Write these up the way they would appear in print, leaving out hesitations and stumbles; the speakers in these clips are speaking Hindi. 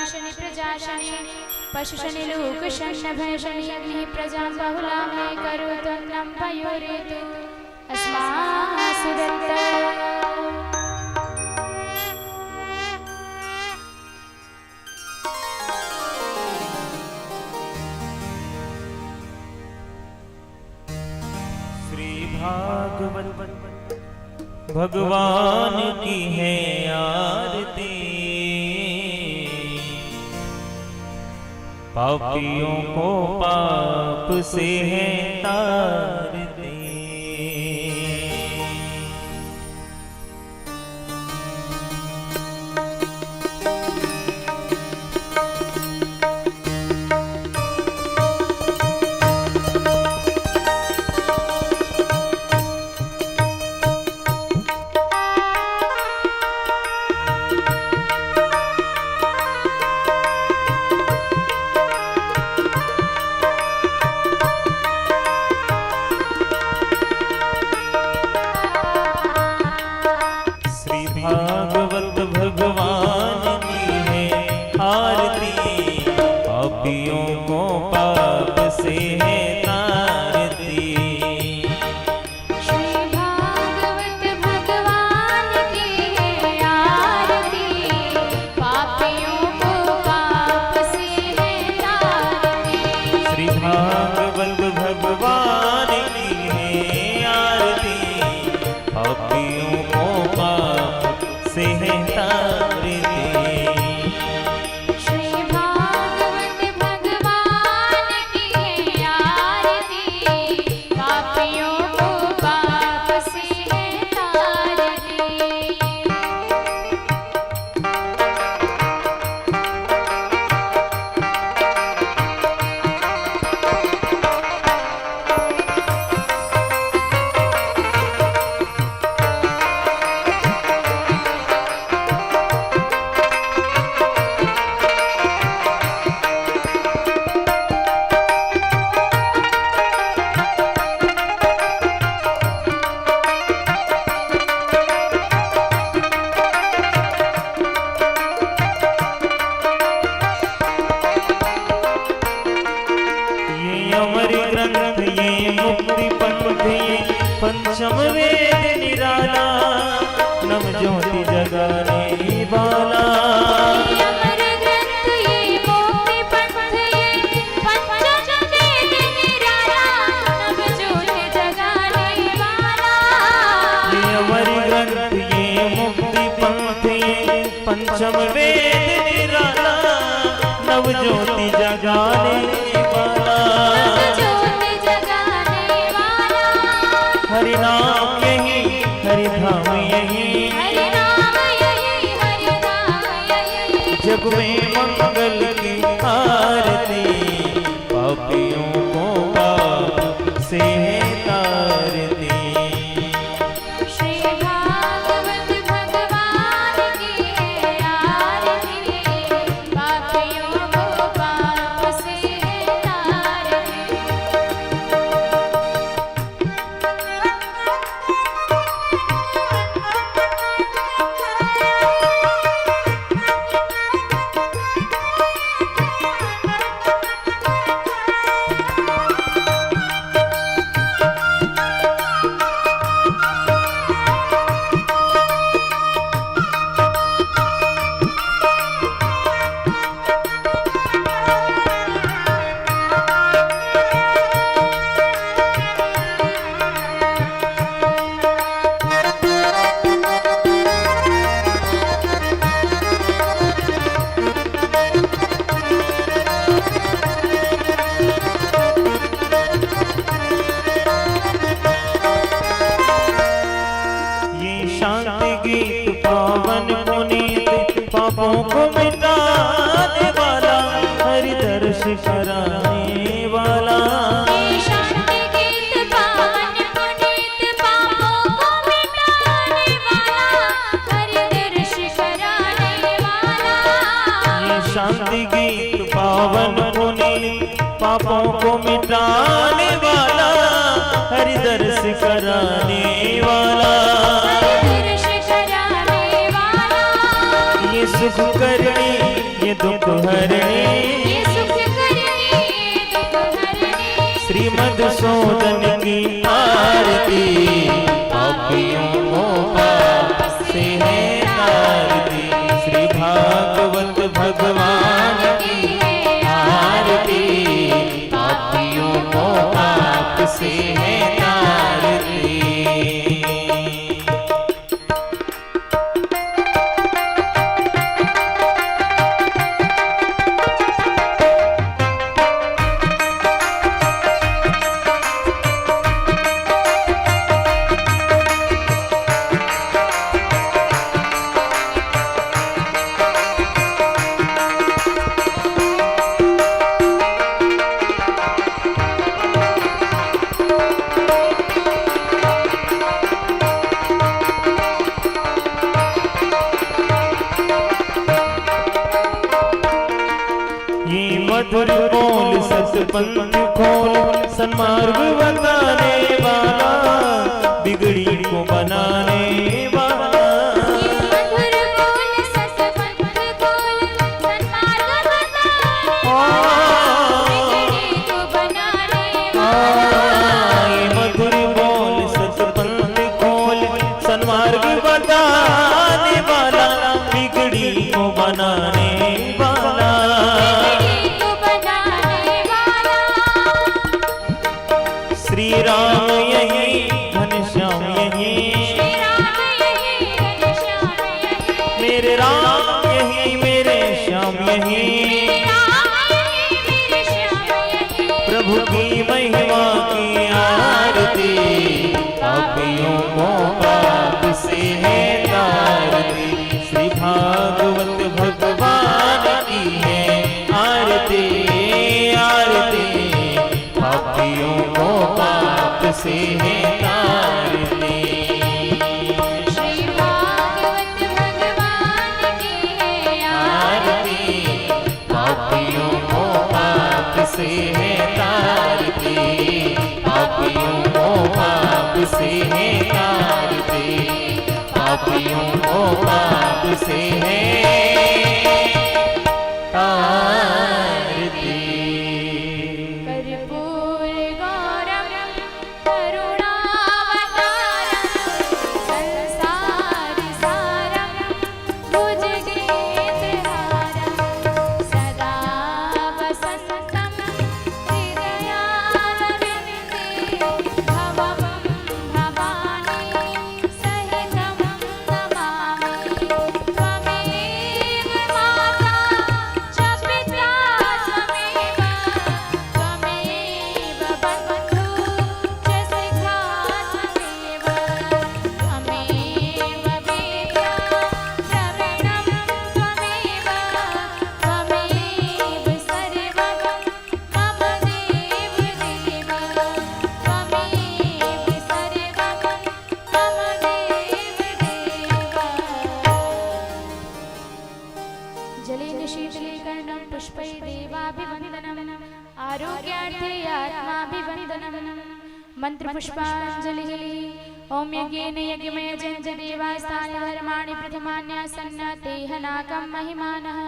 अग्निशनि प्रजाशनि पशुशनि लोकशनि भयशनि अग्निः प्रजां बहुलां मे करोतन्नं पयोरेतु अस्मासु दत्ता। भागवत भगवान की है आरती, पापियों को पाप से है तारती। भागवत भगवान की है आरती, पापियों को पाप से है तारती। श्री भागवत भगवान की है आरती, पापियों को पाप से है तारती। श्री भागवत भगवान की है आरती, पापियों को पाप से है तारती। श्री भागवत भगवान की है आरती, पापियों को पाप से है तारती। अमर ग्रंथ ये मुक्ति पंथ ये पंचम वेद निराला, नव ज्योति जगाने वाला। अमर ग्रंथ ये मुक्ति पंथ ये पंचम वेद निराला, नव ज्योति जगाने वाला। ये अमर ग्रंथ ये मुक्ति पंथ ये पंचम वेद निराला, नव ज्योति जगाने वाला। हरि नाम यही हरि धाम यही, हरि नाम यही हरि नाम यही। जग में मंगल की आरती, पापियों को पाप से है तारती। श्री भागवत भगवान की है आरती, पापियों को पाप से है तारती। गीत पावन पुनीत पापों को मिटाने वाला, हरि दर्श कराने वाला। शांति गीत पावन पुनीत पापों को मिटाने वाला, हरि दर्श कराने वाला। ये शांति गीत पावन पुनीत पापों को मिटाने वाला, हरि दर्श कराने वाला। ये सुख करनी ये दुख श्री मधुसूदन की आरती, पापियों को पाप से है तारती। श्री भागवत भगवान की आरती, पापियों को पाप से है तारती। मधुर बोल सतपंथ खोल, सन्मार्ग बताने वाला, बिगड़ी को बनाने वाला। मधुर बोल सतपंथ खोल, सन्मार्ग बताने वाला, बिगड़ी को बनाने वाला। ये मधुर बोल सतपंथ खोल, सन्मार्ग बताने वाला, बिगड़ी को बनाने वाला। श्री राम यही घनश्याम यही, मेरे राम यही मेरे श्याम यही। प्रभु की महिमा की आरती, पापियों को पाप से है तारती। श्री भागवत भगवान की है आरती, आरती, पापियों को पाप से है तारती। श्री भागवत भगवान की है आरती, पापियों को पाप से है तारती। पापियों को पाप से है तारती। पापियों को पाप से है तारती। कर्पूर गौरम करुणावतारम, संसार सारम भुजगेन्द्रहारम, सदा वसन्तं हृदयारविन्दे, भवं भवानी सहितं नमामि। त्वमेव माता च पिता त्वमेव, त्वमेव बन्धु च सखा त्वमेव, त्वमेव वेद्या द्रविणं त्वमेव, त्वमेव सर्वं मम देव देव, त्वमेव सर्वं मम देव देव। जलेन शीतले कर्णं पुष्पै देवाभिवन्दनम्, आरोग्यार्थे आत्माभिवन्दनम्। मन्त्रपुष्पाञ्जलिः। ॐ यज्ञेन यज्ञमय जञ्ज देवास्तानि धर्माणि प्रथमान्यासन्न तेह नाकं महिमानः।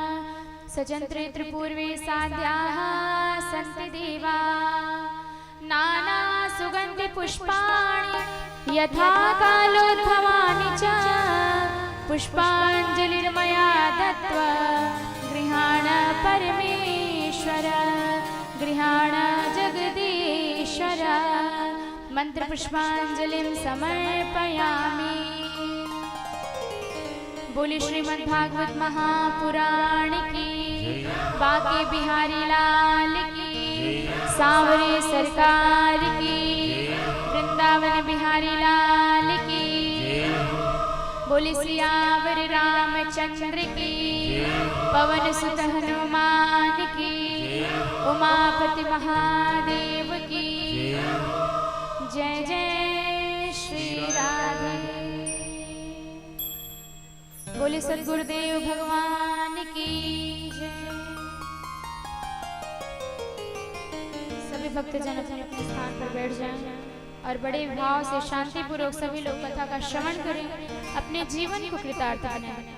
सजन्त्रे त्रिपूर्वे साध्याः सन्ति देवा, नानासुगन्धिपुष्पाणि यथा कालोद्भवानि च। पुष्पाञ्जलिर्मया दत्त्वा गृहाण परमेश्वर, गृहाण जगदीश्वर। मन्त्रपुष्पाञ्जलिं समर्पयामि। बोले श्रीमद्भागवत महापुराण की, बांके बिहारी लाल की, सांवरे सरकार की, वृंदावन बिहारी लाल की। बोले सियावर रामचंद्र की, पवन सुत हनुमान की, उमापति महादेव की। जय जय श्री राधे। बोले सद्गुरुदेव भगवान की जय। सभी भक्तजन अपने अपने स्थान पर बैठ जाएं और बड़े भाव से शांति पूर्वक सभी लोग कथा का श्रवण करें, अपने जीवन को कृतार्थ बनाएं।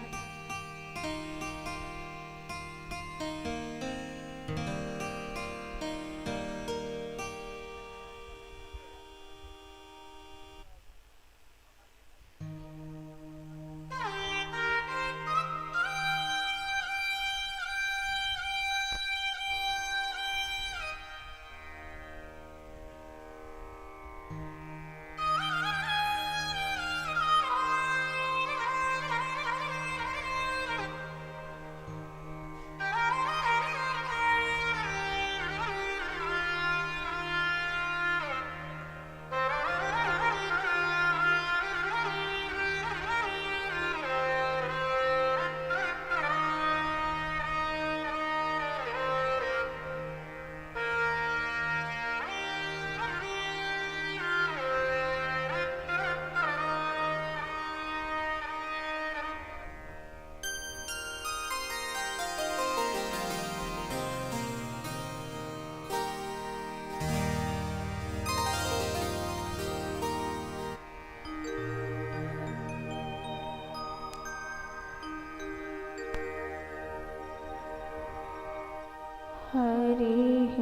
हरिः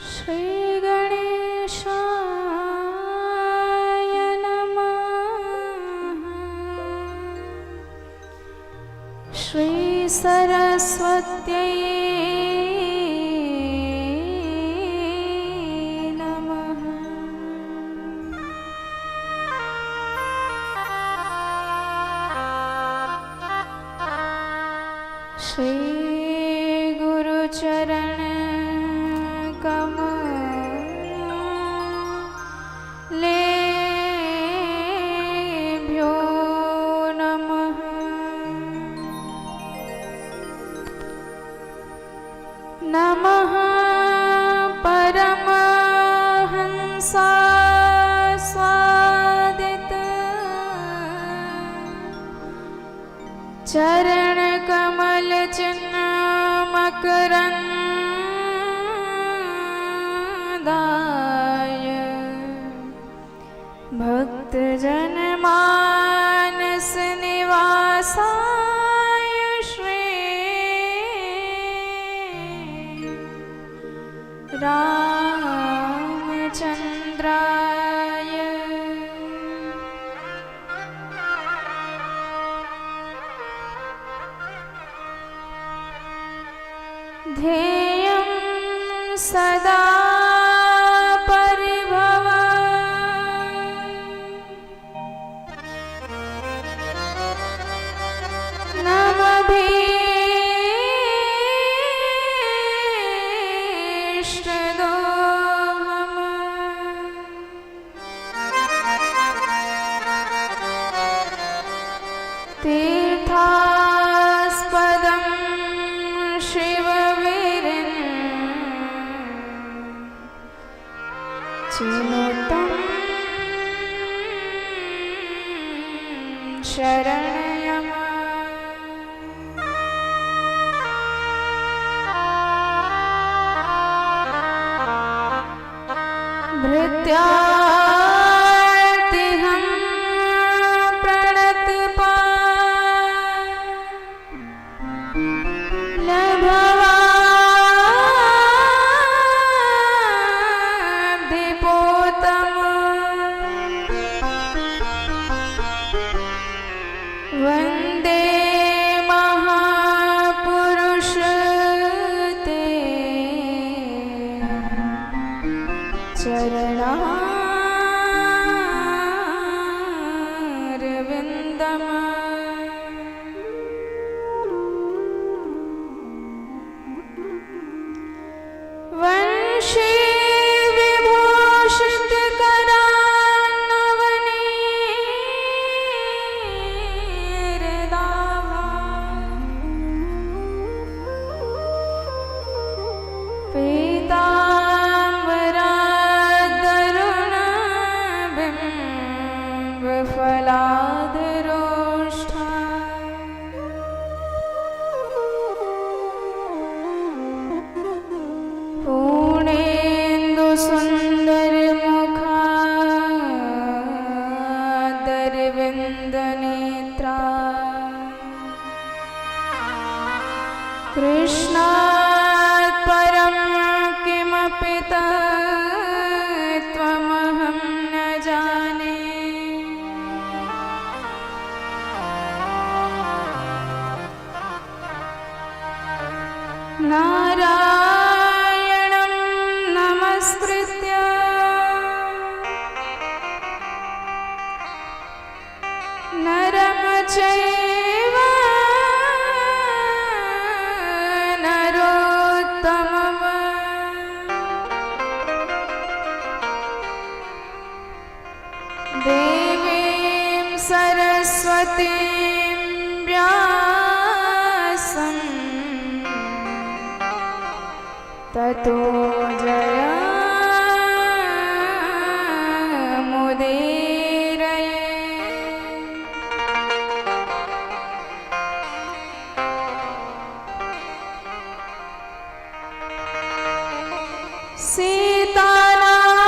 श्री गणेशाय नमः। श्री सरस्वत्यै नमः। श्री गुरुचरण कमलेभ्यो नमः। नमः परमहंसास्वादित चरणकमल चिन्मकरन्दाय भक्तजनमानस निवासाय श्री रामचन्द्राय ध्येयं सदा परिभवम् तीर्थास्पदं शिवविरञ्चिनुतं शरणयम्। भृत्यार्तिहं वन्दे महापुरुष ते चरणारविन्दम्। वंशे फलादरोष्ठा पूर्णेन्दु सुन्दरमुखादरविन्दनेत्रा कृष्णात् परं किमपि तत्त्वमहं न जाने। नारायणं नमस्कृत्य नरं चैव नरोत्तमम् देवीं सरस्वतीं व्यासं ततो जयमुदीरये। सीतानां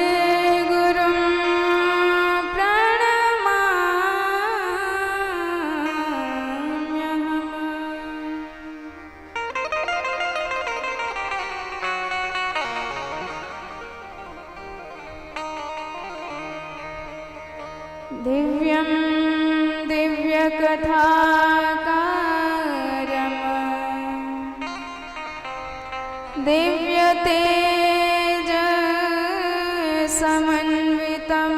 सद्गुरुं प्रणमाम्यहम्। दिव्यं दिव्यकथाकारं दिव्यतेजसमन्वितं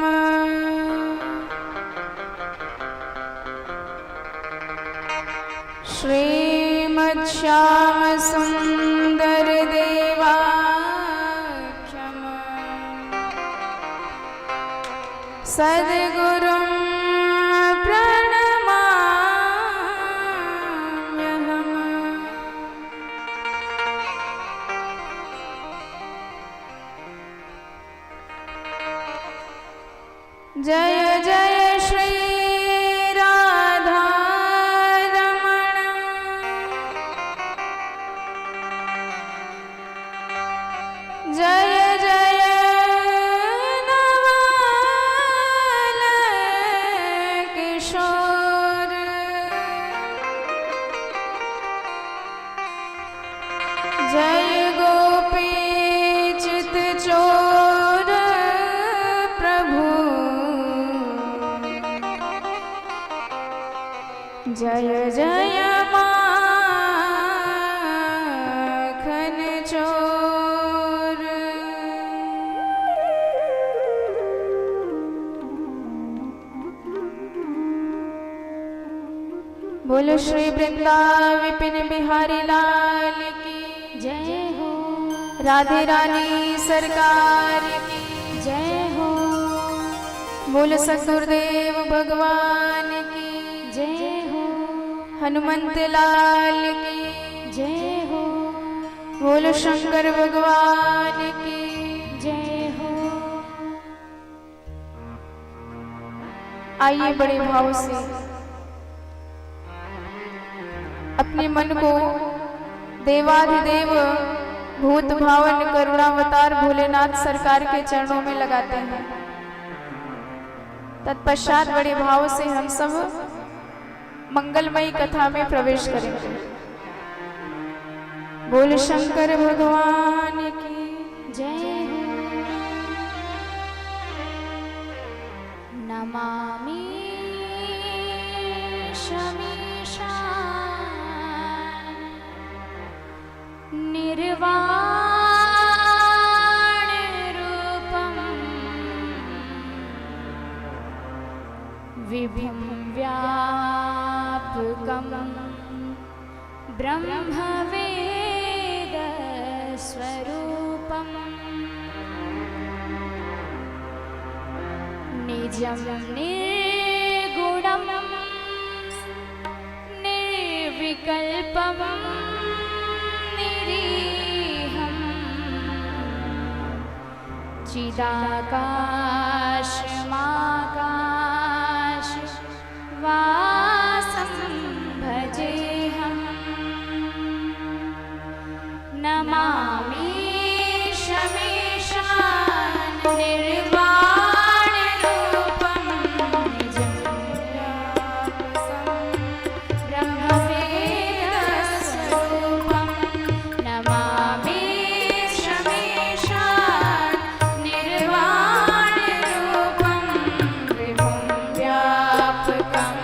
श्रीमच्छ्यामसुन्दरदेवाख्यं सद्गुरुं जय जय श्री राधा रमण। जय जय नवल किशोर। जय गोपी चित चोर प्रभु। जय जय माखन चोर। बोलो श्री वृंदा विपिन बिहारी लाल की जय हो। राधे रानी सरकार की जय हो। बोलो सद्गुरुदेव भगवान की जय हो। हनुमंत लाल की जय हो। बोलो शंकर भगवान की जय हो। आइए बड़े भाव से अपने मन को देवाधिदेव भूत भावन करुणावतार भोलेनाथ सरकार के चरणों में लगाते हैं। तत्पश्चात बड़े भाव से हम सब मंगलमयी कथा में प्रवेश करेंगे। बोल शंकर भगवान की जय हो। नमामि शमीशान निर्वाण रूपं विभुं व्यापकं ब्रह्मवेदस्वरूपं निजं निर्गुणं निर्विकल्पं निरीहं चिदाकाशमाकाश वासं भजेऽहम्। नमामि शमीशान निर्वाण रूपं निजं व्यापकं ब्रह्मवेदस्वरूपं। नमामि शमीशान निर्वाण रूपं विभुं व्यापकं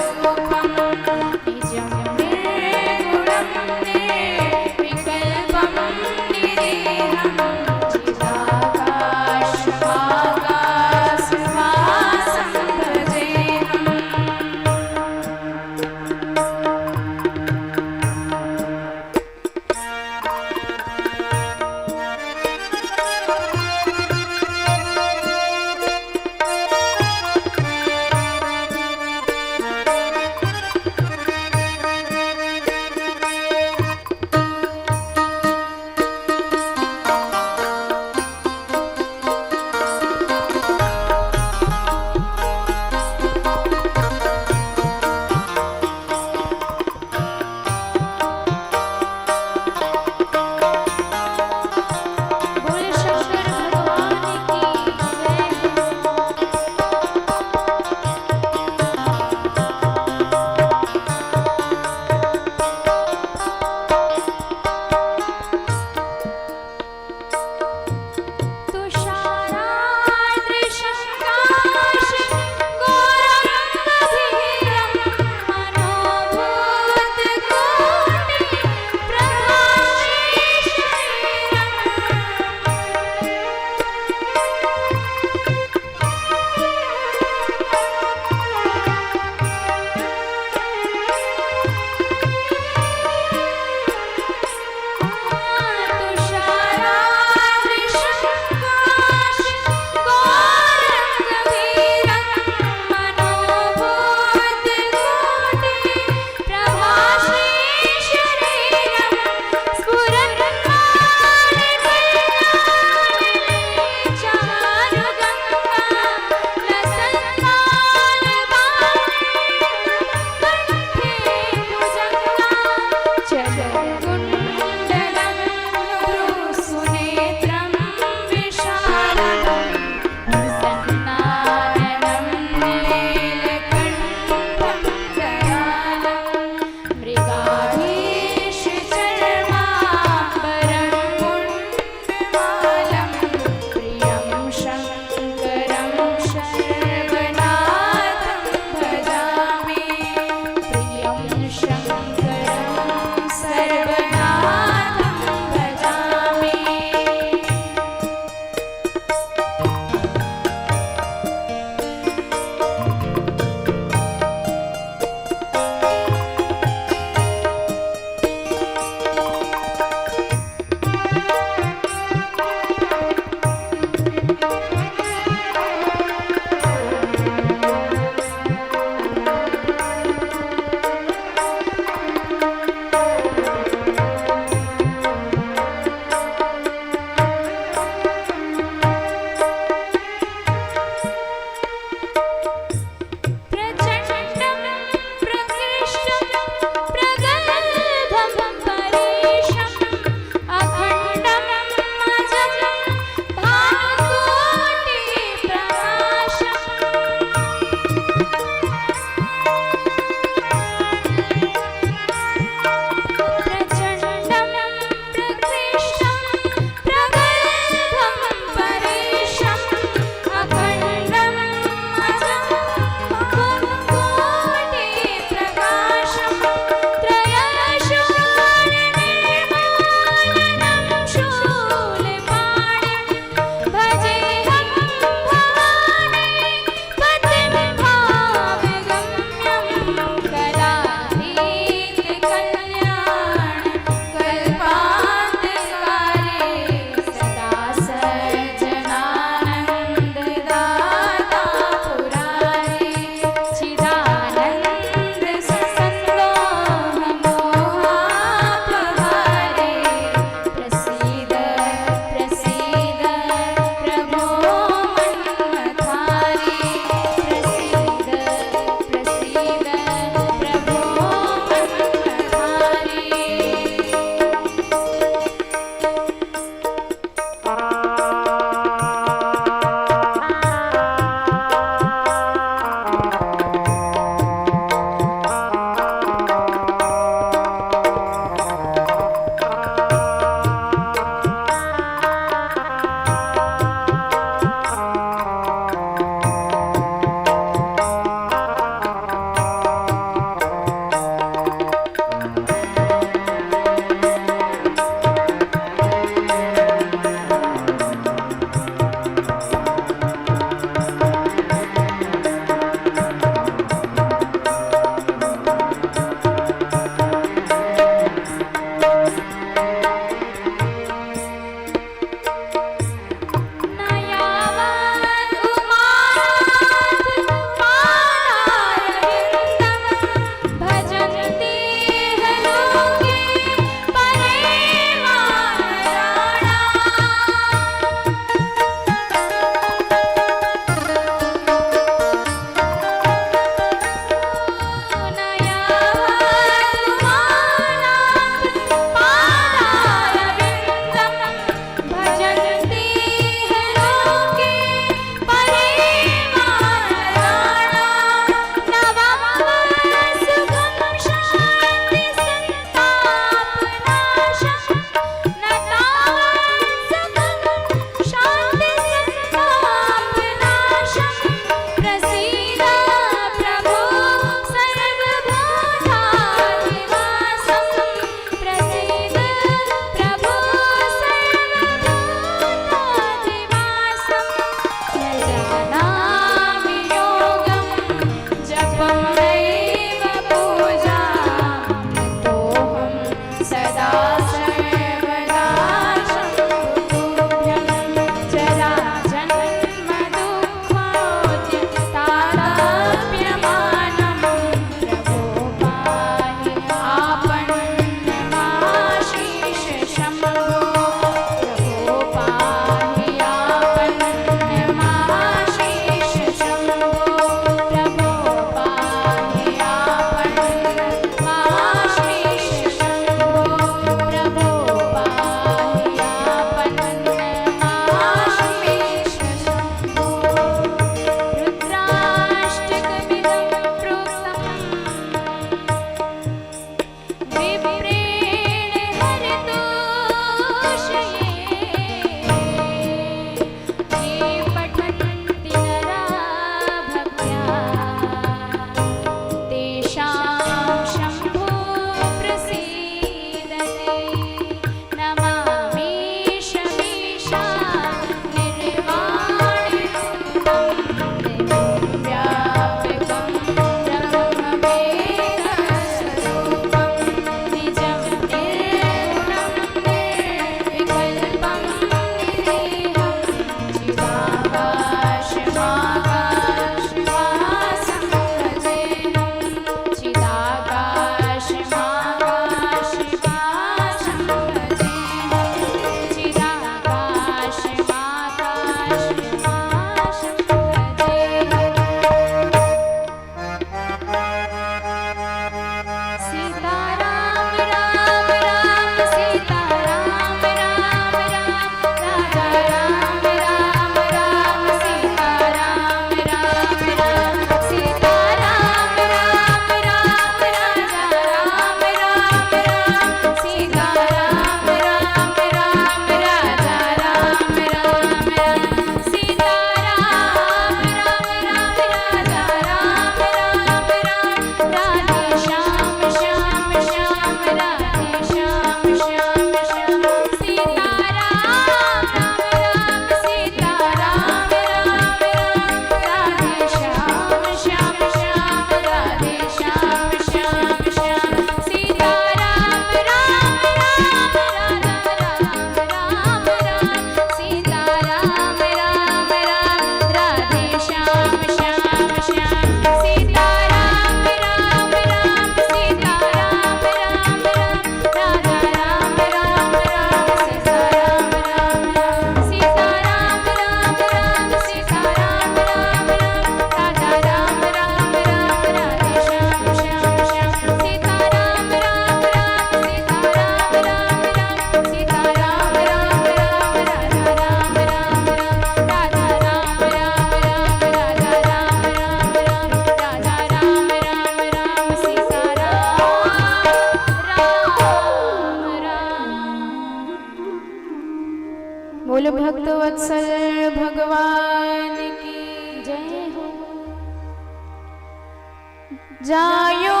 जायो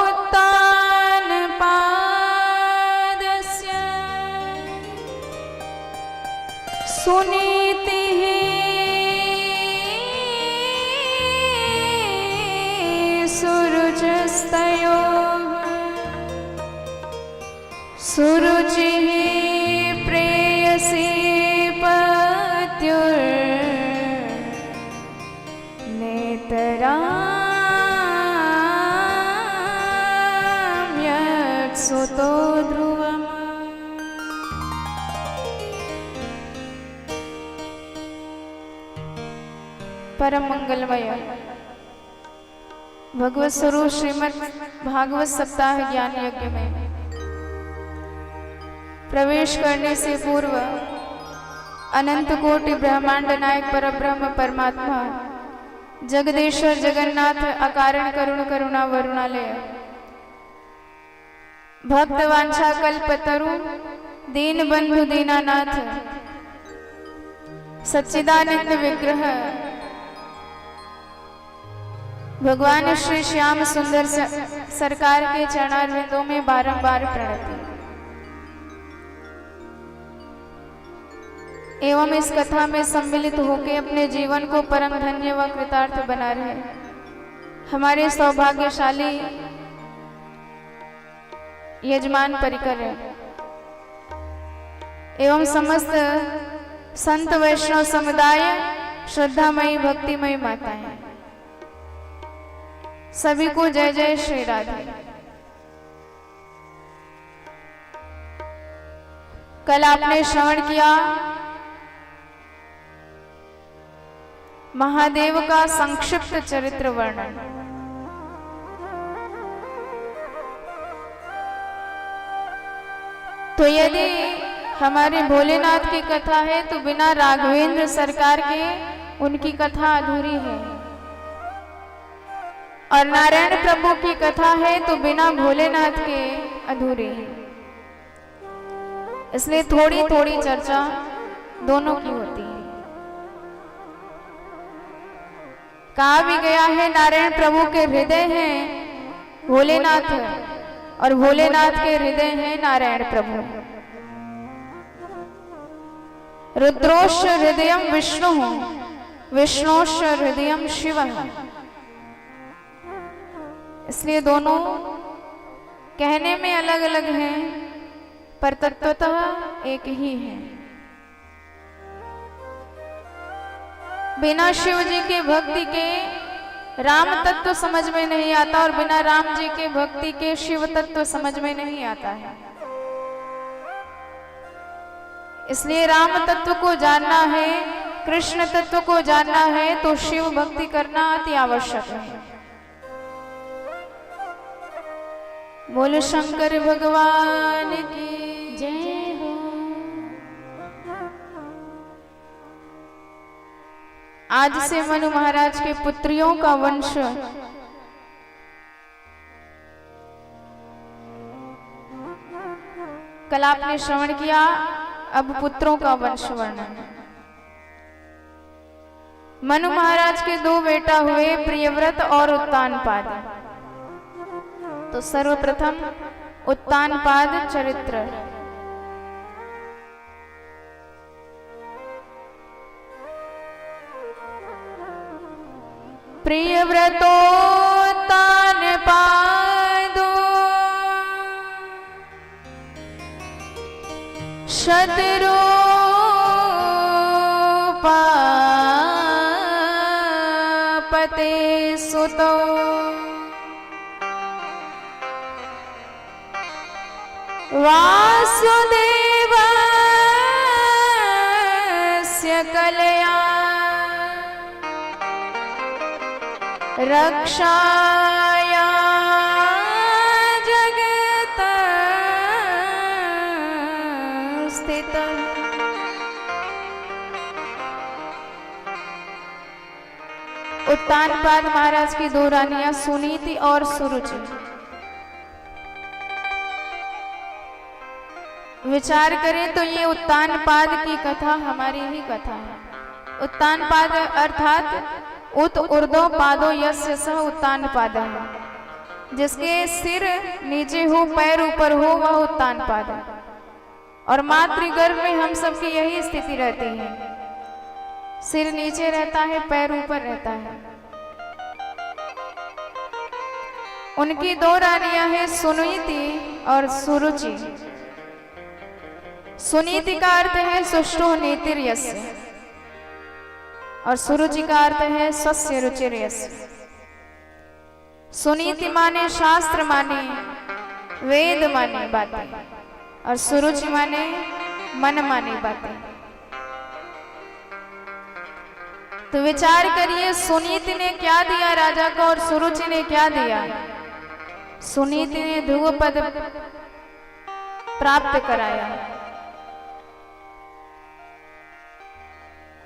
उत्तानपादस्य सुनीतिः सुरुचिस्तयोः सुरुचिः प्रेयसी नेतराम्यत्सुतो ध्रुवम्। परम मंगलमय भगवत स्वरूप श्रीमद् भागवत सप्ताह ज्ञान यज्ञ में प्रवेश करने से पूर्व अनंत कोटि ब्रह्मांड नायक परब्रह्म परमात्मा जगदीश्वर जगन्नाथ अकारण करुण करुणा वरुणालय भक्त वांछा कल्पतरु दीन बंधु दीनानाथ सच्चिदानंद विग्रह भगवान श्री श्याम सुंदर सरकार के चरणारविंदों में बारंबार प्रणति एवं इस कथा में सम्मिलित होकर अपने जीवन को परम धन्य व कृतार्थ बना रहे हमारे सौभाग्यशाली यजमान परिकर एवं समस्त संत वैष्णव समुदाय श्रद्धामयी भक्तिमयी माताएं सभी को जय जय श्री राधे। कल आपने श्रवण किया महादेव का संक्षिप्त चरित्र वर्णन। तो यदि हमारे भोलेनाथ की कथा है तो बिना राघवेंद्र सरकार के उनकी कथा अधूरी है, और नारायण प्रभु की कथा है तो बिना भोलेनाथ के अधूरी है। इसलिए थोड़ी थोड़ी चर्चा दोनों की होती है। कहा भी गया है नारायण प्रभु के हृदय हैं भोलेनाथ और भोलेनाथ के हृदय हैं नारायण प्रभु। रुद्रोश्च हृदयम विष्णु विष्णोश्च हृदयम शिव। इसलिए दोनों कहने में अलग अलग हैं पर तत्वतः एक ही है। बिना शिव जी के भक्ति के राम तत्व समझ में नहीं आता और बिना राम जी के भक्ति के शिव तत्व समझ में नहीं आता है। इसलिए राम तत्व को जानना है, कृष्ण तत्व को जानना है तो शिव भक्ति करना अति आवश्यक है। बोलो शंकर भगवान की जय हो। आज से मनु महाराज के पुत्रियों का वंश कल आपने श्रवण किया, अब पुत्रों का वंश वर्णन। मनु महाराज के दो बेटा हुए, प्रियव्रत और उत्तानपाद। तो सर्वप्रथम उत्तानपाद चरित्र। प्रियव्रतोत्तानपादो शतरूपापते सुतो वासुदेवस्य कलया रक्षाया जगत स्थित। उत्तानपाद महाराज की दो रानियां सुनीति और सुरुचि। विचार करें तो ये उत्तानपाद की कथा हमारी ही कथा है। उत्तानपाद अर्थात उत ऊर्ध्व पादो यस्य सह उत्तान पाद है। जिसके सिर नीचे हो पैर ऊपर हो वह उत्तान पाद है। और मातृगर्भ में हम सबकी यही स्थिति रहती है, सिर नीचे रहता है पैर ऊपर रहता है। उनकी दो रानियां हैं सुनीति और सुरुचि। सुनीति का अर्थ है सुष्टु नीतिर्यस्य और सुरुचि का अर्थ है स्वस्य रुचिर्यस्य। सुनीति माने शास्त्र माने वेद माने बातें और सुरुचि माने मन माने बातें। तो विचार करिए सुनीति ने क्या दिया राजा को और सुरुचि ने क्या दिया। सुनीति ने ध्रुव पद प्राप्त कराया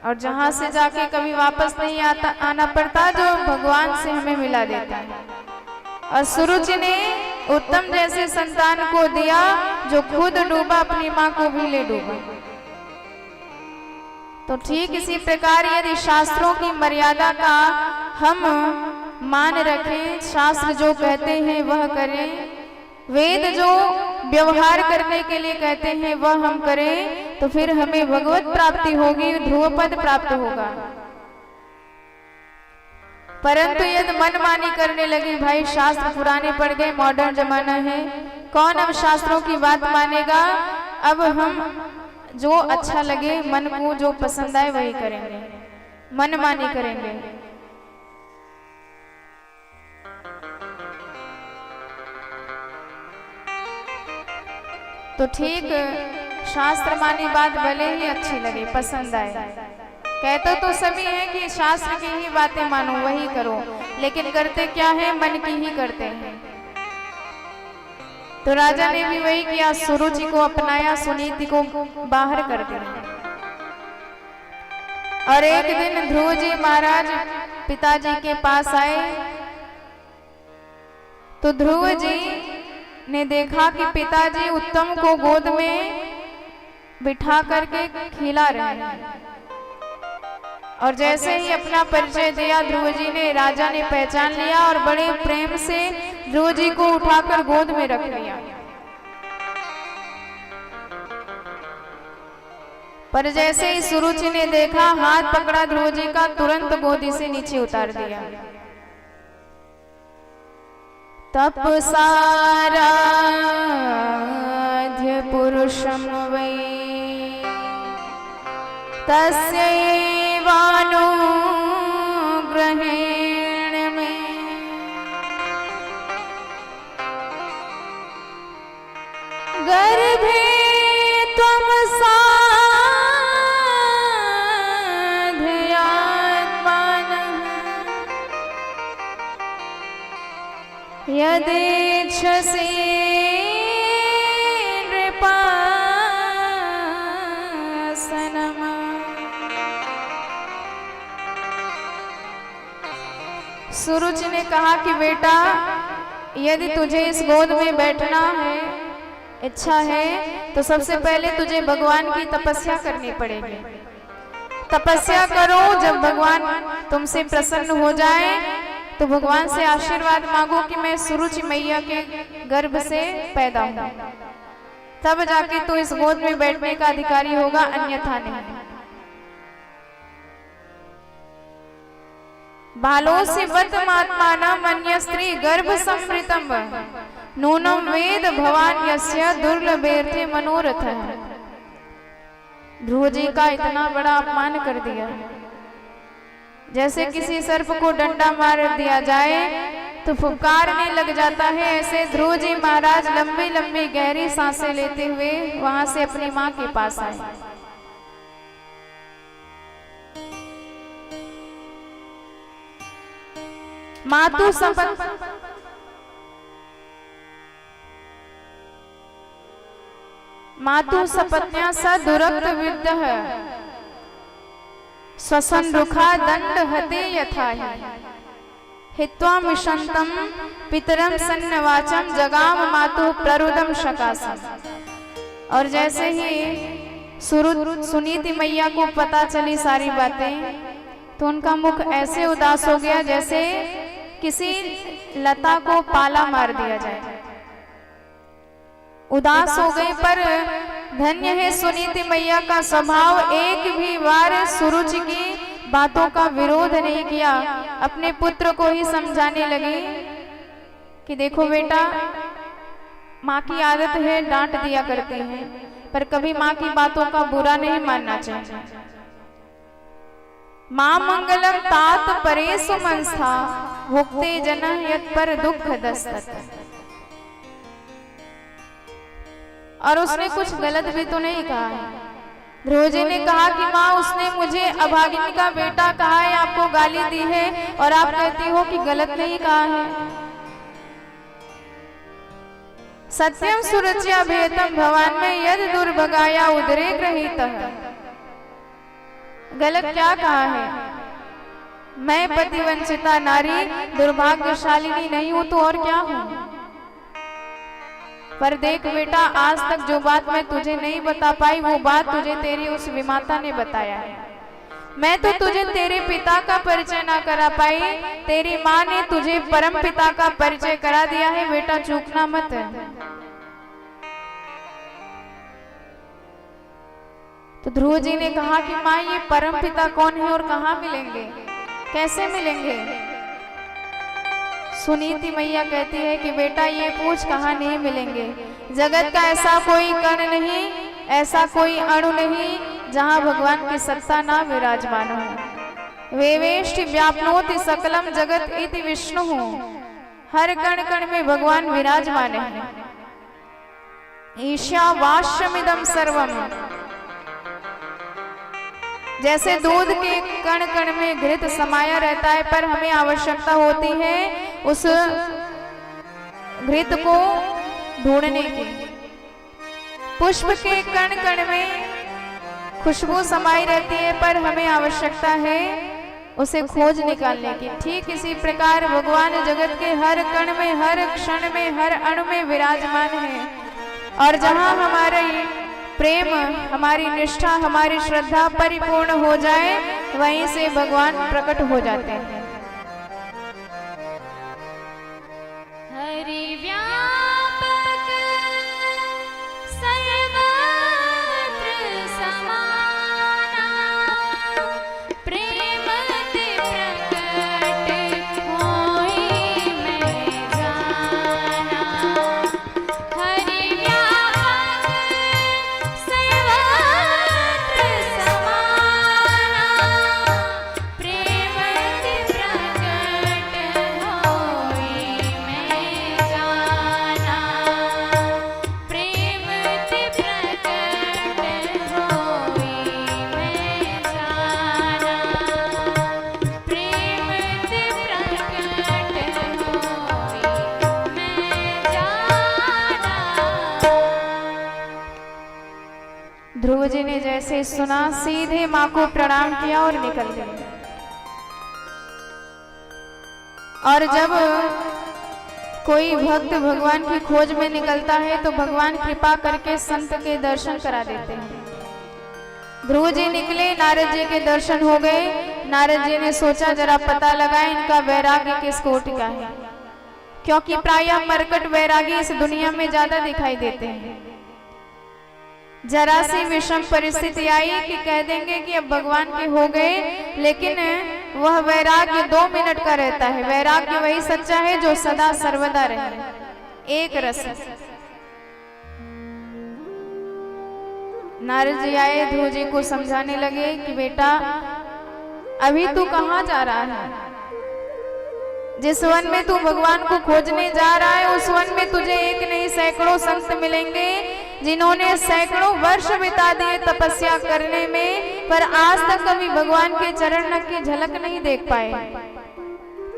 और जहां से जाके कभी वापस नहीं आना पड़ता, जो भगवान से हमें मिला देता है। और सुरुचि ने उत्तम जैसे संतान को दिया जो खुद डूबा अपनी मां को भी ले डूबा। तो ठीक इसी प्रकार यदि शास्त्रों की मर्यादा का हम मान रखें, शास्त्र जो कहते हैं वह करें, वेद जो व्यवहार करने के लिए कहते हैं वह हम करें, तो फिर हमें भगवत प्राप्ति होगी, ध्रुव पद प्राप्त होगा। परंतु यदि मनमानी करने लगे, भाई शास्त्र पुराने पड़ गए, मॉडर्न जमाना है, कौन अब शास्त्रों की बात मानेगा। अब हम जो अच्छा लगे, मन को जो पसंद आए वही करेंगे, मनमानी करेंगे। तो ठीक शास्त्र मानी बात भले ही अच्छी लगे, पसंद आए, कहते तो सभी हैं कि शास्त्र की ही बातें मानो, वही करो, लेकिन करते क्या है, मन की ही करते हैं। तो राजा ने भी वही किया, सुरुचि को अपनाया, सुनीति को बाहर कर दिया। और एक दिन ध्रुव जी महाराज पिताजी के पास आए तो ध्रुव जी ने देखा कि पिताजी उत्तम को गोद में बिठा करके खिला रहे हैं। और जैसे ही अपना परिचय दिया ध्रुव जी ने, राजा ने पहचान लिया और बड़े प्रेम से ध्रुव जी को उठाकर गोद में रख लिया। पर जैसे ही सुरुचि ने देखा, हाथ पकड़ा ध्रुव जी का, तुरंत गोदी से नीचे उतार दिया। तपसाराध्य पुरुषम वै तस्यैवानुग्रहेण में गर्भे त्वं यदेच्छसि नृपासनम्। सुरुचि ने कहा कि बेटा, यदि तुझे इस गोद में बैठना है, इच्छा है, तो सबसे पहले तुझे भगवान की तपस्या करनी पड़ेगी। तपस्या करो, जब भगवान तुमसे प्रसन्न हो जाए तो भगवान से आशीर्वाद मांगो कि मैं सुरुचि मैया के गर्भ से पैदा हूं, तब जाके तू इस गोद में बैठने का अधिकारी होगा, अन्यथा नहीं। बालोऽसि वत मात्मानं मन्य स्त्री गर्भ संवृतम् नूनं वेद भवान यस्य दुर्लभेऽर्थे मनोरथः। ध्रुव जी का इतना बड़ा अपमान कर दिया। जैसे किसी सर्प को डंडा मार दिया जाए तो फुफकारने लग जाता है, ऐसे ध्रुव जी महाराज लंबी लंबी गहरी सांसें लेते हुए वहां से अपनी मां के पास आए। मातु सपत्न्या स दुरक्त विद्यः स्वसन रुखा दंड हते यथा हित्वा मिशंतम पितरम सन्नवाचम जगाम मातु प्ररुदम शकासम। और जैसे ही सुनीति मैया को पता चली सारी बातें, तो उनका मुख ऐसे उदास हो गया जैसे किसी लता को पाला मार दिया जाए। उदास हो गए, पर धन्य है सुनीति मैया का स्वभाव, एक भी बार सुरुचि की बातों का विरोध नहीं किया। अपने पुत्र को ही समझाने लगी कि देखो बेटा, माँ की आदत है डांट दिया करते हैं, पर कभी माँ की बातों का बुरा नहीं मानना चाहिए। माँ मंगलम तात परेशु मनस्था भुक्ते जन यत् पर दुख दस्तत। और उसने कुछ गलत भी तो नहीं कहा है। ध्रुव जी ने कहा कि माँ, उसने मुझे अभागिनी का बेटा कहा है, आपको गाली दी है और आप कहती हो कि गलत नहीं कहा है। सत्यम सुरच्या भेतम भवान में यद दुर्भगाया उदरे गृहीतः। गलत क्या कहा है? मैं पतिवंचिता नारी दुर्भाग्यशालिनी नहीं हूं तो और क्या हूं। पर देख बेटा, आज तक जो बात मैं तुझे नहीं बता पाई वो बात तुझे तेरी उस विमाता ने बताया है। मैं तो तुझे तेरे पिता का परिचय ना करा पाई, तेरी माँ ने तुझे परम पिता का परिचय करा दिया है। बेटा चूकना मत। तो ध्रुव जी ने कहा कि माँ, ये परम पिता कौन है और कहाँ मिलेंगे, कैसे मिलेंगे? सुनीति मैया कहती है कि बेटा ये पूछ, कहाँ नहीं मिलेंगे। जगत का ऐसा कोई कण नहीं, ऐसा कोई अणु नहीं जहाँ भगवान की सत्ता ना विराजमान हो। वेवेष्टि व्याप्नोति सकलम जगत इति विष्णु। हर कण कण में भगवान विराजमान है। ईशावास्यमिदं सर्वम। जैसे दूध के कण कण में घृत समाया रहता है, पर हमें आवश्यकता होती है उस घृत को ढूंढने की। पुष्प के कण कण में खुशबू समाई रहती है, पर हमें आवश्यकता है उसे खोज निकालने की। ठीक इसी प्रकार भगवान जगत के हर कण में, हर क्षण में, हर अणु में विराजमान है। और जहाँ हमारे प्रेम, हमारी निष्ठा, हमारी श्रद्धा परिपूर्ण हो जाए, वहीं से भगवान प्रकट हो जाते हैं। हरि व्यापक सर्वत्र समाना, प्रेमति प्रकट होई मैं जाना। हरि व्यापक सर्वत्र समाना, प्रेमति प्रकट होई मैं जाना। प्रेमति प्रकट होई मैं जाना। प्रेमति प्रकट होई मैं जाना। ध्रुव जी ने जैसे सुना, सीधे माँ को प्रणाम किया और निकल गए। और जब कोई भक्त भगवान की खोज में निकलता है तो भगवान कृपा करके संत के दर्शन करा देते हैं। ध्रुव जी निकले, नारद जी के दर्शन हो गए। नारद जी ने सोचा जरा पता लगाए इनका वैराग्य किस कोटि का है, क्योंकि प्रायः मरकट वैरागी इस दुनिया में ज्यादा दिखाई देते हैं। जरा सी विषम परिस्थिति आई कि कह देंगे कि अब भगवान के हो गए, लेकिन वह वैराग्य 2 मिनट का रहता है। वैराग्य वही सच्चा है जो सदा सर्वदा रहे, एक रस। नारद जी आए, ध्रुव जी को समझाने लगे कि बेटा अभी तू कहाँ जा रहा है? जिस वन में तू भगवान को खोजने जा रहा है, उस वन में तुझे एक नहीं सैकड़ों संत मिलेंगे जिन्होंने सैकड़ों वर्ष बिता दिए तपस्या करने में, पर आज तक कभी भगवान के चरण की झलक नहीं देख पाए।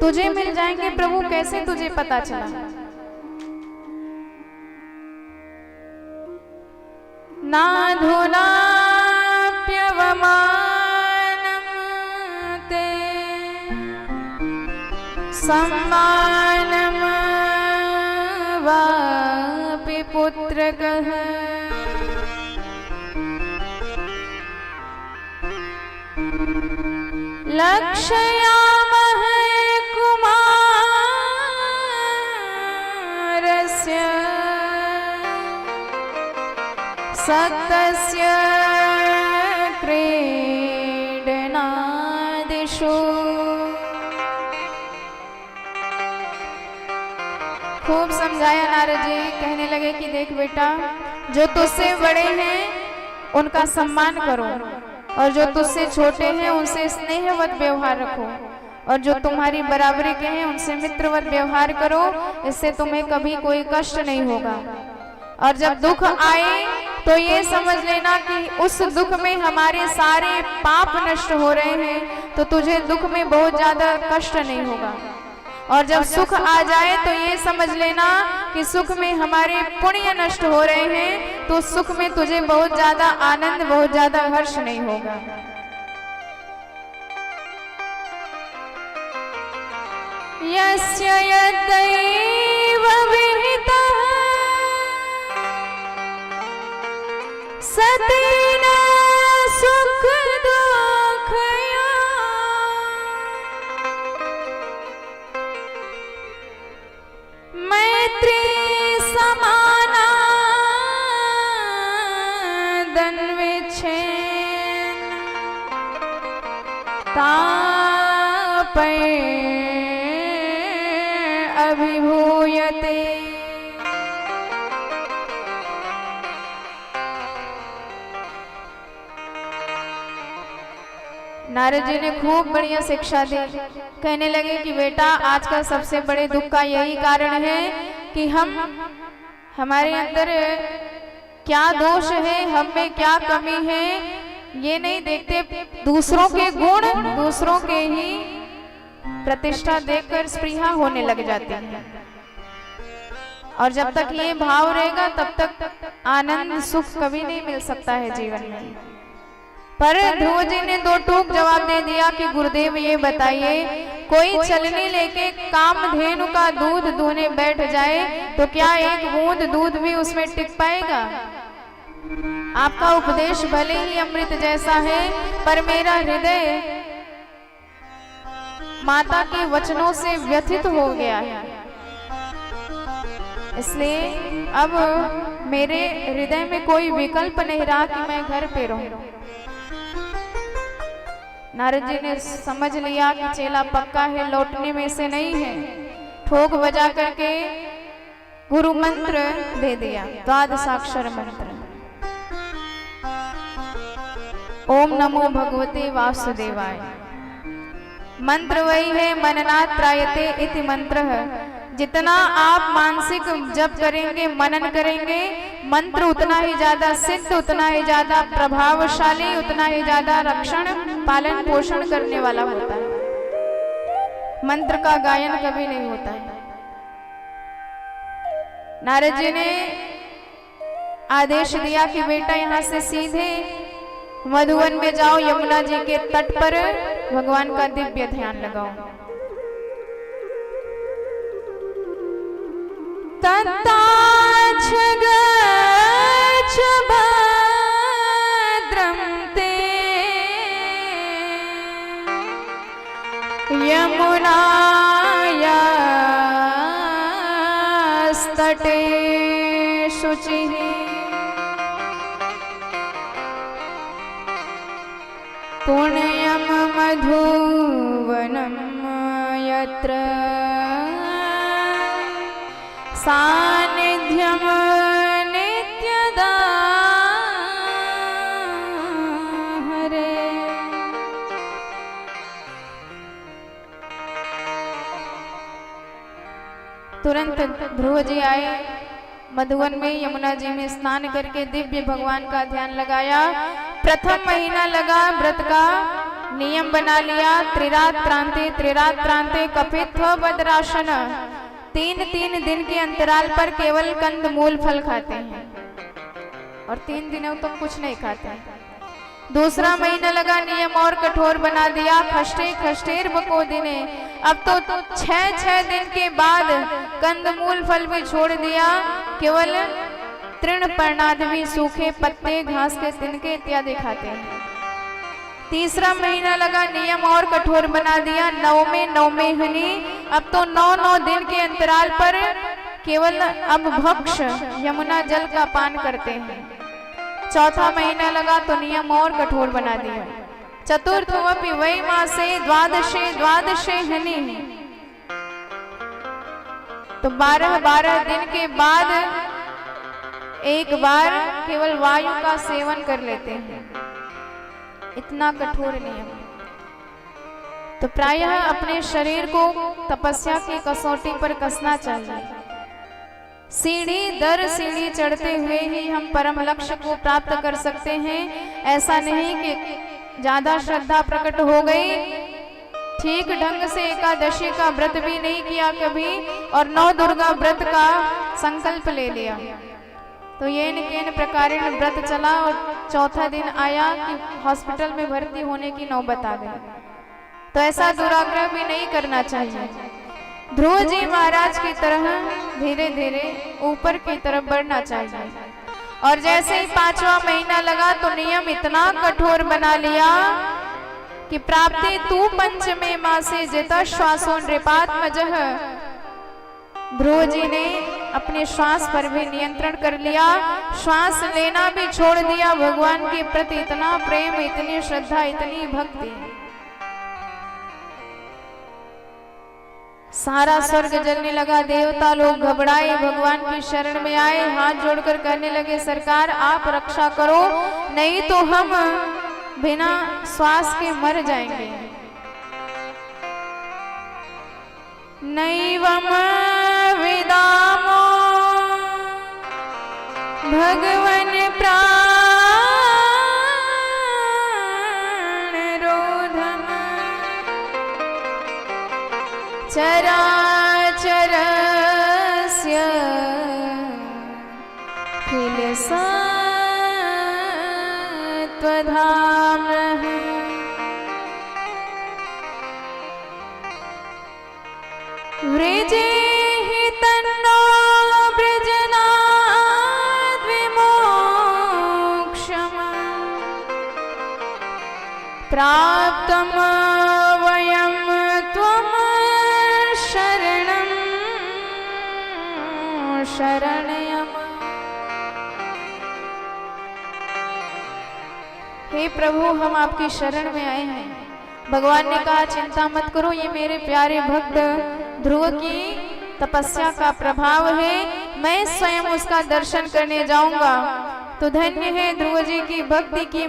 तुझे मिल जाएंगे प्रभु, कैसे तुझे पता चला? नाधुनाप्यवमानं ते सम्मानं वापि पुत्रकः रक्षयामः कुमारस्य सक्तस्य क्रीडनादिषु। खूब समझाया नारद जी। कहने लगे कि देख बेटा, जो तुझसे बड़े हैं उनका सम्मान करो, और जो तुझसे छोटे हैं उनसे स्नेहवत व्यवहार रखो, और जो तुम्हारी बराबरी के हैं उनसे मित्रवत व्यवहार करो। इससे तुम्हें कभी कोई कष्ट नहीं होगा। और जब दुख आए तो ये समझ लेना कि उस दुख में हमारे सारे पाप नष्ट हो रहे हैं, तो तुझे दुख में बहुत ज्यादा कष्ट नहीं होगा। और जब सुख आ जाए तो ये समझ लेना कि सुख में हमारे पुण्य नष्ट हो रहे हैं, तो सुख में तुझे बहुत ज्यादा आनंद, बहुत ज्यादा हर्ष नहीं होगा। यस्य यद्दैव विहितः सतेन सुख दुःखया मैत्री समाना दन्विच्छेन तापै अभिभूयते। नारद जी ने खूब बढ़िया शिक्षा दी। कहने लगे कि बेटा, आज का सबसे बड़े दुख का यही कारण है कि हमारे अंदर क्या दोष है, हम में क्या कमी है, ये नहीं देखते। दूसरों के गुण, दूसरों के ही प्रतिष्ठा देखकर स्पृहा होने लग जाती है। और जब तक ये भाव रहेगा तब तक आनंद सुख कभी नहीं मिल सकता है जीवन में। पर ध्रुव जी ने दो टूक जवाब दे दिया कि गुरुदेव ये बताइए, कोई चलने लेके कामधेनु का दूध दूहने बैठ जाए तो क्या एक बूंद दूध भी उसमें टिक पाएगा? आपका उपदेश भले ही अमृत जैसा है, पर मेरा हृदय माता के वचनों से व्यथित हो गया है। इसलिए अब मेरे हृदय में कोई विकल्प नहीं रहा कि मैं घर पे रहूं। नारद जी ने समझ लिया कि चेला पक्का है, लौटने में से नहीं है। ठोक बजा करके गुरु मंत्र दे दिया, द्वादशाक्षर मंत्र, ओम नमो भगवते वासुदेवाय। मंत्र वही है मननात् त्रायते इति मंत्र। जितना आप मानसिक जप करेंगे, मनन करेंगे, मंत्र उतना ही ज्यादा सिद्ध, उतना ही ज्यादा प्रभावशाली, उतना ही ज्यादा रक्षण पालन पोषण करने वाला होता है। मंत्र का गायन कभी नहीं होता है। नारद जी ने आदेश दिया कि बेटा यहाँ से सीधे मधुवन में जाओ, यमुना जी के तट पर भगवान का दिव्य ध्यान लगाओ। तताच गच्छ भद्रं ते यमुनायास्तटे शुचिः पुण्यं मधुवनं यत्र सानिध्यं नित्यदा हरे। तुरंत ध्रुव जी आए, मधुवन में यमुना जी में स्नान करके दिव्य भगवान का ध्यान लगाया। प्रथम महीना लगा, व्रत का नियम बना लिया। त्रिरात प्रांते कपित्थ बद्रासन। 3 दिन के अंतराल पर केवल कंद मूल फल खाते हैं और 3 दिनों तक कुछ नहीं खाते हैं। दूसरा महीना लगा, नियम और कठोर बना दिया। खष्टेर बको दिने। अब तो 6 दिन के बाद कंद मूल फल भी छोड़ दिया, केवल तृण पर्णादि, सूखे पत्ते, घास के तिनके इत्यादि खाते हैं। तीसरा महीना लगा, नियम और कठोर बना दिया। 9वें हनी, अब तो 9 दिन के अंतराल पर केवल अब भक्ष यमुना जल का पान करते हैं। चौथा महीना लगा तो नियम और कठोर बना दिया। चतुर्थवपि वै मासे द्वादशे हनि, तो 12 दिन के बाद एक बार केवल वायु का सेवन कर लेते हैं। इतना कठोर नियम। तो प्रायः अपने शरीर को तपस्या की कसौटी पर कसना चाहिए। सीढ़ी दर सीढ़ी चढ़ते हुए ही हम परम लक्ष्य को प्राप्त कर सकते हैं। ऐसा नहीं कि ज्यादा श्रद्धा प्रकट हो गई, ठीक ढंग से एकादशी का व्रत भी नहीं किया कभी, और 9 दुर्गा व्रत का संकल्प ले लिया, तो ये न केन प्रकारेण व्रत चला और चौथा दिन आया कि हॉस्पिटल में भर्ती होने की नौबत आ गई। तो ऐसा दुराग्रह भी नहीं करना चाहिए। ध्रुव जी महाराज की तरह धीरे धीरे ऊपर की तरफ बढ़ना चाहिए। और जैसे ही 5वां महीना लगा तो नियम इतना कठोर बना लिया कि प्राप्ति तू पंचमे मासे जिता श्वासो नृपात्मजः। ध्रुव जी ने अपने श्वास पर भी नियंत्रण कर लिया, श्वास लेना भी छोड़ दिया। भगवान के प्रति इतना प्रेम, इतनी श्रद्धा, इतनी भक्ति। सारा स्वर्ग जलने लगा, देवता लोग घबराए, भगवान की शरण में आए, हाथ जोड़कर कहने लगे, सरकार आप रक्षा करो, नहीं तो हम बिना श्वास के मर जाएंगे। नैवम विदामो भगवन प्राण रोधम चराचरस्य किल सत्वधामः। व्रजे हि तन्नो व्रजनाद् विमोक्षम् प्राप्तम् वयं त्वं शरणं शरण्यम्। हे प्रभु, हम आपकी शरण में आए हैं। भगवान ने कहा, चिंता मत करो, ये मेरे प्यारे भक्त ध्रुव की तपस्या का प्रभाव है, मैं स्वयं उसका दर्शन करने जाऊंगा। तो धन्य है ध्रुव जी की भक्ति की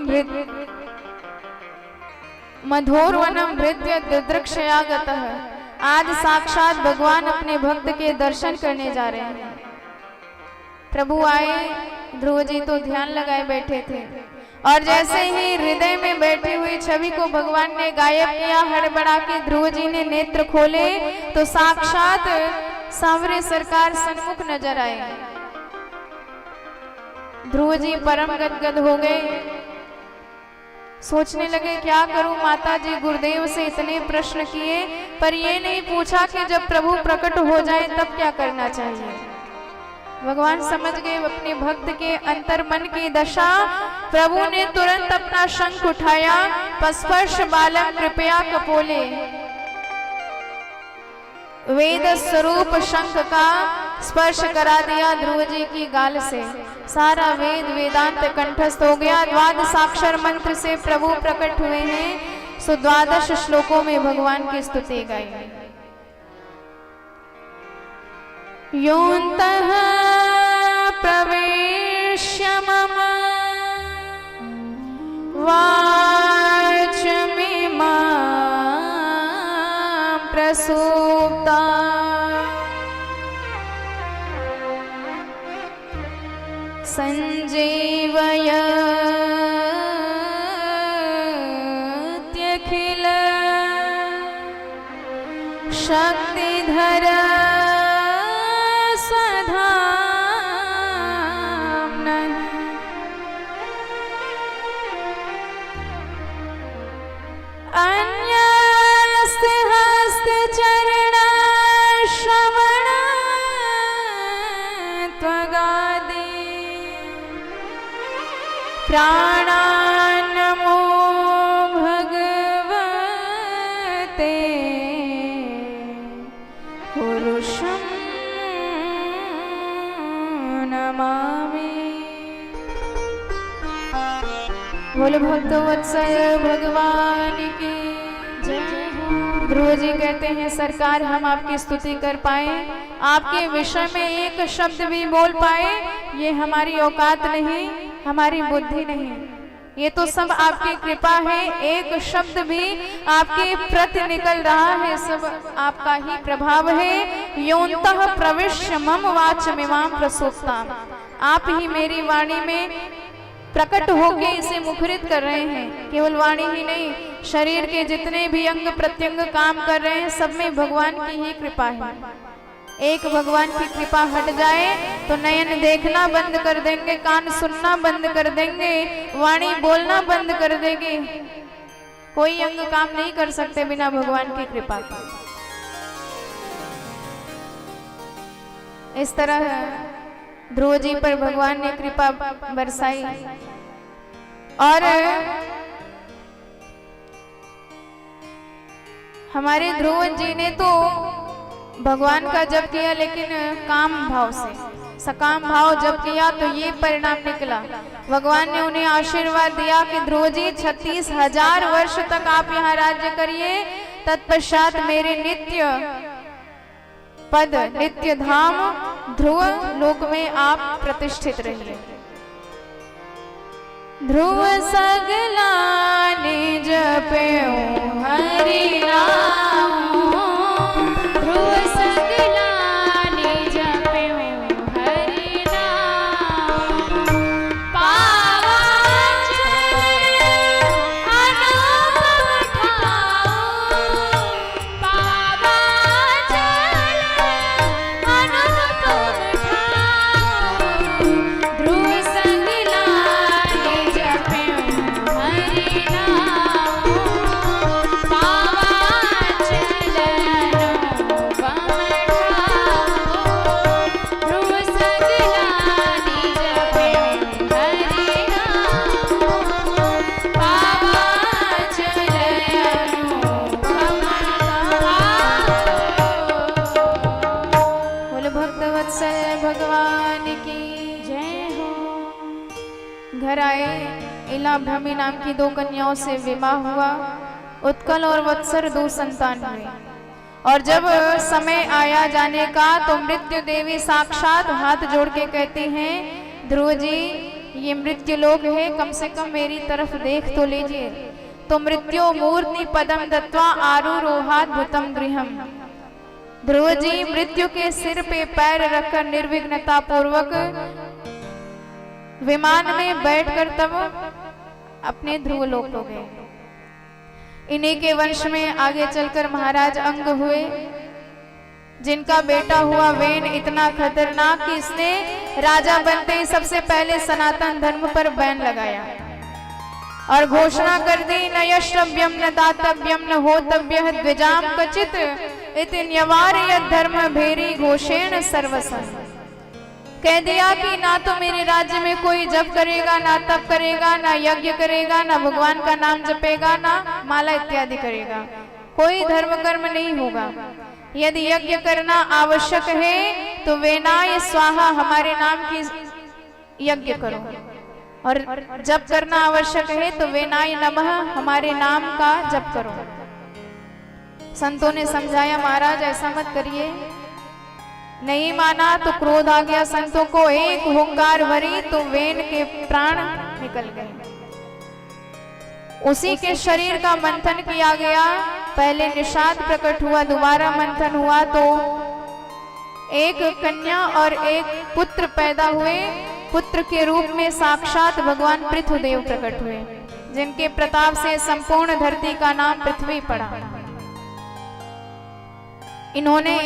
मधुर वनम भृत्य दृक्षयागतः। आज साक्षात भगवान अपने भक्त के दर्शन करने जा रहे हैं। प्रभु आए, ध्रुव जी तो ध्यान लगाए बैठे थे, और जैसे ही हृदय में बैठी हुई छवि को भगवान ने गायब किया, हड़बड़ा के ध्रुव जी ने नेत्र खोले तो साक्षात सांवरे सरकार सन्मुख नजर आए। ध्रुव जी परम गदगद हो गए, सोचने लगे क्या करूं, माता जी गुरुदेव से इतने प्रश्न किए पर ये नहीं पूछा कि जब प्रभु प्रकट हो जाए तब क्या करना चाहिए। भगवान समझ गए अपने भक्त के अंतर मन की दशा। प्रभु ने तुरंत अपना शंख उठाया, पस्पर्श बालम कृपया कपोले, वेद स्वरूप शंख का स्पर्श करा दिया ध्रुव जी की गाल से। सारा वेद वेदांत कंठस्थ हो गया। 12 अक्षर मंत्र से प्रभु प्रकट हुए हैं, सो 12 श्लोकों में भगवान की स्तुति गाई। योऽन्तः प्रवेश्य मम वाचमिमां प्रसूप्ता संजीवयत्यखिल शक्तिधर स्वधाम्नः। अन्यस्य हस्तचरण श्रवण त्वगादि प्राणान्नमो नमामि। बोल भक्त वत्सल भगवान की जय हो। ध्रुव जी कहते हैं सरकार हम आपकी स्तुति कर पाए, आपके विषय में एक शब्द भी बोल पाए, ये हमारी औकात नहीं, हमारी बुद्धि नहीं, ये तो सब आपकी कृपा है। एक शब्द भी आपके प्रति निकल रहा है, सब आपका ही प्रभाव है। योन्तः प्रविश्य मम वाचमिमां प्रसूक्ताम्, आप ही मेरी वाणी में प्रकट होके इसे मुखरित कर रहे हैं। केवल वाणी ही नहीं, शरीर के जितने भी अंग प्रत्यंग काम कर रहे हैं, सब में भगवान की ही कृपा है। एक भगवान की कृपा हट जाए तो नयन देखना बंद कर देंगे, कान सुनना बंद कर देंगे, वाणी बोलना बंद कर देंगे, कोई अंग काम नहीं कर सकते बिना भगवान की कृपा के। इस तरह ध्रुव जी पर भगवान ने कृपा बरसाई और हमारे ध्रुव जी ने तो भगवान का जप किया, लेकिन काम भाव से, सकाम भाव जप किया, तो ये परिणाम निकला। भगवान ने उन्हें आशीर्वाद दिया कि ध्रुव जी 36,000 वर्ष तक आप यहाँ राज्य करिए, तत्पश्चात मेरे नित्य पद नित्य धाम ध्रुव लोक में आप प्रतिष्ठित रहिए। ध्रुव सगला ने जप्यो हरि नाम, ध्रुव सगला ने जप्यो हरि नाम, पावा चले अनुपम ठाव, पावा चले अनुपम ठाव, ध्रुव सगला ने जप्यो हरि नाम, पावा चले अनुपम ठाव, ध्रुव सगला ने जप्यो हरि नाम, पावा चले अनुपम ठाव। बोल भक्त वत्सल भगवान की जय हो। घर आए, इला भ्रमी नाम की 2 कन्याओं से विवाह हुआ, उत्कल और वत्सर 2 संतान हुए। और जब समय आया जाने का तो मृत्यु देवी साक्षात हाथ जोड़ के कहती हैं, ध्रुव जी ये मृत्यु लोक है, कम से कम मेरी तरफ देख तो लीजिए। तो मृत्यु मूर्ति पदम दत्वा आरुरोहात भूतम गृहम, ध्रुव जी मृत्यु के सिर पे पैर रखकर निर्विघ्नता पूर्वक विमान में बैठकर तब अपने ध्रुव लोक हो गए। इन्हीं के वंश में आगे चलकर महाराज अंग हुए, जिनका बेटा हुआ वेन इतना खतरनाक कि इसने राजा बनते ही सबसे पहले सनातन धर्म पर बैन लगाया और घोषणा कर दी, न यष्टव्यम न दातव्यम न होतव्य द्विजाम कचित इति न्यवार यद धर्म भेरी घोषेण सर्वसं। कह दिया कि ना तो मेरे राज्य में कोई जप करेगा, ना तप करेगा, ना यज्ञ करेगा, ना भगवान का नाम जपेगा, ना माला इत्यादि करेगा, कोई धर्म कर्म नहीं होगा। यदि यज्ञ करना आवश्यक है तो वेनाय स्वाहा हमारे नाम की यज्ञ करो, और जप करना आवश्यक है तो वेनाय नमः हमारे नाम का जप करो। संतों ने समझाया महाराज ऐसा मत करिए, नहीं माना तो क्रोध आ गया संतों को, एक हुंकार भरी तो वेन के प्राण निकल गए। उसी के शरीर का मंथन किया गया, पहले निषाद प्रकट हुआ, दोबारा मंथन हुआ तो एक कन्या और एक पुत्र पैदा हुए। पुत्र के रूप में साक्षात भगवान पृथ्वीदेव प्रकट हुए, जिनके प्रताप से संपूर्ण धरती का नाम पृथ्वी पड़ा। इन्होंने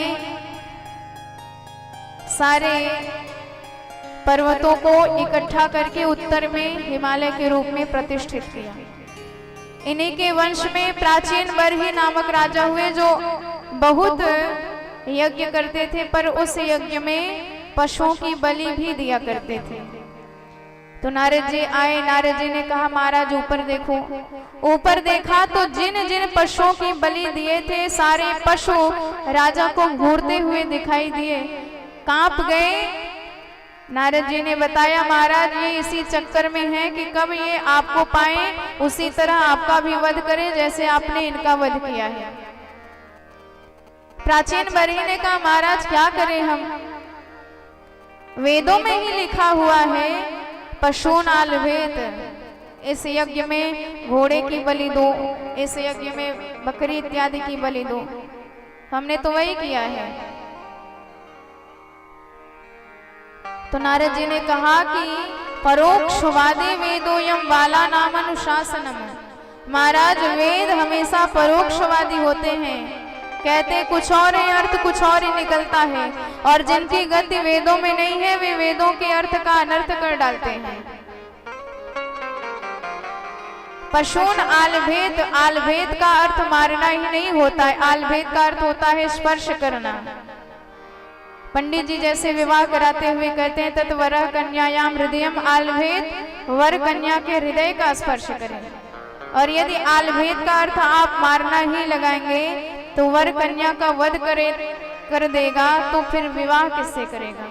सारे पर्वतों को इकट्ठा करके उत्तर में हिमालय के रूप में प्रतिष्ठित किया। इन्हीं के वंश में प्राचीन बरही नामक राजा हुए, जो बहुत यज्ञ करते थे, पर उस यज्ञ में पशुओं की बलि भी दिया करते थे। तो नारद जी आए, नारद जी ने कहा महाराज ऊपर देखो। ऊपर देखा तो जिन जिन पशुओं की बलि दिए थे, सारे पशु राजा को घूरते हुए दिखाई दिए, कांप गए नारद जी ने बताया महाराज ये इसी चक्कर में है कि कब ये आपको पाए उसी तरह आपका भी वध करें जैसे आपने इनका वध किया है। प्राचीन बरही ने कहा महाराज क्या करें हम, वेदों में ही लिखा हुआ है पशूनाल भेद, इस यज्ञ में घोड़े की बलि दो, इस यज्ञ में बकरी इत्यादि की बलि दो, हमने तो वही किया है। तो नारद जी ने कहा कि परोक्षवादे वेदोयम बाला नाम अनुशासनम, महाराज वेद हमेशा परोक्षवादी होते हैं, कहते कुछ और है अर्थ कुछ और ही निकलता है, और जिनकी गति वेदों में नहीं है वे वेदों के अर्थ का अनर्थ कर डालते हैं। पशून आलभेद, आलभेद का अर्थ मारना ही नहीं होता है, आलभेद का अर्थ होता है स्पर्श करना। पंडित जी जैसे विवाह कराते हुए कहते हैं तत्वरः कन्यायाम हृदयम आलभेद, वर कन्या के हृदय का स्पर्श करें। और यदि आलभेद का अर्थ आप मारना ही लगाएंगे तो वर कन्या का वध कर देगा तो फिर विवाह किससे करेगा।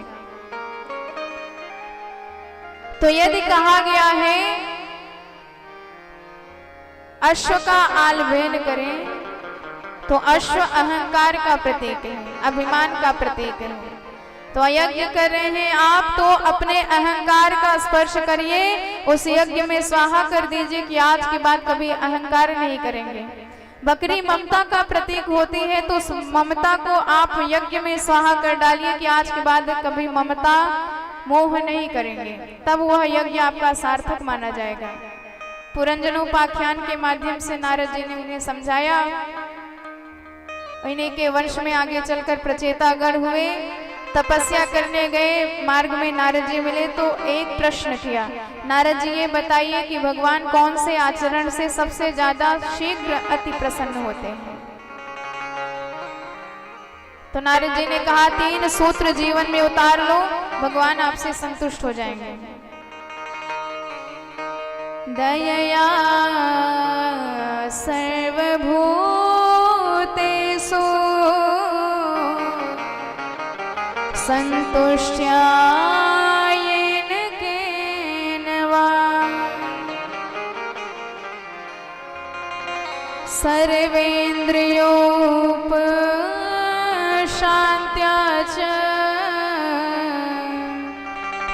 तो यदि कहा गया है अश्व का आलभेद करें तो अश्व अहंकार का प्रतीक है, अभिमान का प्रतीक है। तो यज्ञ कर रहे हैं आप तो अपने अहंकार का स्पर्श करिए, उस यज्ञ में स्वाहा कर दीजिए कि आज के बाद कभी अहंकार नहीं करेंगे। बकरी ममता का प्रतीक होती है तो ममता को आप यज्ञ में स्वाहा कर डालिए कि आज के बाद कभी ममता मोह नहीं करेंगे, तब वह यज्ञ आपका सार्थक माना जाएगा। पुरंजनोपाख्यान के माध्यम से नारद जी ने उन्हें समझाया। इन्हीं के वंश में आगे चलकर प्रचेतागढ़ हुए, तपस्या करने गए, मार्ग में नारद जी मिले तो एक प्रश्न किया, नारद जी ये बताइए कि भगवान कौन से आचरण से सबसे ज्यादा शीघ्र अति प्रसन्न होते हैं। तो नारद जी ने कहा 3 सूत्र जीवन में उतार लो, भगवान आपसे संतुष्ट हो जाएंगे। दयया सर्वभूतेषु संतुष्ट्या येन केन वा सर्वेन्द्रियोपशान्त्या च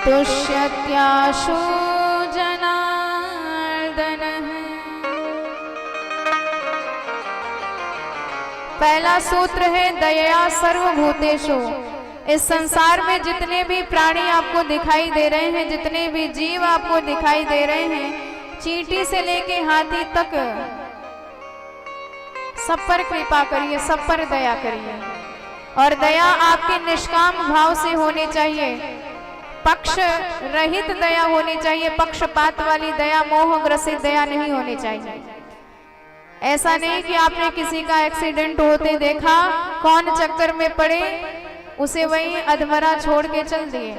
तुष्यत्याशु जनार्दनः। पहला सूत्र है दया सर्वभूतेषु। इस संसार में जितने भी प्राणी आपको दिखाई दे रहे हैं, जितने भी जीव आपको दिखाई दे रहे हैं, चींटी से लेके हाथी तक सब पर कृपा करिए, सब पर दया करिए। और दया आपके निष्काम भाव से होनी चाहिए, पक्ष रहित दया होनी चाहिए, पक्षपात वाली दया, मोह ग्रसित दया नहीं होनी चाहिए। ऐसा नहीं कि आपने किसी का एक्सीडेंट होते देखा, कौन चक्कर में पड़े, उसे वही अधमरा छोड़ के चल दिए,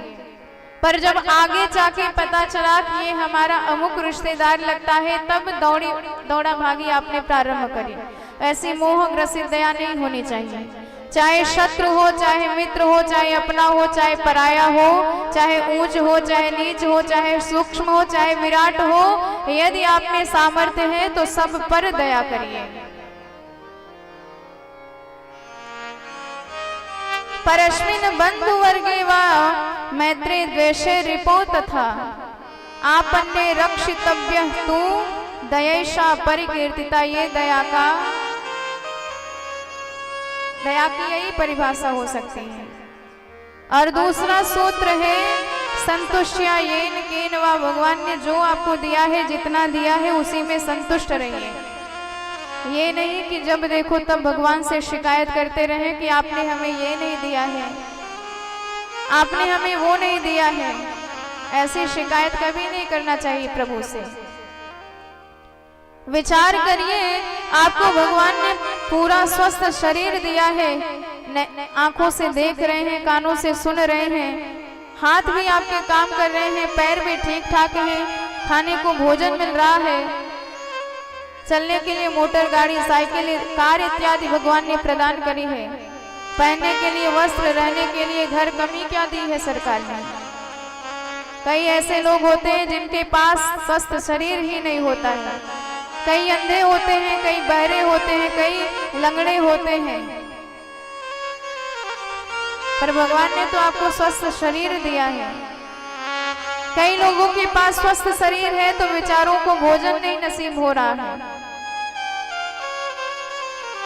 पर जब आगे जाके पता चला कि ये हमारा अमुक रिश्तेदार लगता है, तब दौड़ा भागी आपने प्रारंभ करी। ऐसी मोह ग्रसित दया नहीं होनी चाहिए। चाहे शत्रु हो, चाहे मित्र हो, चाहे अपना हो, चाहे पराया हो, चाहे ऊंच हो, चाहे नीच हो, चाहे सूक्ष्म हो, चाहे विराट हो, यदि आप में सामर्थ्य है तो सब पर दया करिए। परस्मिन् बंधु वर्गे वा मैत्रे द्वेषे रिपो तथा आपन्ने रक्षितव्य तू दयैषा परिकीर्तिता। ये दया की यही परिभाषा हो सकती है। और दूसरा सूत्र है संतुष्टिया येन केन वा। भगवान ने जो आपको दिया है, जितना दिया है, उसी में संतुष्ट रहिए। ये नहीं कि जब देखो तब भगवान से शिकायत करते रहे कि आपने हमें ये नहीं दिया है, आपने हमें वो नहीं दिया है। ऐसी शिकायत कभी नहीं करना चाहिए प्रभु से। विचार करिए, आपको भगवान ने पूरा स्वस्थ शरीर दिया है, आंखों से देख रहे हैं, कानों से सुन रहे हैं, हाथ भी आपके काम कर रहे हैं, पैर भी ठीक ठाक हैं, खाने को भोजन मिल रहा है, चलने के लिए मोटर गाड़ी, साइकिल, कार इत्यादि भगवान ने प्रदान करी है, पहनने के लिए वस्त्र, रहने के लिए घर, कमी क्या दी है सरकार ने। कई ऐसे लोग होते हैं जिनके पास स्वस्थ शरीर ही नहीं होता है, कई अंधे होते हैं, कई बहरे होते हैं, कई लंगड़े होते हैं, पर भगवान ने तो आपको स्वस्थ शरीर दिया है। कई लोगों के पास स्वस्थ शरीर है तो बेचारों को भोजन नहीं नसीब हो रहा है।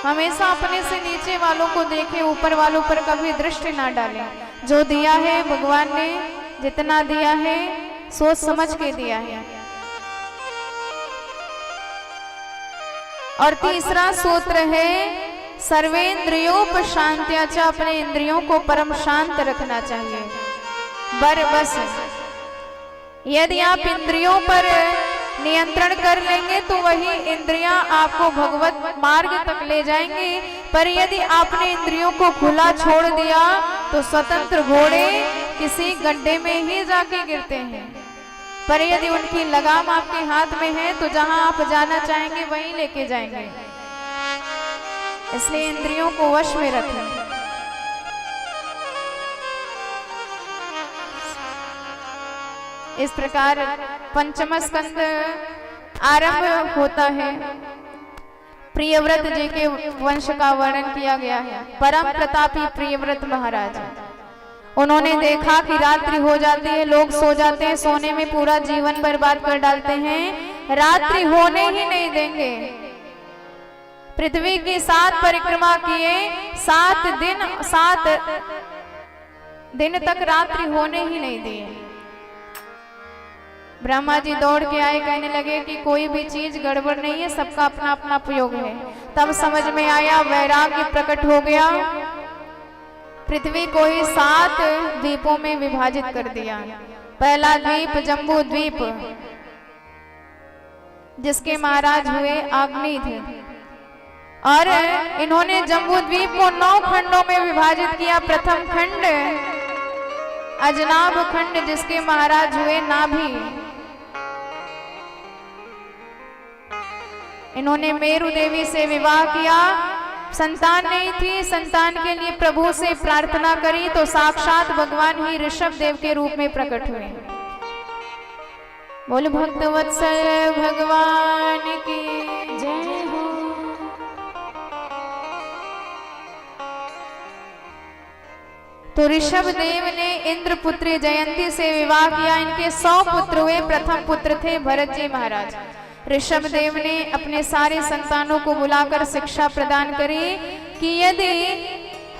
हमेशा अपने से नीचे वालों को देखें, ऊपर वालों पर कभी दृष्टि ना डालें। जो दिया है भगवान ने, जितना दिया है सोच समझ के दिया है। और तीसरा सूत्र है सर्वेंद्रियोपशांत्याच, अपने इंद्रियों को परम शांत रखना चाहिए। बस यदि आप इंद्रियों पर नियंत्रण कर लेंगे तो वही इंद्रियां आपको भगवत मार्ग तक ले जाएंगी। पर यदि आपने इंद्रियों को खुला छोड़ दिया तो स्वतंत्र घोड़े किसी गड्ढे में ही जाके गिरते हैं। पर यदि उनकी लगाम आपके हाथ में है तो जहां आप जाना चाहेंगे वहीं लेके जाएंगे। इसलिए इंद्रियों को वश में रखें। इस प्रकार पंचम स्कंद आरंभ होता है। प्रियव्रत जी के वंश का वर्णन किया गया है। परम प्रतापी प्रियव्रत महाराज, उन्होंने देखा कि रात्रि हो जाती है, लोग सो जाते हैं, सोने में पूरा जीवन बर्बाद कर डालते हैं, रात्रि होने ही नहीं देंगे। पृथ्वी की 7 परिक्रमा किए, 7 दिन तक रात्रि होने ही नहीं दिए। ब्रह्मा जी दौड़ के आए, कहने लगे कि कोई भी चीज गड़बड़ नहीं है, सबका अपना अपना उपयोग है। तब समझ में आया, वैराग्य प्रकट हो गया। पृथ्वी को ही 7 द्वीपों में विभाजित कर दिया। पहला द्वीप जम्बू द्वीप, जिसके महाराज हुए अग्निध्र, और इन्होंने जम्बू द्वीप को 9 खंडों में विभाजित किया। प्रथम खंड अजनाभ खंड, जिसके महाराज हुए नाभि। इन्होंने मेरु देवी से विवाह किया। संतान नहीं थी, संतान के लिए प्रभु से प्रार्थना करी तो साक्षात भगवान ही ऋषभ देव के रूप में प्रकट हुए। बोल भक्तवत्सल भगवान की जय हो। तो ऋषभ देव ने इंद्र पुत्री जयंती से विवाह किया। इनके 100 पुत्र हुए। प्रथम पुत्र थे भरत जी महाराज। ऋषभ देव ने अपने सारे संतानों को बुलाकर शिक्षा प्रदान करी कि यदि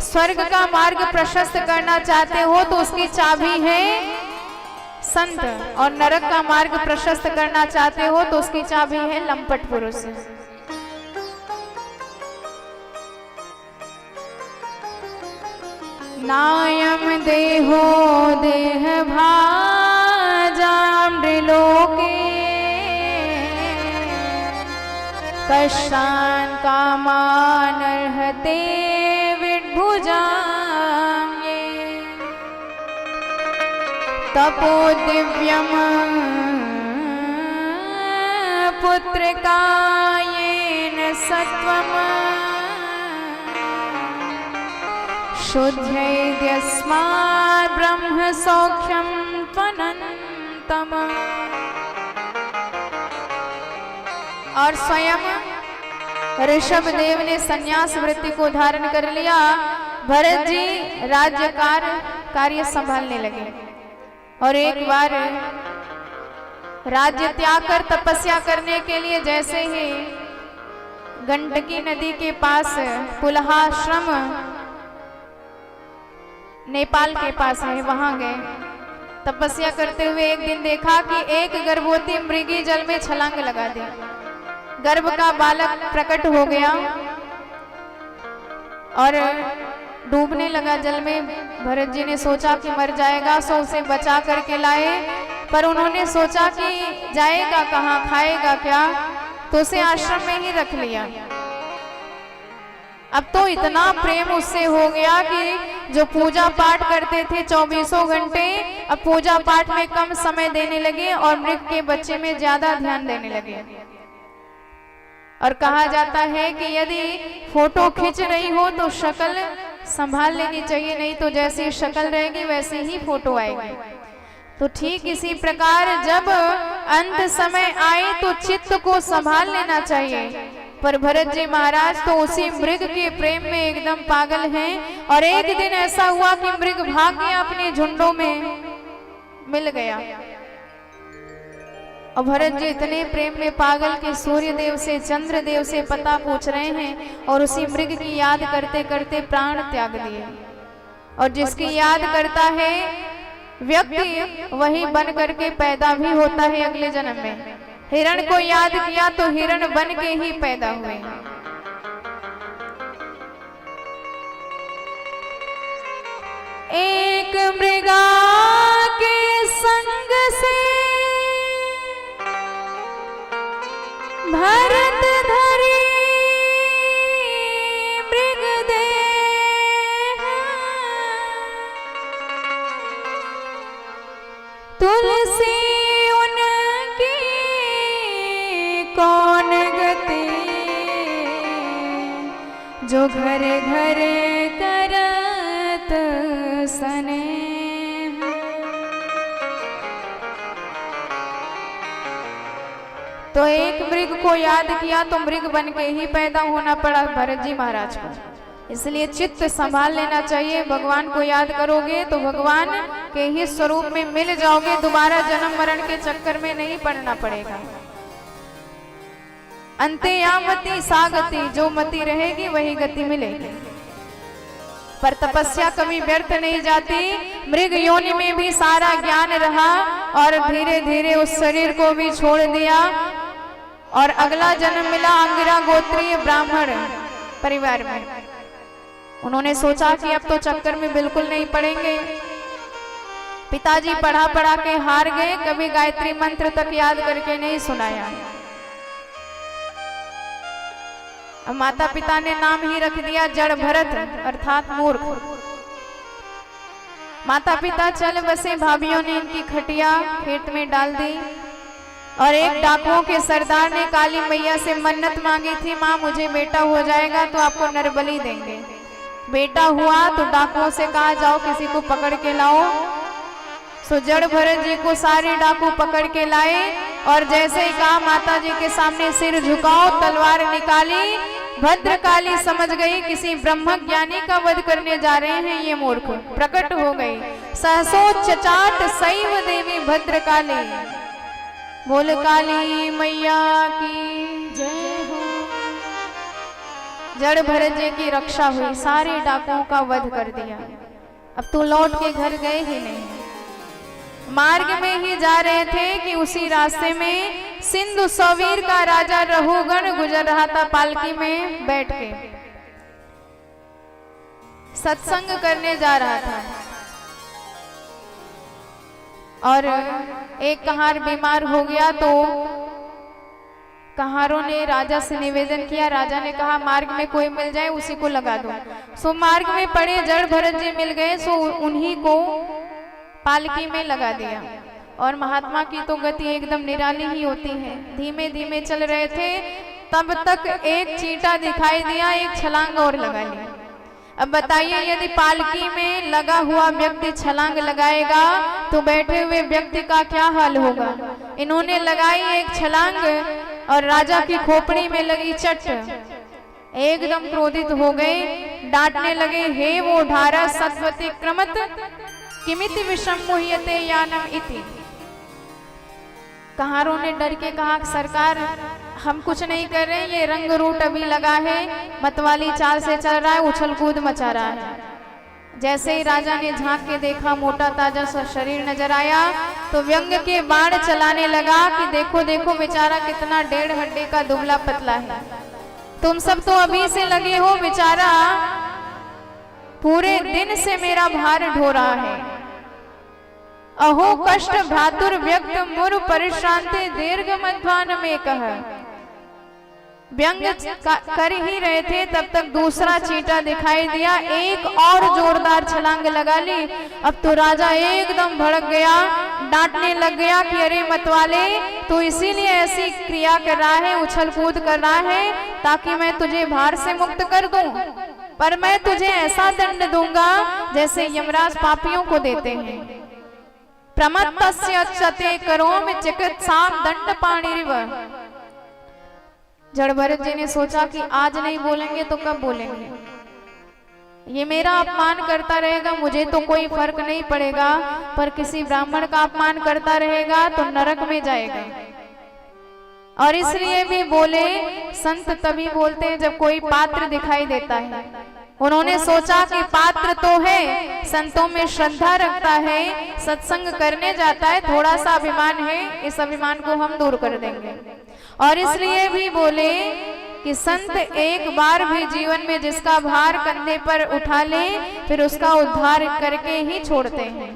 स्वर्ग का मार्ग प्रशस्त करना चाहते हो तो उसकी चाबी है संत, और नरक का मार्ग प्रशस्त करना चाहते हो तो उसकी चाबी है लंपट पुरुष। नायम देहो देह भाजाम लोके कष्टान कामान अर्हते विभुजाम्ये तपो दिव्यम पुत्रकायेन सत्वम शुद्धैद्यस्मात् ब्रह्म सौख्यम त्वनन्तम। और स्वयं ऋषभ देव ने संन्यास वृत्ति को धारण कर लिया। भरत जी कार्य संभालने लगे और एक बार राज्य त्याग कर तपस्या करने के लिए जैसे ही गंडकी नदी के पास पुलहाश्रम नेपाल के पास है, वहां गए। तपस्या करते हुए एक दिन देखा कि एक गर्भवती मृगी जल में छलांग लगा दी। गर्भ का बालक प्रकट हो गया और डूबने लगा जल में। भरत जी ने सोचा कि मर जाएगा, सो उसे बचा करके लाए। पर उन्होंने सोचा कि जाएगा कहाँ, खाएगा क्या, तो उसे आश्रम में ही रख लिया। अब तो इतना प्रेम उससे हो गया कि जो पूजा पाठ करते थे 24 घंटे, अब पूजा पाठ में कम समय देने लगे और मृग के बच्चे में ज्यादा ध्यान देने लगे। और कहा जाता है कि यदि फोटो खींच रही हो तो शक्ल संभाल लेनी चाहिए, नहीं तो जैसी शक्ल रहेगी वैसे ही फोटो आएगी। तो ठीक इसी प्रकार जब अंत समय आए तो चित्त को संभाल लेना चाहिए। पर भरत जी महाराज तो उसी मृग के प्रेम में एकदम पागल हैं। और एक दिन ऐसा हुआ कि मृग भाग गया, अपने झुंडों में मिल गया। और भरत जी इतने प्रेम में पागल के सूर्य देव से, चंद्र देव से पता पूछ रहे हैं और उसी मृग की याद करते करते प्राण त्याग दिए। और जिसकी याद करता है व्यक्ति वही बन करके पैदा भी होता है अगले जन्म में। हिरण को याद किया तो हिरण बन के ही पैदा हुए। एक मृगा के संग से भरत धरी मृग देह, तुलसी उनकी कौन गति, जो घर घर करत सने। तो एक मृग को याद किया तो मृग बन के ही पैदा होना पड़ा भरत जी महाराज को। इसलिए चित्त संभाल लेना चाहिए। भगवान को याद करोगे तो भगवान के ही स्वरूप में मिल जाओगे। दोबारा जन्म मरण के चक्कर में नहीं पड़ना पड़ेगा। अंते यामति सागति, जो मति रहेगी वही गति मिलेगी। पर तपस्या कभी व्यर्थ नहीं जाती। मृग योनि में भी सारा ज्ञान रहा और धीरे धीरे उस शरीर को भी छोड़ दिया और अगला जन्म मिला अंगिरा गोत्रीय ब्राह्मण परिवार में। उन्होंने सोचा कि अब तो चक्कर में बिल्कुल नहीं पड़ेंगे। पिताजी पढ़ा पढ़ा के हार गए, कभी गायत्री मंत्र तक याद करके नहीं सुनाया। अब माता पिता ने नाम ही रख दिया जड़ भरत अर्थात मूर्ख। माता पिता चल बसे। भाभीियों ने इनकी खटिया खेत में डाल दी और एक डाकुओं के सरदार ने काली मैया से मन्नत मांगी थी, माँ मुझे बेटा हो जाएगा तो आपको नरबली देंगे। बेटा हुआ तो डाकुओं से कहा जाओ किसी को पकड़ के लाओ। सो जड़ भरत जी को सारे डाकू पकड़ के लाए और जैसे ही कहा माता जी के सामने सिर झुकाओ, तलवार निकाली। भद्रकाली समझ गई किसी ब्रह्म ज्ञानी का वध करने जा रहे हैं ये मूर्ख। प्रकट हो गई सहसोच चाट सैव देवी भद्रकाली। बोल काली मैया की जय हो। जड़ भरत जी की रक्षा हुई, सारे डाकुओं का वध कर दिया। अब तो लौट के घर गए ही नहीं। मार्ग में ही जा रहे थे कि उसी रास्ते में सिंधु सौवीर का राजा रहुगण गुजर रहा था पालकी में बैठ के। सत्संग करने जा रहा था और एक कहार बीमार हो गया तो कहारों ने राजा से निवेदन किया। राजा ने कहा मार्ग में कोई मिल जाए उसी को लगा दो। सो मार्ग में पड़े जड़ भरत जी मिल गए, सो उन्हीं को पालकी में लगा दिया। और महात्मा की तो गति एकदम निराली ही होती है। धीमे धीमे चल रहे थे तब तक एक चींटा दिखाई दिया, एक छलांग और लगा ली। अब बताइए यदि पालकी में लगा हुआ व्यक्ति छलांग लगाएगा तो बैठे हुए व्यक्ति का क्या हाल होगा। इन्होंने लगाई एक छलांग और राजा की खोपड़ी में लगी चट। एकदम क्रोधित हो गए, डांटने लगे, हे वो ढारा सत्वती क्रमत किमिति विषम मुह्यते यानम इति। कहारों ने डर के कहा सरकार हम कुछ नहीं कर रहे, ये रंग रूट अभी लगा है, मतवाली चाल से चल रहा है, उछल कूद मचा रहा है। जैसे ही राजा ने झांक के देखा मोटा ताजा सा शरीर नजर आया तो व्यंग के बाण चलाने लगा कि देखो देखो बेचारा कितना 1.5 हड्डी का दुबला पतला है। तुम सब तो अभी से लगे हो, बेचारा पूरे दिन से मेरा भार ढो रहा है। अहो कष्ट भातुर व्यक्त मुर परिश्रांति दीर्घ मध्वान में कह। व्यंग कर ही रहे थे तब तक दूसरा चींटा दिखाई दिया, एक और जोरदार छलांग लगा ली। अब तो राजा एकदम भड़क गया, डांटने लग गया कि अरे मतवाले तू इसीलिए ऐसी क्रिया कर रहा है, उछल कूद कर रहा है ताकि मैं तुझे भार से मुक्त कर दूं, पर मैं तुझे ऐसा दंड दूंगा जैसे यमराज पापियों को देते हैं। प्रमत्तस्य चते करोमि चिकित्सां दंडपाणिरिव। जड़ भरत जी ने सोचा कि आज नहीं बोलेंगे तो कब बोलेंगे, ये मेरा अपमान करता रहेगा मुझे तो कोई फर्क नहीं पड़ेगा, पर किसी ब्राह्मण का अपमान करता रहेगा तो नरक में जाएगा। और इसलिए भी बोले, संत तभी बोलते हैं जब कोई पात्र दिखाई देता है। उन्होंने सोचा कि पात्र तो है, संतों में श्रद्धा रखता है, सत्संग करने जाता है, थोड़ा सा अभिमान है, इस अभिमान को हम दूर कर देंगे। और इसलिए भी बोले कि संत एक बार भी जीवन में जिसका भार कंधे पर उठा ले फिर उसका उद्धार करके ही छोड़ते हैं।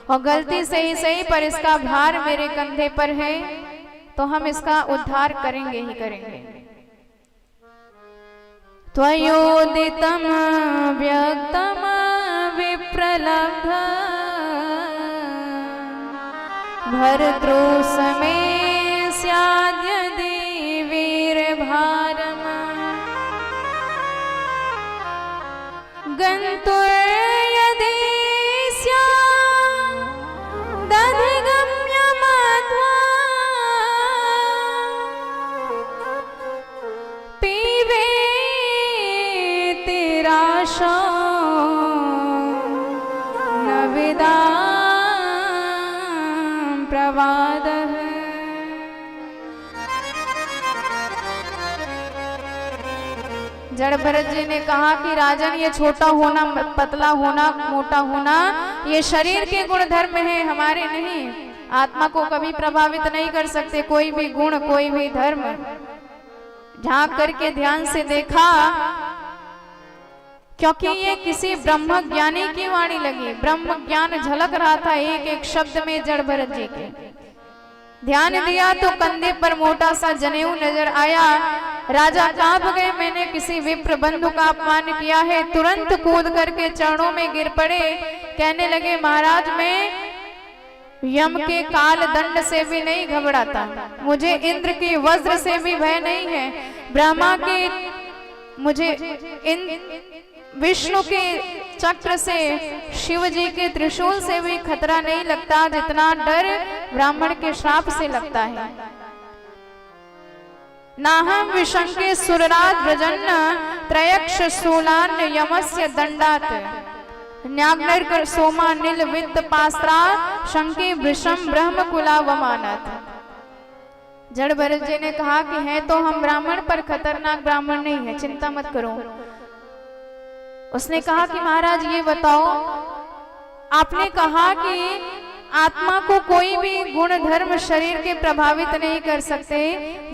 और गलती से ही सही पर इसका भार मेरे कंधे पर है तो हम इसका उद्धार करेंगे ही करेंगे। त्वयोदितं व्यक्तं विप्रलब्ध भर्तृसमे स्याद्यदि वीरभारम् गन्तुर्यदि स्यादधिगम्यमध्वा पीबेति राशो न विदां प्रवादः। जड़ भरत जी ने कहा कि राजन ये छोटा होना, पतला होना, मोटा होना ये शरीर के गुण धर्म है, हमारे नहीं। आत्मा को कभी प्रभावित नहीं कर सकते कोई भी गुण, कोई भी धर्म। झांक करके ध्यान से देखा, क्योंकि ये किसी ब्रह्म ज्ञानी की वाणी लगी, ब्रह्म ज्ञान झलक रहा था एक एक शब्द में जड़ भरत जी के। ध्यान दिया तो कंधे पर मोटा सा जनेऊ नजर आया। राजा कांप गए, मैंने किसी विप्र बंधु का अपमान किया है। तुरंत कूद करके चरणों में गिर पड़े, कहने लगे महाराज मैं यम के काल दंड से भी नहीं घबराता, मुझे इंद्र की वज्र से भी भय नहीं है, ब्रह्मा के, मुझे विष्णु के चक्र से, शिव जी के त्रिशूल से भी खतरा नहीं लगता जितना डर ब्राह्मण के श्राप से लगता है। नाहं विशंके सुरराज व्रजन्न त्रयक्ष शूलान यमस्य दंडात न्याग्नर सोमा नील वित्त पास्त्रा शंके वृषम ब्रह्म कुलावमानत। जड़ भरत जी ने कहा कि है तो हम ब्राह्मण पर खतरनाक ब्राह्मण नहीं है, चिंता मत करो। उसने कहा कि महाराज ये बताओ, आपने कहा कि आत्मा को कोई भी गुण धर्म शरीर के प्रभावित नहीं कर सकते,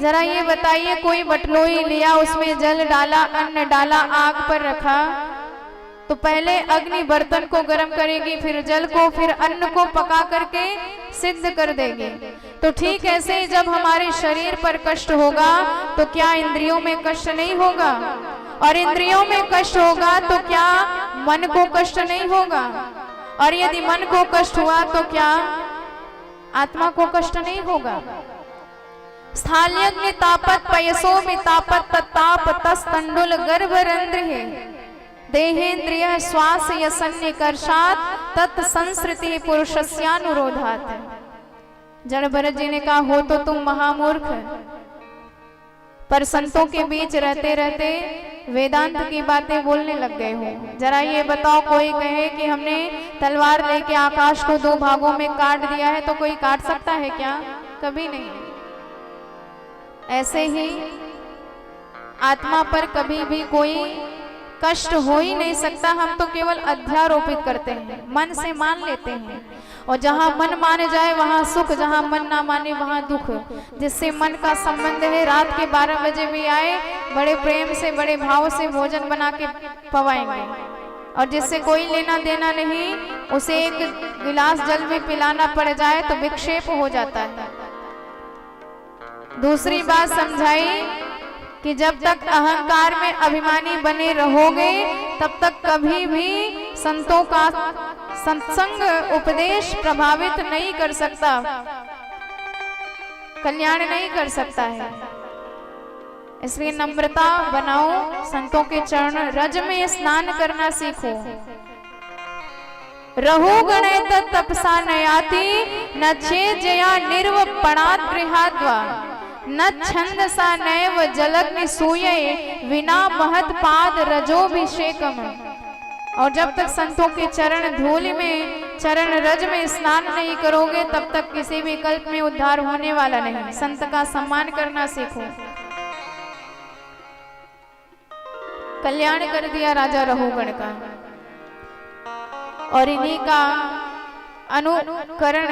जरा ये बताइए कोई बटलोई लिया, उसमें जल डाला, अन्न डाला, आग पर रखा, तो पहले अग्नि बर्तन को गर्म करेगी, फिर जल को, फिर अन्न को पका करके सिद्ध कर देगी। तो ठीक ऐसे ही जब हमारे शरीर पर कष्ट होगा तो क्या इंद्रियों में कष्ट नहीं होगा, और इंद्रियों में कष्ट होगा तो क्या मन को कष्ट नहीं होगा, और यदि मन को कष्ट हुआ तो क्या आत्मा को कष्ट नहीं होगा। स्थाल्यग्नि तापत पयसो में तापत तत्ताप तस्तंडुल गर्भरंध्र है देहेन्द्रिय श्वास यसन्य कर्षात तत्संस्कृति पुरुषस्यानुरोधात। जड़ भरत जी ने कहा हो तो तुम महामूर्ख, पर संतों के बीच रहते रहते वेदांत की बातें बोलने लग गए हो। जरा ये बताओ, कोई कहे कि हमने तलवार लेके आकाश को दो भागों में काट दिया है, तो कोई काट सकता है क्या? कभी नहीं। ऐसे ही आत्मा पर कभी भी कोई कष्ट हो ही नहीं सकता। हम तो केवल अध्यारोपित करते हैं, मन से मान लेते हैं, और जहां मन माने जाए वहां सुख, जहां मन ना माने वहां दुख। जिससे मन का संबंध है, रात के 12 बजे भी आए, बड़े प्रेम से बड़े भाव से भोजन बना के पवाएंगे, और जिससे कोई लेना देना नहीं, उसे एक गिलास जल भी पिलाना पड़ जाए तो विक्षेप हो जाता है। दूसरी बात समझाई कि जब तक अहंकार में अभिमानी बने रहोगे तब तक कभी भी संतों का सत्संग उपदेश प्रभावित नहीं कर सकता, कल्याण नहीं कर सकता है। इसलिए नम्रता बनाओ, संतों के चरण रज में स्नान करना सीखो। रहु गणे तपसा नयाति न चेजया निर्व पणात गृहाद्वा न छंदसा नैव जलग्नि सूये विना महत पाद रजोभिषेकम। और जब तक संतों के चरण धूलि में, चरण रज में स्नान नहीं करोगे तब तक किसी भी कल्प में उद्धार होने वाला नहीं। संत का सम्मान करना सीखो। कल्याण कर दिया राजा रहुगण का, और इन्हीं का अनुकरण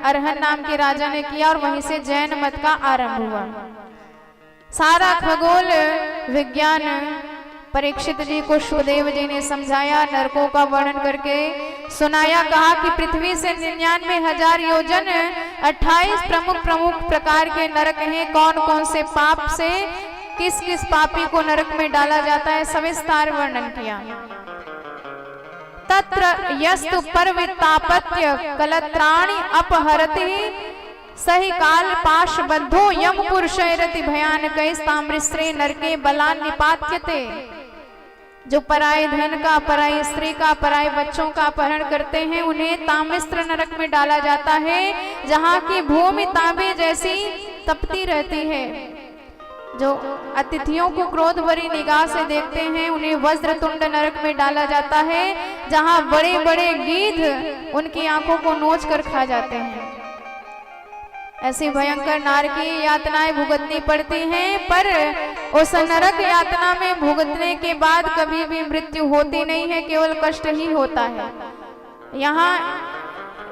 अरहन नाम के राजा ने किया और वहीं से जैन मत का आरंभ हुआ। सारा खगोल विज्ञान परीक्षित जी को सुखदेव जी ने समझाया, नरकों का वर्णन करके सुनाया। कहा कि पृथ्वी से 99,000 योजन 28 प्रमुख प्रकार के नरक हैं। कौन कौन से पाप से किस किस पापी को नरक में डाला जाता है, सविस्तार वर्णन किया। तत्र यस्तु परवितापत्य कलत्राणि अपहरति सही काल पाश बद्धो यम पुरुषैरति भयानक ताम्रस्त्रे नरके बलान निपात्यते। जो पराये धन का, पराई स्त्री का, पराये बच्चों का अपहरण करते हैं उन्हें ताम्रस्त्र नरक में डाला जाता है, जहाँ की भूमि तांबे जैसी तपती रहती है। जो अतिथियों को क्रोध भरी निगाह से देखते हैं उन्हें वज्रतुंड नरक में डाला जाता है, जहां बड़े बड़े गीध उनकी आंखों को नोच कर खा जाते हैं। ऐसी भयंकर नारकीय यातनाएं भुगतनी पड़ती हैं, पर उस नरक यातना में भुगतने के बाद कभी भी मृत्यु होती नहीं है, केवल कष्ट ही होता है। यहाँ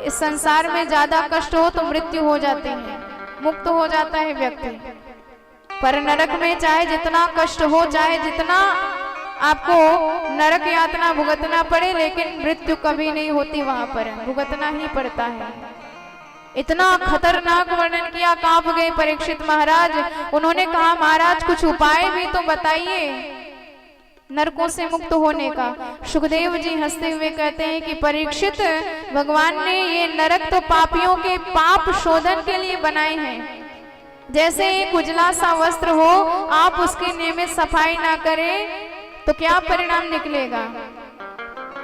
इस संसार में ज्यादा कष्ट हो तो मृत्यु हो जाती है, मुक्त हो जाता है व्यक्ति। पर नरक में चाहे जितना कष्ट हो, चाहे जितना आपको नरक यातना भुगतना पड़े, लेकिन मृत्यु कभी नहीं होती, वहां पर भुगतना ही पड़ता है। इतना खतरनाक वर्णन किया, कांप गए परीक्षित महाराज। उन्होंने कहा महाराज कुछ उपाय भी तो बताइए नरकों से मुक्त होने का। सुखदेव जी हंसते हुए कहते हैं कि परीक्षित, भगवान ने ये नरक तो पापियों के पाप शोधन के लिए बनाए हैं। जैसे एक उजला सा वस्त्र हो, आप उसके नियमित सफाई ना करें तो क्या परिणाम निकलेगा?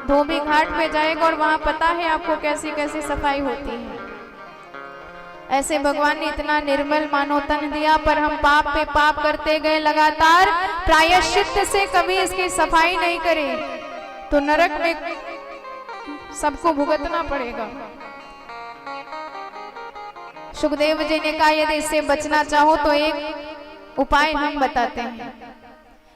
धोबी घाट पे जाएगा और वहां पता है आपको कैसी कैसी सफाई होती है। ऐसे भगवान ने इतना निर्मल मानव तन दिया, पर हम पाप पे पाप करते गए लगातार, प्रायश्चित से कभी इसकी सफाई नहीं करे तो नरक में सबको भुगतना पड़ेगा। सुखदेव जी ने कहा यदि इससे बचना चाहो तो एक उपाय हम बताते हैं।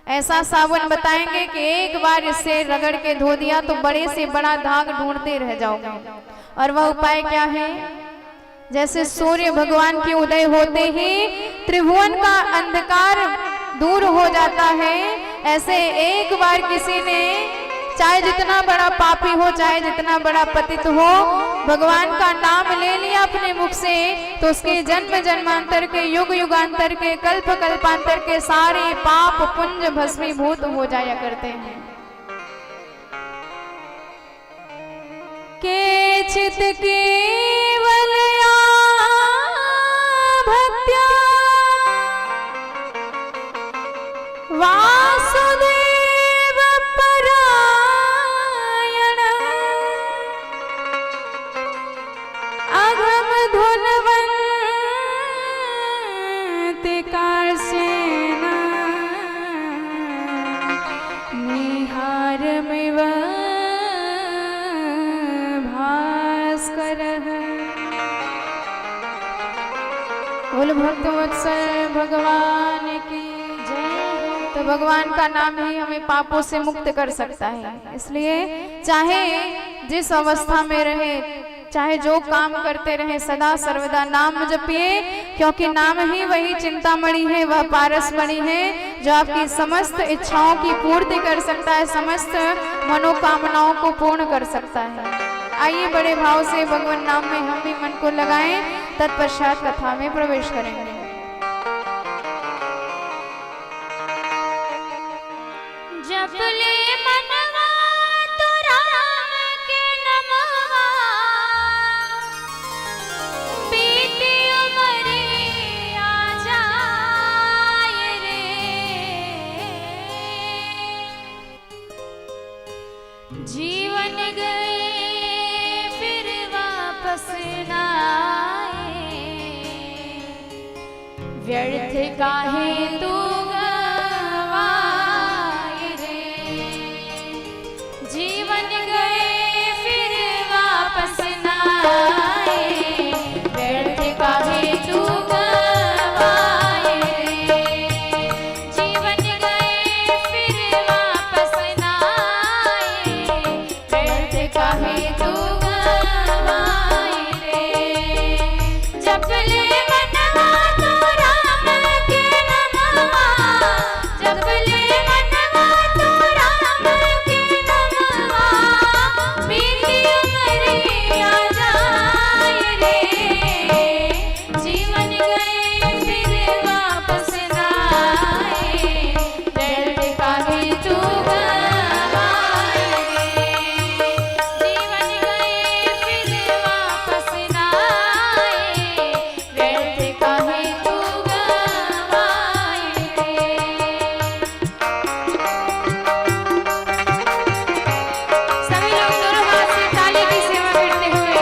ऐसा साबुन बताएंगे कि एक बार इससे रगड़ के धो दिया तो बड़े से बड़ा दाग ढूंढते रह जाओगे। और वह उपाय क्या है? जैसे सूर्य भगवान के उदय होते ही त्रिभुवन का अंधकार दूर हो जाता है, ऐसे एक बार किसी ने, चाहे जितना बड़ा पापी हो, चाहे जितना बड़ा पतित हो, भगवान का नाम ले लिया अपने मुख से, तो उसके जन्म जन्मांतर के, युग युगांतर के, कल्प कल्पांतर के सारे पाप पुंज भस्मीभूत हो जाया करते हैं। केचित केवल भक्त्या वासुदेव भक्त वत्सल भगवान की जय। तो भगवान का नाम ही हमें पापों से मुक्त कर सकता है। इसलिए चाहे जिस अवस्था में रहे, चाहे जो काम करते रहे, सदा सर्वदा नाम जपिए, क्योंकि नाम ही वही चिंतामणि है, वह पारसमणि है जो आपकी समस्त इच्छाओं की पूर्ति कर सकता है, समस्त मनोकामनाओं को पूर्ण कर सकता है। आइए बड़े भाव से भगवान नाम में हम भी मन को लगाएं, तत्पश्चात कथा में प्रवेश करेंगे। जप ले मनवा तो राम के नमवा, बीती उमरे आ जाए रे, जीवन गए नाए, व्यर्थ काहे तू गवाए रे। जीवन गए फिर वापस नाए, व्यर्थ काहे तू गवाए रे। जीवन गए फिर वापस नाए, व्यर्थ काहे तू गवाए रे। जप ले मनवा तो राम के नमवा, जप ले मनवा तो राम के नमवा, बीती उमरिया जाए रे। जीवन गए फिर वापस नाए, व्यर्थ काहे तू गवाए रे। जीवन गए फिर वापस नाए, व्यर्थ काहे तू गवाए रे। सभी लोग दोनों हाथ से ताली की सेवा करते हुए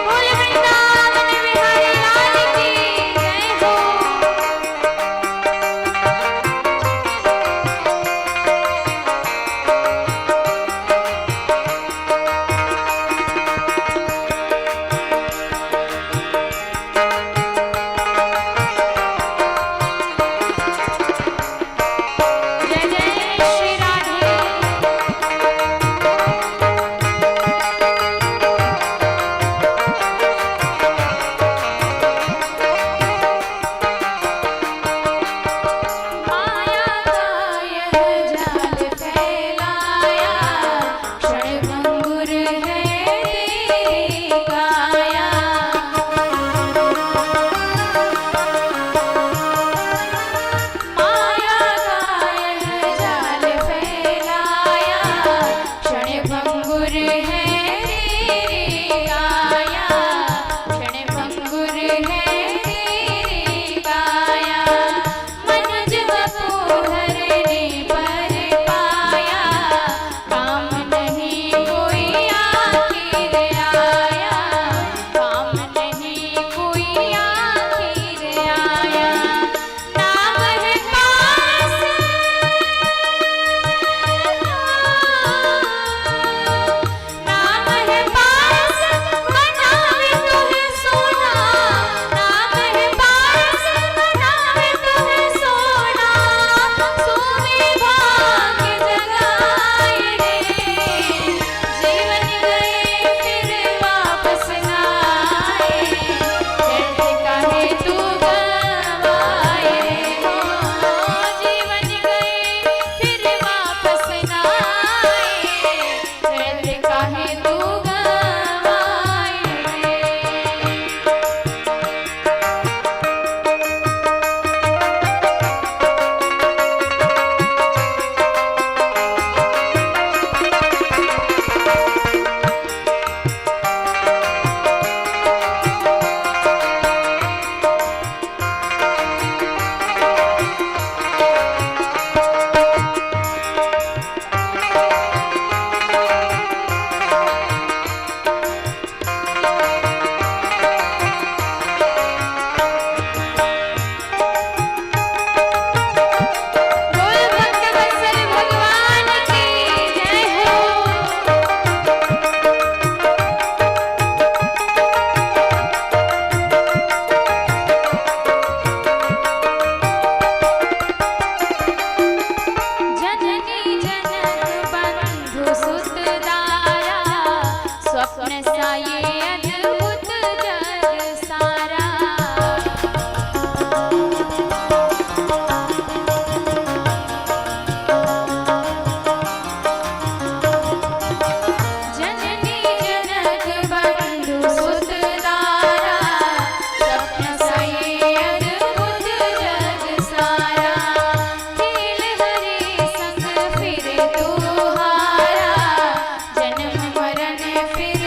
बोले वृंदावन बिहारी लाल की जय हो। जय जय श्री राधे। माया का यह जाल फैलाया, क्षणभंगुर है तेरी काया। माया का यह जाल फैलाया, क्षणभंगुर है तेरी काया। क्षणभंगुर है तेरी काया। मनुज वपुधरने पर पाया, काम नहीं कोई आखिर आया। काम नहीं कोई आखिर आया। नाम है पास, नाम है पास बनावे तुहे सोना। नाम है पास बनावे तुहे सोना। सोवे भाग्य जगाए रे। जीवन गए फिर वापस नाए, व्यर्थ काहे तू गवाए रे। हो जीवन गए फिर वापस नाए, व्यर्थ काहे तू गवाए रे। बोल भक्त वत्सल भगवान की जय हो। जननी जनक बंधु सुत दारा, स्वप्न सा ये अद्भुत जग सारा। जननी जनक बंधु सुत दारा, स्वप्न सा ये अद्भुत जग सारा। खेल हरे संग फिर तू हारा, जन्म मरण फिर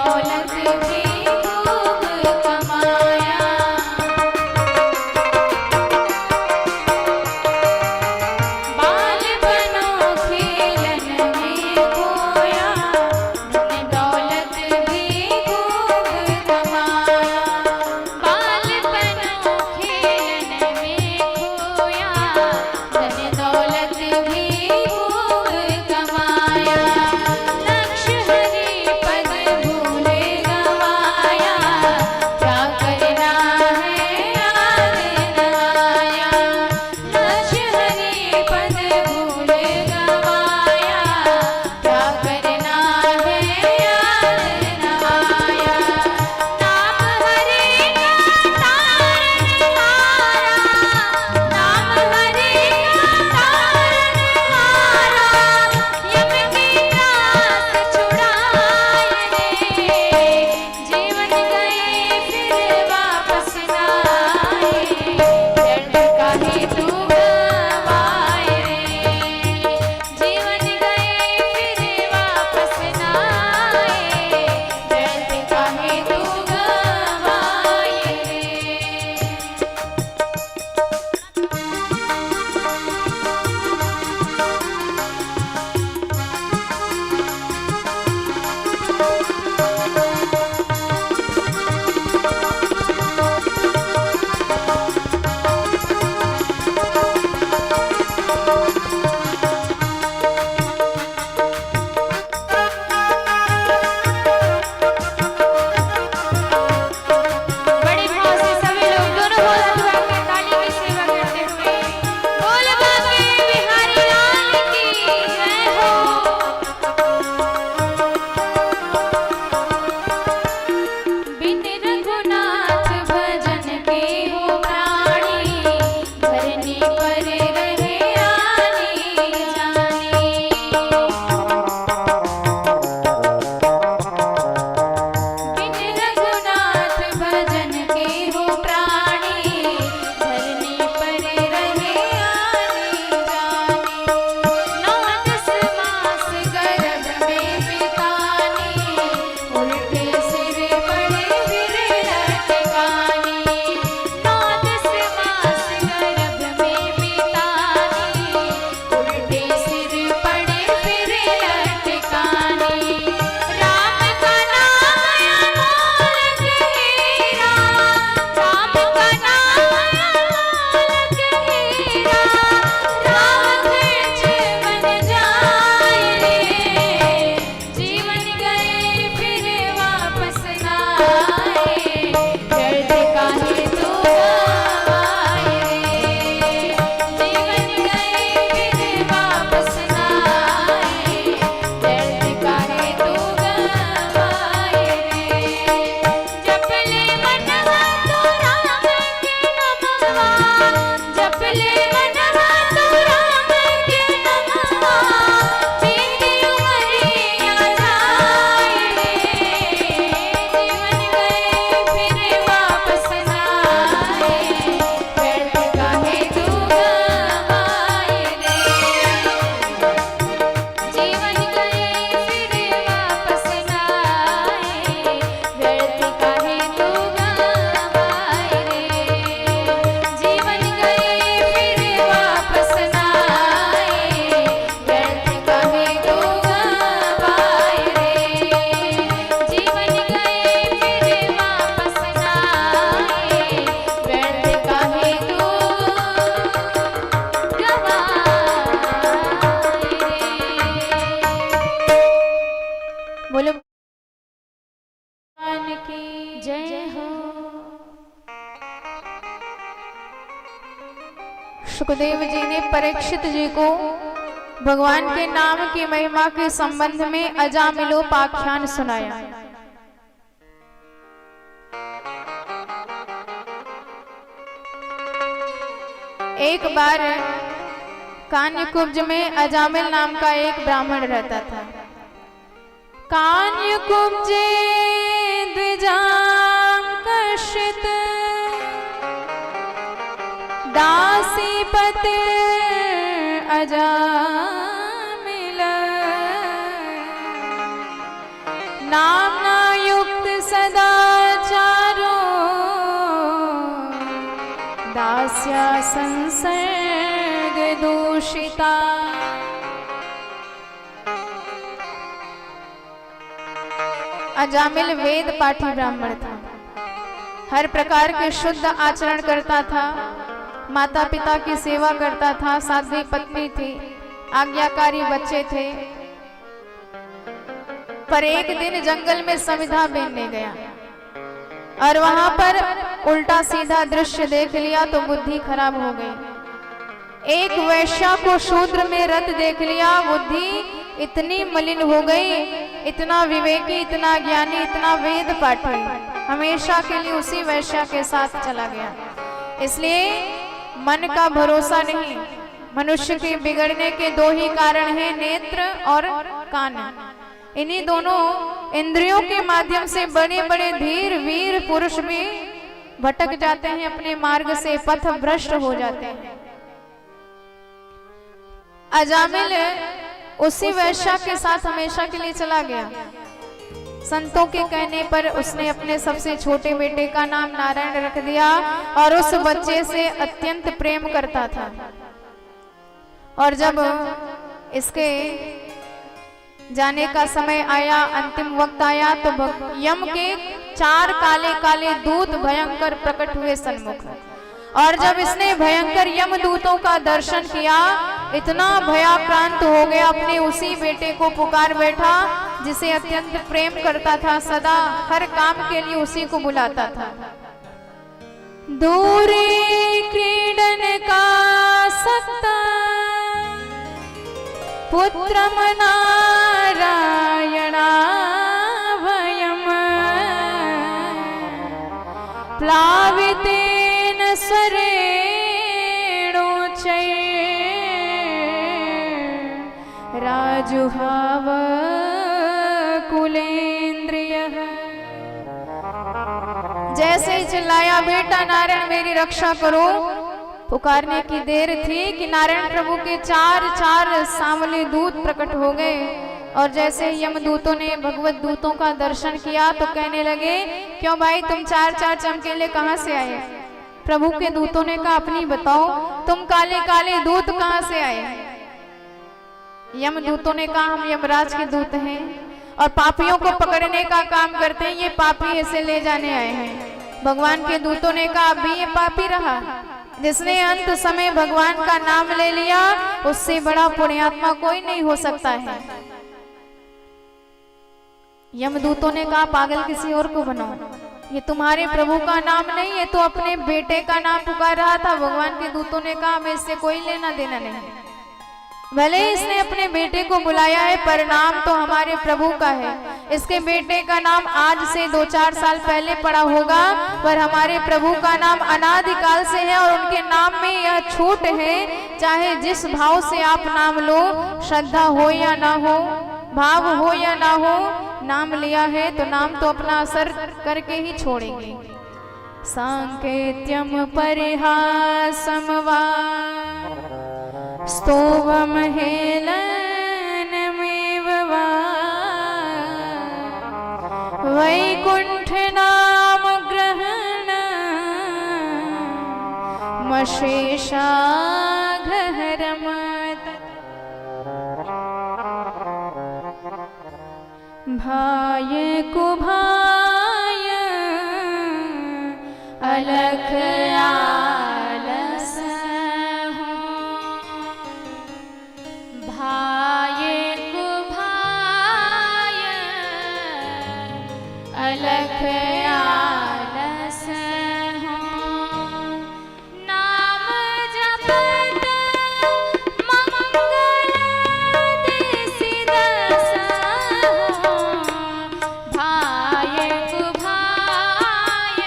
दौलत भी खूब कमाया। बालपनों खेलन में खोया, धन दौलत भी खूब कमाया। बालपनों खेलन में खोया, धन दौलत भी खूब कमाया। लक्ष्य हरि पद भूले गवाया, क्या करना है याद न आया। लक्ष्य हरि पद भूले गवाया, क्या करना है याद न आया। नाम हरि का तारनहारा, नाम हरि का तारनहारा, यम की त्रास छुड़ाए रे। जीवन गए फिर वापस न आए, व्यर्थ काहे तू गवाए रे। जीवन गए फिर वापस न आए, व्यर्थ काहे तू गवाए रे। बड़े भाव से सभी लोग दोनों हाथ उठा के ताली की सेवा करते हुए बोल बाबे बिहारी लाल की जय हो। बिन रघुनाथ भजन के हो प्राणी, धरनी पर रहे आनी जानी। बिन रघुनाथ भजन के हो प्राणी, धरनी पर रहे आनी जानी। 9-10 मास गर्भ में बितानी, उल्टे सिर पड़े फिर लटकानी। 9-10 मास गर्भ में बितानी, उल्टे सिर पड़े फिर लटकानी। राम का नाम अमोलक हीरा, राम का नाम अमोलक हीरा, राम खर्च बन जाए रे। जीवन गए फिर वापस न आए, व्यर्थ काहे तू गवाए रे। जीवन गए फिर वापस न आए, व्यर्थ काहे तू गवाए रे। जप ले मनवा तू राम के नमवा, जप ले मनवा तू राम के नमवा, बीती उमरिया जाए रे। जीवन गए फिर वापस न आए, व्यर्थ काहे तू गवाए रे। जीवन गए फिर वापस न आए, व्यर्थ काहे तू गवाए रे। जीवन गए फिर वापस न आए, व्यर्थ काहे तू गवाए रे। जीवन गए फिर वापस न आए, व्यर्थ काहे तू गवाए रे। बोलो भगवान की जय हो। सुखदेव जी ने परीक्षित जी को भगवान के नाम की महिमा के संबंध में अजामिलोपाख्यान सुनाया। एक बार कान्यकुब्ज में अजामिल नाम का एक ब्राह्मण रहता था। कान्यकुब्जे द्विजांकर्षित दासीपते अजामिल नामना युग संसर्ग दूषिता। अजामिल वेद पाठी ब्राह्मण था, हर प्रकार के शुद्ध आचरण करता था, माता पिता की सेवा करता था, साध्वी पत्नी थी, आज्ञाकारी बच्चे थे। पर एक दिन जंगल में समिधा बीनने गया और वहां पर उल्टा सीधा दृश्य देख लिया तो बुद्धि खराब हो गई। एक वैश्या को शूद्र में रत देख लिया, बुद्धि इतनी मलिन हो गई, इतना विवेकी, इतना ज्ञानी, इतना वेद पाठी, हमेशा के लिए उसी वैश्या के साथ चला गया। इसलिए मन का भरोसा नहीं। मनुष्य के बिगड़ने के दो ही कारण हैं, नेत्र और कान। इन्हीं दोनों इंद्रियों के माध्यम से बड़े बड़े धीर वीर पुरुष भी भटक जाते हैं, अपने मार्ग से पथ भ्रष्ट हो जाते हैं। अजामिल उसी वैश्या के साथ हमेशा के लिए चला गया। संतों के कहने पर उसने अपने सबसे छोटे बेटे का नाम नारायण रख दिया और उस बच्चे से अत्यंत प्रेम करता था। और जब इसके जाने का समय आया, अंतिम वक्त आया, तो यम के 4 काले काले दूत भयंकर प्रकट हुए सन्मुख। और जब इसने भयंकर यम दूतों का दर्शन किया, इतना भयाक्रांत हो गया, अपने उसी बेटे को पुकार बैठा जिसे अत्यंत प्रेम करता था, सदा हर काम के लिए उसी को बुलाता था। दूरे क्रीडन का सत्ता पुत्रम नारायणा भयम प्लावितेन स्वरेणोचै राजुहाव कुलेन्द्रियः। जैसे ही चिल्लाया, बेटा नारायण मेरी रक्षा करो, पुकारने की देर थी कि नारायण प्रभु के 4 सांवले दूत प्रकट हो गए। और जैसे ही यमदूतों ने भगवत दूतों का दर्शन किया तो कहने लगे, क्यों भाई तुम 4 चमकीले कहाँ से आए? प्रभु के दूतों ने कहा, अपनी बताओ, तुम काले काले दूत कहाँ से आए? यमदूतों ने कहा, हम यमराज के दूत हैं और पापियों को पकड़ने का काम करते हैं, ये पापी ऐसे ले जाने आए हैं। भगवान के दूतों ने कहा, अभी ये पापी रहा, जिसने अंत समय भगवान का नाम ले लिया, उससे बड़ा पुण्यात्मा कोई नहीं हो सकता है। यमदूतों ने कहा, पागल किसी और को बनाओ, ये तुम्हारे प्रभु का नाम नहीं है, तो अपने बेटे का नाम पुकार रहा था। भगवान के दूतों ने कहा, हमें इससे कोई लेना देना नहीं, भले इसने अपने बेटे को बुलाया है, पर नाम तो हमारे प्रभु का है। इसके बेटे का नाम आज से 2-4 साल पहले पड़ा होगा, पर हमारे प्रभु का नाम अनादिकाल से है और उनके नाम में यह छूट है, चाहे जिस भाव से आप नाम लो, श्रद्धा हो या ना हो, भाव हो या ना हो, नाम लिया है तो नाम तो अपना असर करके ही छोड़ेंगे। सांकेत्यम परिहासम वा स्तोवम हेलनमेव वा वैकुंठ नाम ग्रहण मशेषाघहरमत भाय कुभाय अलख आलस हो, भाय कुभाय अलख आलस हो, नाम जपत मंगल दिसि दस हो, भाय कुभाय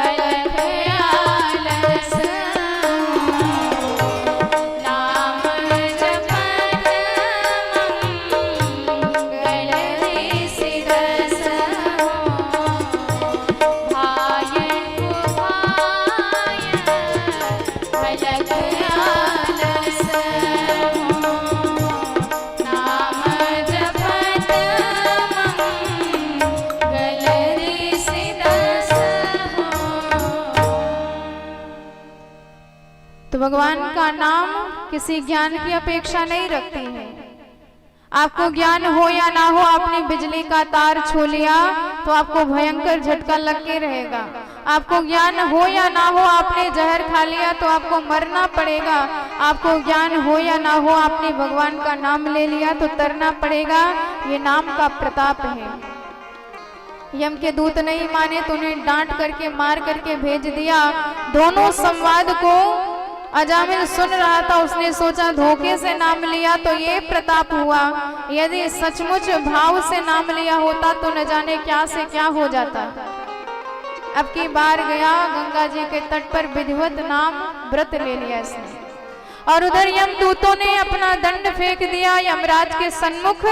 अलख आलस हो, नाम जपत मंगल दिसि दस हो। भगवान का नाम किसी ज्ञान की अपेक्षा नहीं रखती है। आपको ज्ञान हो या ना हो, आपने बिजली का तार छू लिया तो आपको भयंकर झटका लग के रहेगा। आपको ज्ञान हो या ना हो, आपने जहर खा लिया तो आपको मरना पड़ेगा। आपको ज्ञान हो या ना हो, आपने भगवान का नाम ले लिया तो तरना पड़ेगा। ये नाम का प्रताप है। यम के दूत नहीं माने तो उन्हें डांट करके मार करके भेज दिया। दोनों संवाद को अजामिल सुन रहा था। उसने सोचा धोखे से नाम लिया तो ये प्रताप हुआ, यदि सचमुच भाव से नाम लिया होता तो न जाने क्या से क्या हो जाता। अब की बार गया गंगा जी के तट पर विधिवत नाम व्रत ले लिया इसने। और उधर यमदूतों ने अपना दंड फेंक दिया यमराज के सन्मुख।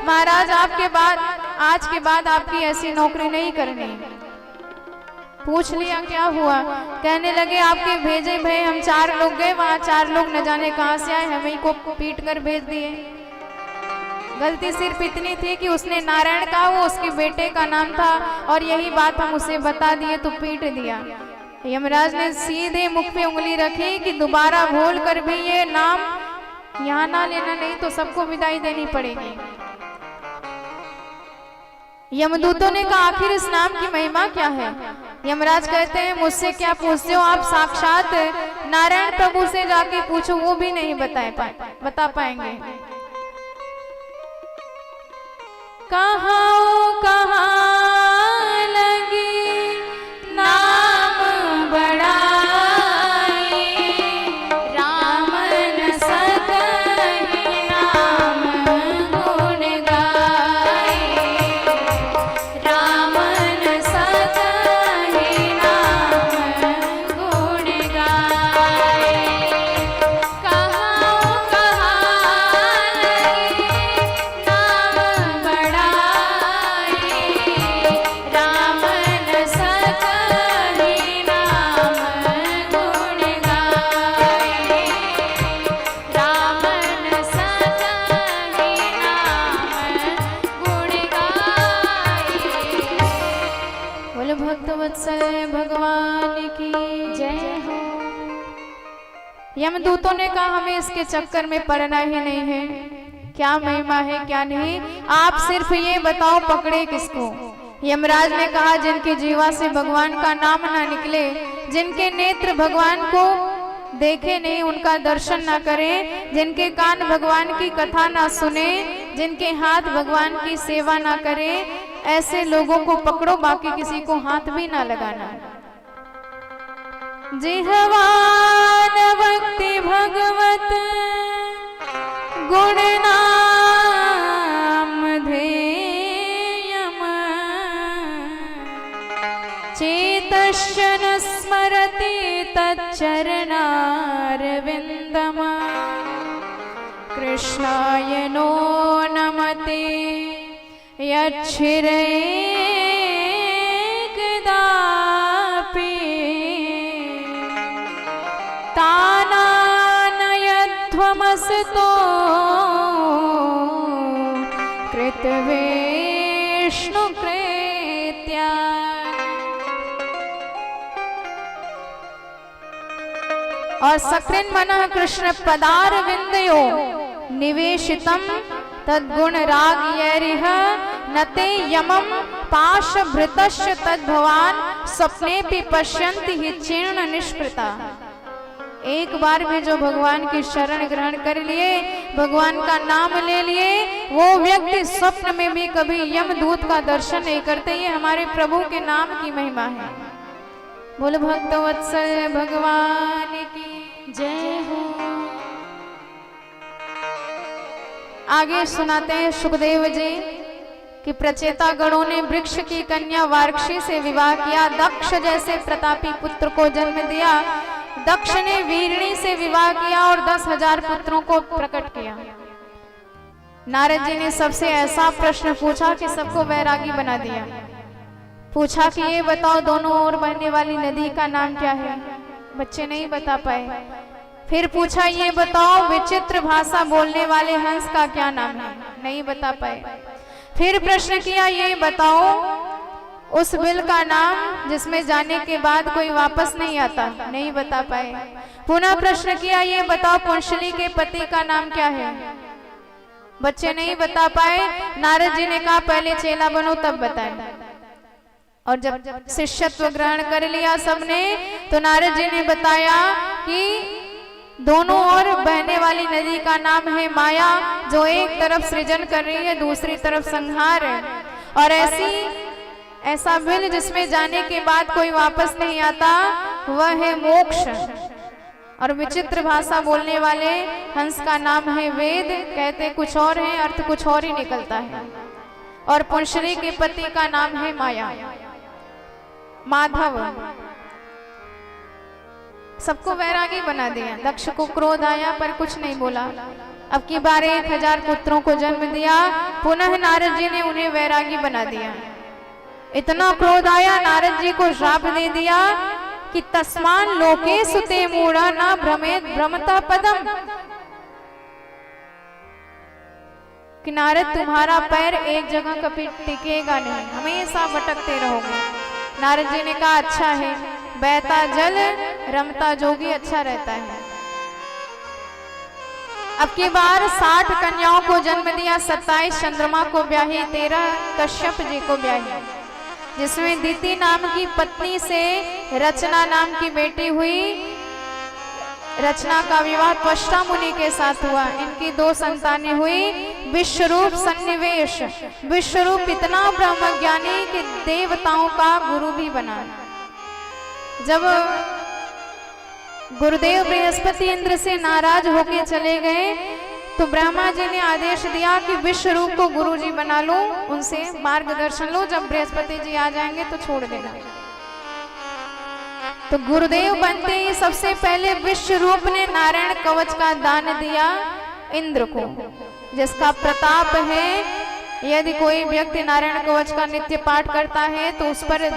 महाराज आपके बाद, आज के बाद आपकी ऐसी नौकरी नहीं करनी। पूछ लिया क्या हुआ, कहने लगे आपके भेजे भय हम 4 लोग गए, वहां 4 लोग न जाने कहां से आए, हमें को पीट कर भेज दिए। गलती सिर्फ इतनी थी कि उसने नारायण कहा, वो उसके बेटे का नाम था और यही बात हम उसे बता दिए तो पीट दिया। यमराज ने सीधे मुख पे उंगली रखी कि दोबारा भूल कर भी ये नाम यहाँ ना लेना, नहीं तो सबको विदाई देनी पड़ेगी। यमदूतों ने कहा आखिर इस नाम की महिमा क्या है। यमराज कहते हैं मुझसे क्या पूछते हो, आप साक्षात नारायण प्रभु से जाके पूछो, वो भी नहीं बता पाएंगे। कहाँ लगी नाम बढ़ाई, राम न सकहि नाम गुण गाई, राम न सकहि नाम गुण गाई। कहाँ लगी नाम बढ़ाई, राम न सकहि नाम गुण गाई, राम न सकहि नाम गुण गाई। बोलो भक्त वत्सल भगवान की जय हो। यमदूतों ने कहा हमें इसके चक्कर में पड़ना ही नहीं है, क्या महिमा है क्या नहीं, आप सिर्फ ये बताओ पकड़े किसको। यमराज ने कहा जिनके जीवा से भगवान का नाम ना निकले, जिनके नेत्र भगवान को देखे नहीं, उनका दर्शन ना करें, जिनके कान भगवान की कथा ना सुने, जिनके हाथ भगवान की सेवा ना करें, ऐसे लोगों को पकड़ो, बाकी किसी को हाथ भी ना लगाना। जिह्वान भक्ति भगवत गुण नाम ध्येयम्, चेतश्च न स्मरति तच्चरणारविन्दम्, कृष्णाय नो नमते यच्छिरे तानानयध्वमसतो कृतवेष्णुकृत्या। और सकृन् मनः कृष्ण पदारविन्दयो निवेशितम् तद्गुण रागयरिह नते यमं पाशभृतश्च तद्भवान् स्वप्नेऽपि पश्यन्ति हि चीर्ण निष्कृता। एक बार भी जो भगवान की शरण ग्रहण कर लिए, भगवान का नाम ले लिए, वो व्यक्ति स्वप्न में भी कभी यमदूत का दर्शन नहीं करते। ये हमारे प्रभु के नाम की महिमा है। बोल भक्त वत्सल भगवान की जय हो। आगे सुनाते हैं सुखदेव जी कि प्रचेता गणों ने वृक्ष की कन्या वार्क्षी से विवाह किया, दक्ष जैसे प्रतापी पुत्र को जन्म दिया। दक्ष ने वीरणी से विवाह किया और 10,000 पुत्रों को प्रकट किया। नारद जी ने सबसे ऐसा प्रश्न पूछा कि सबको वैरागी बना दिया। पूछा कि ये बताओ दोनों ओर बहने वाली नदी का नाम क्या है। बच्चे नहीं बता पाए। फिर पूछा ये बताओ विचित्र भाषा बोलने वाले हंस का क्या नाम है। नहीं बता पाए। फिर प्रश्न किया ये बताओ उस बिल का नाम जिसमें जाने के बाद कोई वापस नहीं आता, नहीं बता पाए। पुनः प्रश्न किया, ये बताओ पुंशली के पति का नाम क्या है? बच्चे नहीं बता पाए। नारद जी ने कहा पहले चेला बनो तब बताए। और जब शिष्यत्व ग्रहण कर लिया सबने, तो नारद जी ने बताया कि दोनों ओर बहने वाली नदी का नाम है माया, जो एक तरफ सृजन कर रही है, दूसरी तरफ संहार है। और ऐसा बिल जिसमें जाने के बाद कोई वापस नहीं आता, वह है मोक्ष। और विचित्र भाषा बोलने वाले हंस का नाम है वेद, कहते कुछ और है, अर्थ कुछ और ही निकलता है। और पुंशली के पति का नाम है माया, माधव। सबको वैरागी बना दिया। दक्ष को क्रोध आया पर कुछ नहीं बोला। अब की बार 1000 पुत्रों को जन्म दिया। पुनः नारद जी ने उन्हें वैरागी बना दिया। इतना क्रोध आया, नारद जी को श्राप दे दिया कि तस्मान लोके सुते मूढ़ा ना भ्रमेत भ्रमता पदम, कि नारद तुम्हारा पैर एक जगह कभी टिकेगा नहीं, हमेशा भटकते रहोगे। नारद जी ने कहा अच्छा है, बहता जल रमता जोगी अच्छा रहता है। अब की बार 60 कन्याओं को जन्म दिया। 27 चंद्रमा को ब्याही, 13 कश्यप जी को ब्याही, जिसमें दीति नाम की पत्नी से रचना नाम की बेटी हुई। रचना का विवाह त्वष्टा मुनि के साथ हुआ। इनकी 2 संतानें हुई। विश्वरूप सन्निवेश, विश्वरूप इतना ब्रह्म ज्ञानी कि देवताओं का गुरु भी बना। जब गुरुदेव बृहस्पति इंद्र से नाराज होके चले गए, तो ब्रह्मा जी ने आदेश दिया कि विश्वरूप को गुरु जी बना लो, उनसे मार्गदर्शन लो, जब बृहस्पति जी आ जाएंगे तो छोड़ देना। तो गुरुदेव बनते ही सबसे पहले विश्वरूप ने नारायण कवच का दान दिया इंद्र को, जिसका प्रताप है। यदि कोई व्यक्ति नारायण कवच का नित्य पाठ करता है तो उस पर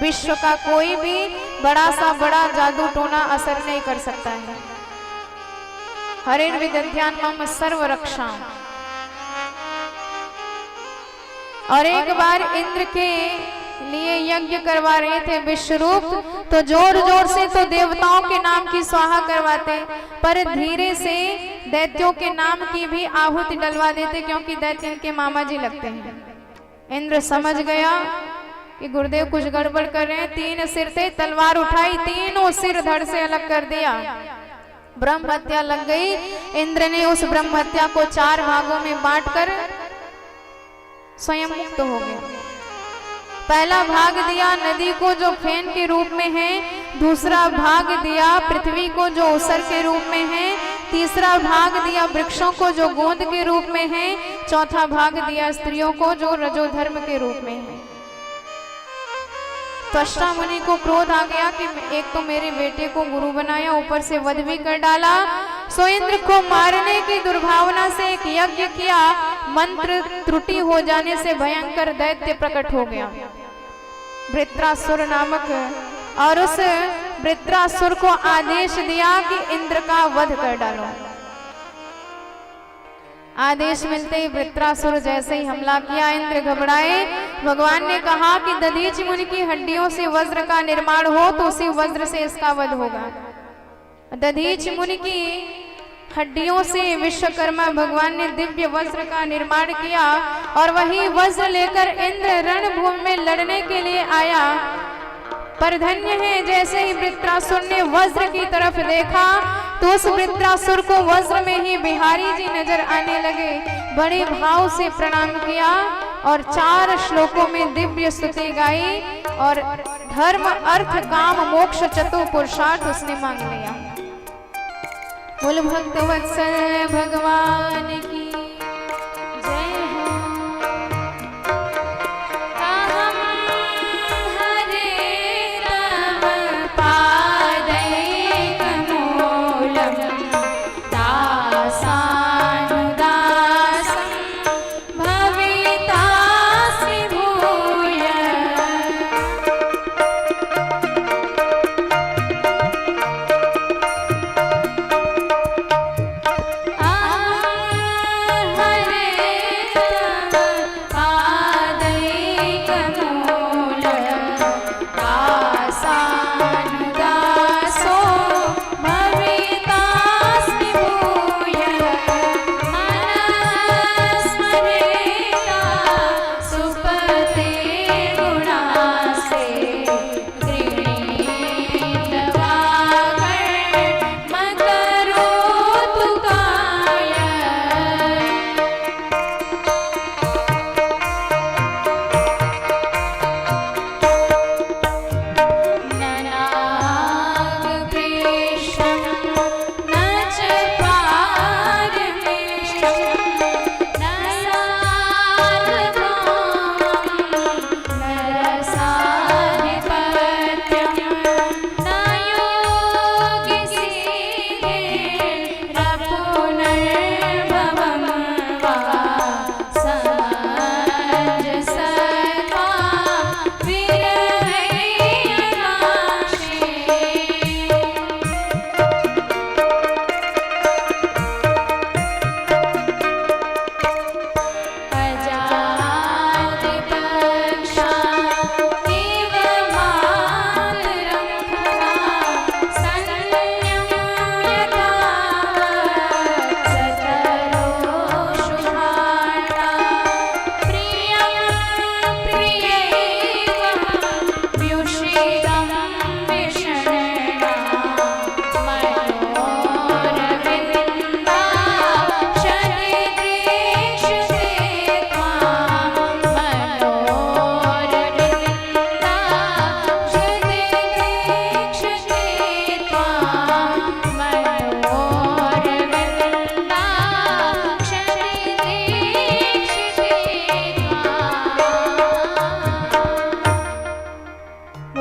विश्व का कोई भी बड़ा सा बड़ा जादू टोना असर नहीं कर सकता है। हरिर्विदध्यान मम सर्व रक्षा। और एक बार इंद्र के लिए यज्ञ करवा रहे थे विश्वरूप, तो जोर जोर से तो देवताओं के नाम की स्वाहा करवाते, पर धीरे से दैत्यों के नाम की भी आहुति डलवा देते, क्योंकि दैत्य इनके मामा जी लगते हैं। इंद्र समझ गया कि गुरुदेव कुछ गड़बड़ कर रहे हैं। 3 सिर थे, तलवार उठाई, तीनों सिर धड़ से अलग कर दिया। ब्रह्म हत्या लग गई। इंद्र ने उस ब्रह्म हत्या को 4 भागों में बांटकर स्वयं मुक्त हो गया। पहला भाग दिया नदी को, जो फेन के रूप में है। दूसरा भाग दिया पृथ्वी को, जो उसर के रूप में है। तीसरा भाग दिया वृक्षों को, जो गोंद के रूप में है। चौथा भाग दिया स्त्रियों को, जो रजोधर्म के रूप में है। त्वष्टा मुनि को क्रोध आ गया कि एक तो मेरे बेटे को गुरु बनाया, ऊपर से वध भी कर डाला। सो इंद्र को मारने की दुर्भावना से एक यज्ञ किया। मंत्र त्रुटि हो जाने से भयंकर दैत्य प्रकट हो गया, वृत्रासुर नामक। और उस वृत्रासुर को आदेश दिया कि इंद्र का वध कर डालो। आदेश मिलते ही वृत्रासुर जैसे ही हमला किया, इंद्र घबराए। भगवान ने कहा कि दधीचि मुनि की हड्डियों से वज्र का निर्माण हो तो उसी वज्र से इसका वध होगा। दधीचि मुनि की हड्डियों से विश्वकर्मा भगवान ने दिव्य वज्र का निर्माण किया, और वही वज्र लेकर इंद्र रणभूमि में लड़ने के लिए आया। पर धन्य है, जैसे ही वृत्रासुर ने वज्र की तरफ देखा तो उस वृत्रासुर को वज्र में ही बिहारी जी नजर आने लगे। बड़े भाव से प्रणाम किया और 4 श्लोकों में दिव्य स्तुति गाई, और धर्म अर्थ काम मोक्ष चतुपुरुषार्थ उसने मांग लिया। बोल भक्त वत्सल भगवान की जय हो। अहं हरे तव पादैकमूलं दासानुदासं भवितासि भूय। हरे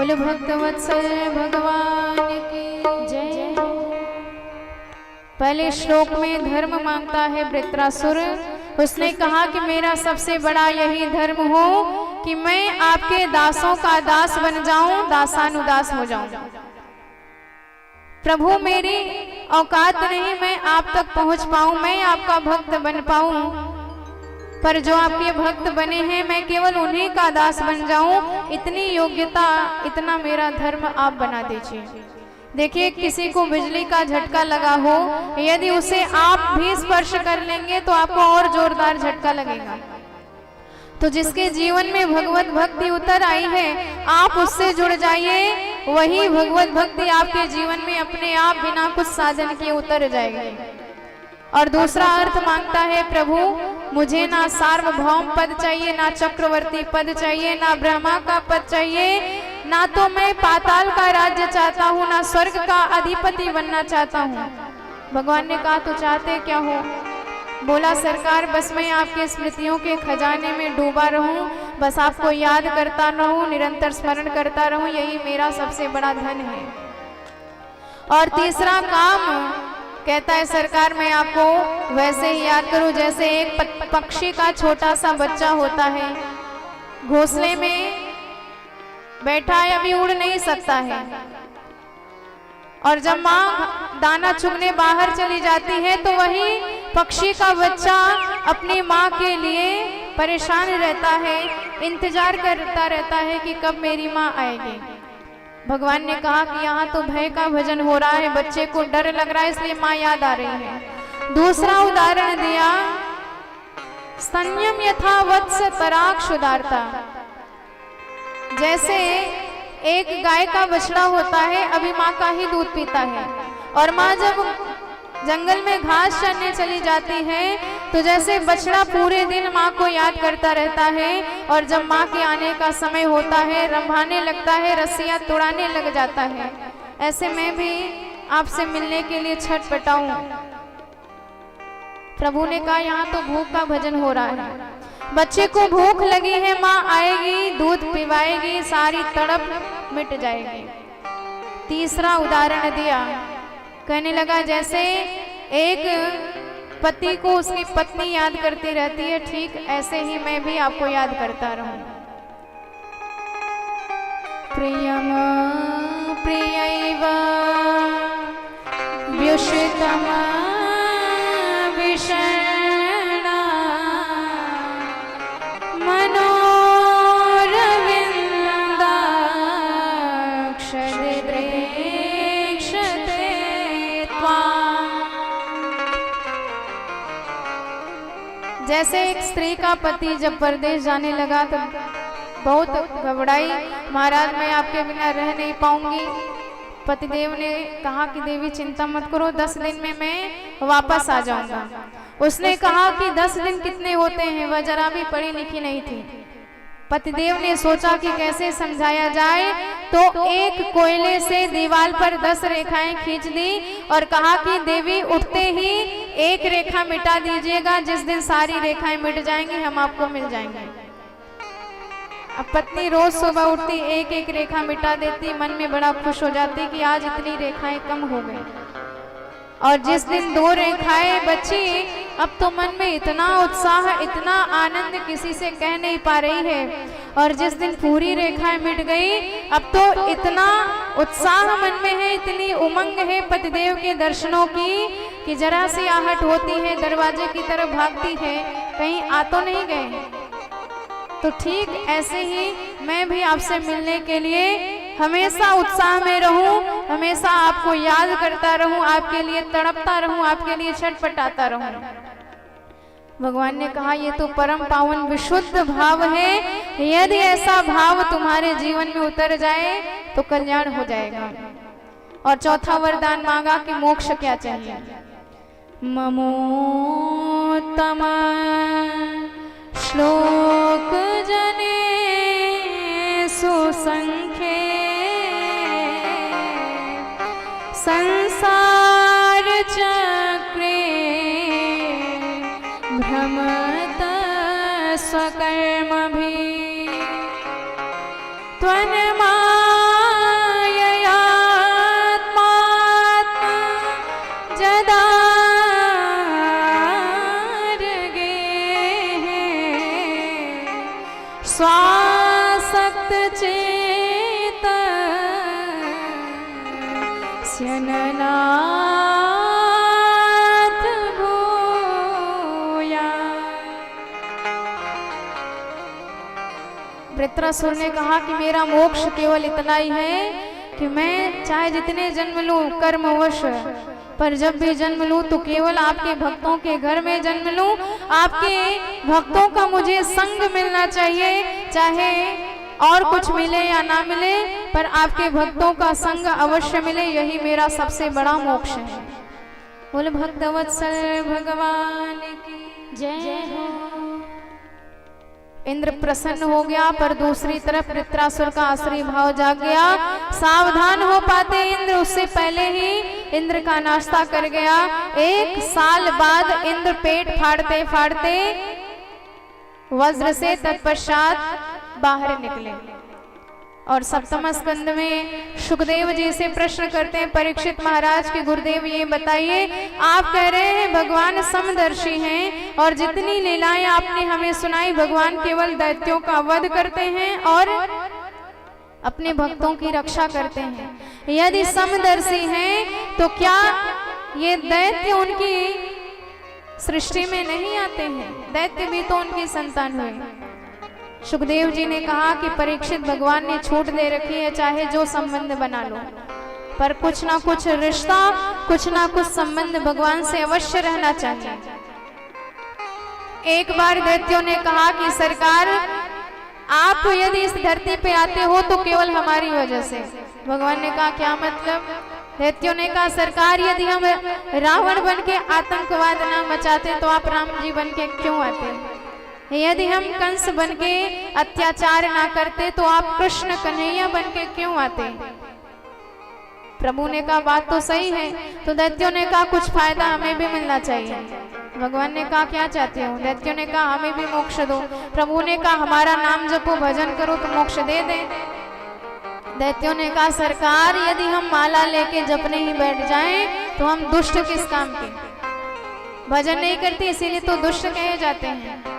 बोल भक्त वत्सल भगवान की जय। पहले श्लोक में धर्म मांगता है वृत्रासुर। उसने कहा कि मेरा सबसे बड़ा यही धर्म हो कि मैं आपके दासों का दास बन जाऊं, दासानुदास हो जाऊं। प्रभु मेरी औकात नहीं मैं आप तक पहुंच पाऊं, मैं आपका भक्त बन पाऊं, पर जो आपके भक्त बने हैं मैं केवल उन्हीं का दास बन जाऊं, इतनी योग्यता, इतना मेरा धर्म आप बना दीजिए। देखिए किसी को बिजली का झटका लगा हो, यदि उसे आप भी स्पर्श कर लेंगे तो आपको और जोरदार झटका लगेगा। तो जिसके जीवन में भगवत भक्ति उतर आई है, आप उससे जुड़ जाइए, वही भगवत भक्ति आपके जीवन में अपने आप बिना कुछ साधन के उतर जाएगी। और दूसरा अर्थ मांगता है, प्रभु मुझे ना सार्वभौम पद चाहिए, ना चक्रवर्ती पद चाहिए, ना ब्रह्मा का पद चाहिए, ना तो मैं पाताल का राज्य चाहता हूँ, ना स्वर्ग का अधिपति बनना चाहता हूँ। भगवान ने कहा तो चाहते क्या हो? बोला सरकार बस मैं आपके स्मृतियों के खजाने में डूबा रहूं, बस आपको याद करता रहूं, निरंतर स्मरण करता रहूं, यही मेरा सबसे बड़ा धन है। और तीसरा काम कहता है सरकार मैं आपको वैसे ही याद करूं जैसे एक पक्षी का छोटा सा बच्चा होता है, घोंसले में बैठा है, अभी उड़ नहीं सकता है, और जब माँ दाना चुगने बाहर चली जाती है तो वही पक्षी का बच्चा अपनी माँ के लिए परेशान रहता है, इंतजार करता रहता है कि कब मेरी माँ आएगी। भगवान ने कहा कि यहाँ तो भय का भजन हो रहा है, बच्चे को डर लग रहा है, इसलिए माँ याद आ रही है। दूसरा उदाहरण दिया, संयम यथा वत्स पराग उदारता। जैसे एक गाय का बछड़ा होता है, अभी माँ का ही दूध पीता है, और माँ जब जंगल में घास चरने चली जाती है तो जैसे बछड़ा पूरे दिन माँ को याद करता रहता है, और जब माँ के आने का समय होता है रंभाने लगता है, रस्सियाँ तोड़ाने लग जाता है, ऐसे मैं भी आपसे मिलने के लिए छटपटाऊं। प्रभु ने कहा यहाँ तो भूख का भजन हो रहा है, बच्चे को भूख लगी है, माँ आएगी दूध पिवाएगी, सारी तड़प मिट जाएगी। तीसरा उदाहरण दिया, कहने लगा जैसे एक पति को उसकी पत्नी याद करती रहती है, ठीक ऐसे ही मैं भी आपको याद करता रहूं। प्रियम प्रियैव व्युषितम विषण्णा जैसे एक स्त्री का पति जब परदेश जाने लगा तो बहुत घबराई, महाराज मैं आपके बिना रह नहीं पाऊंगी। पतिदेव ने कहा कि देवी चिंता मत करो, 10 दिन में मैं वापस आ जाऊंगा। उसने कहा कि 10 दिन कितने होते हैं, वह जरा भी पढ़ी लिखी नहीं थी। पतिदेव ने सोचा कि कैसे समझाया जाए, तो एक कोयले से दीवार पर 10 रेखाएं खींच दी और कहा कि देवी उठते ही एक रेखा मिटा दीजिएगा, जिस दिन सारी रेखाएं मिट जाएंगी हम आपको मिल जाएंगे। अब पत्नी रोज सुबह उठती एक एक रेखा मिटा देती, मन में बड़ा खुश हो जाती कि आज इतनी रेखाएं कम हो गई। और जिस दिन 2 रेखाएं बची, अब तो मन में इतना उत्साह, इतना आनंद किसी से कह नहीं पा रही है। और जिस दिन पूरी रेखाएं मिट गई, अब तो इतना उत्साह मन में है, इतनी उमंग है पतिदेव के दर्शनों की कि जरा सी आहट होती है, दरवाजे की तरफ भागती है, कहीं आ तो नहीं गए। तो ठीक ऐसे ही मैं भी आपसे मिलने के लिए हमेशा उत्साह में रहूं, हमेशा आपको याद करता रहूं, आपके लिए तड़पता रहूं, आपके लिए छटपटाता रहूं। भगवान ने कहा ये तो परम पावन विशुद्ध भाव है, यदि ऐसा भाव तुम्हारे जीवन में उतर जाए तो कल्याण हो जाएगा। और चौथा वरदान मांगा कि मोक्ष क्या चाहिए। ममोत्तम श्लोक जने सुसंख्ये संसार चक्रे भ्रमत स्वकर्मभिः त्वन्मां वृत्रासुर ने कहा कि मेरा मोक्ष केवल इतना ही है कि मैं चाहे जितने जन्म लूं कर्मवश, पर जब भी जन्म लूं तो केवल आपके भक्तों के घर में जन्म लूं। आपके भक्तों का मुझे संग मिलना चाहिए, चाहे और कुछ मिले या ना मिले, पर आपके भक्तों का संग अवश्य मिले, यही मेरा सबसे बड़ा मोक्ष है। बोल भक्तवत्सल भगवान की जय हो। इंद्र प्रसन्न हो गया, पर दूसरी तरफ वृत्रासुर का आसुरी भाव जाग गया। सावधान हो पाते इंद्र उससे पहले ही इंद्र का नाश्ता कर गया। 1 साल बाद इंद्र पेट फाड़ते फाड़ते वज्र से तत्पश्चात बाहर निकले और सप्तम स्कंद में सुखदेव जी से प्रश्न करते हैं, परीक्षित महाराज के गुरुदेव ये बताइए, आप कह रहे हैं भगवान समदर्शी हैं और जितनी लीलाएं आपने हमें सुनाई, भगवान केवल दैत्यों का वध करते हैं और अपने भक्तों की रक्षा करते हैं। यदि समदर्शी हैं तो क्या ये दैत्य उनकी सृष्टि में नहीं आते हैं? दैत्य भी तो उनकी संतान हुए। सुखदेव जी ने कहा कि परीक्षित, भगवान ने छूट दे रखी है, चाहे जो संबंध बना लो, पर कुछ ना कुछ रिश्ता, कुछ ना कुछ संबंध भगवान से अवश्य रहना चाहिए। एक बार दैत्यों ने कहा कि सरकार, आप यदि इस धरती पे आते हो तो केवल हमारी वजह से। भगवान ने कहा क्या मतलब? दैत्यों ने कहा सरकार, यदि हम रावण बन के आतंकवाद ना मचाते तो आप राम जी बन के क्यों आते? यदि हम कंस बन के अत्याचार ना करते तो आप कृष्ण कन्हैया बन के क्यों आते? प्रभु ने कहा बात तो सही है। तो दैत्यों ने कहा कुछ फायदा हमें भी मिलना चाहिए। भगवान ने कहा क्या चाहते हो? दैत्यों ने कहा हमें भी मोक्ष दो। प्रभु ने कहा हमारा नाम जपो, भजन करो तो मोक्ष दे दे। दैत्यों ने कहा सरकार, यदि हम माला लेके जपने ही बैठ जाएं तो हम दुष्ट किस काम के? भजन नहीं करते इसीलिए तो दुष्ट कहे जाते हैं।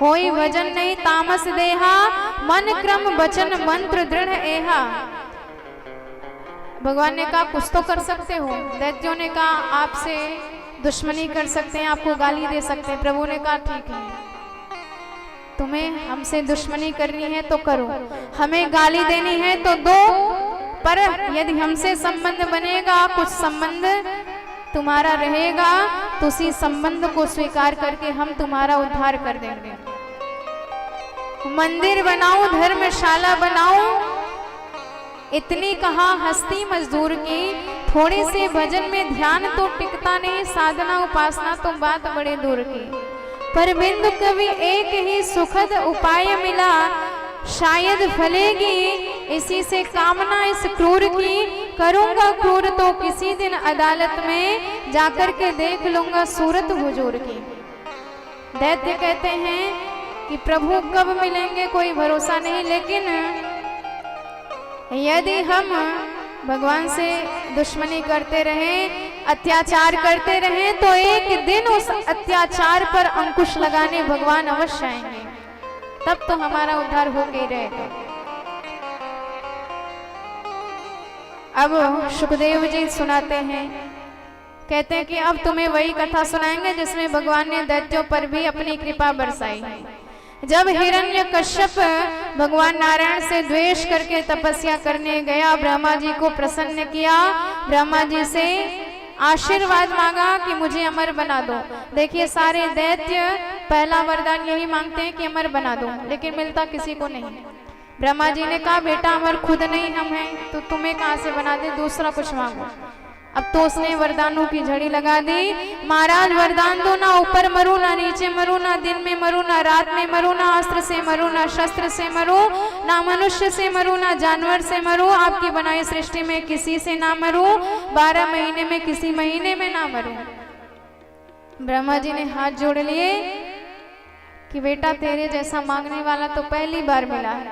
होई भजन नहीं तामस देहा, मन क्रम वचन मंत्र दृढ़ एहा। भगवान ने कहा कुछ तो कर सकते हो। दैत्यों ने कहा आपसे दुश्मनी कर सकते हैं, आपको गाली दे सकते हैं। प्रभु ने कहा ठीक है, तुम्हें हमसे दुश्मनी करनी है तो करो, हमें गाली देनी है तो दो, पर यदि हमसे संबंध बनेगा, कुछ संबंध तुम्हारा रहेगा, तो उसी संबंध को स्वीकार करके हम तुम्हारा उद्धार कर देंगे। मंदिर बनाओ, धर्मशाला बनाओ, इतनी कहा हस्ती मजदूर की। थोड़े से भजन में ध्यान तो टिकता नहीं, साधना उपासना तो बात बड़े दूर की। पर बिंदु कवि एक ही सुखद उपाय मिला, शायद फलेगी इसी से कामना इस क्रूर की। करूंगा क्रूर तो किसी दिन अदालत में, जाकर के देख लूंगा सूरत हुजूर की। दैत्य कहते हैं कि प्रभु कब मिलेंगे कोई भरोसा नहीं, लेकिन यदि हम भगवान से दुश्मनी करते रहें, अत्याचार करते रहें, तो एक दिन उस अत्याचार पर अंकुश लगाने भगवान अवश्य आएंगे, तब तो हमारा उद्धार हो के रहेगा। अब सुखदेव जी सुनाते हैं, कहते हैं कि अब तुम्हें वही कथा सुनाएंगे जिसमें भगवान ने दैत्यों पर भी अपनी कृपा बरसाई है। जब हिरण्यकश्यप भगवान नारायण से द्वेष करके तपस्या करने गया, ब्रह्मा जी को प्रसन्न किया, ब्रह्मा जी से आशीर्वाद मांगा कि मुझे अमर बना दो। देखिए सारे दैत्य पहला वरदान यही मांगते हैं कि अमर बना दो, लेकिन मिलता किसी को नहीं। ब्रह्मा जी ने कहा बेटा अमर खुद नहीं हम हैं, तो तुम्हें कहां से बना दे, दूसरा कुछ मांगो। अब तो उसने वरदानों की झड़ी लगा दी। महाराज वरदान दो, ना ऊपर मरू, ना नीचे मरू, ना दिन में मरू, ना रात में मरू, ना अस्त्र से मरू, ना शस्त्र से मरू, ना मनुष्य से मरू, ना जानवर से मरू, आपकी बनाई सृष्टि में किसी से ना मरू, 12 महीने में किसी महीने में ना मरू। ब्रह्मा जी ने हाथ जोड़ लिए कि बेटा तेरे जैसा मांगने वाला तो पहली बार मिला है।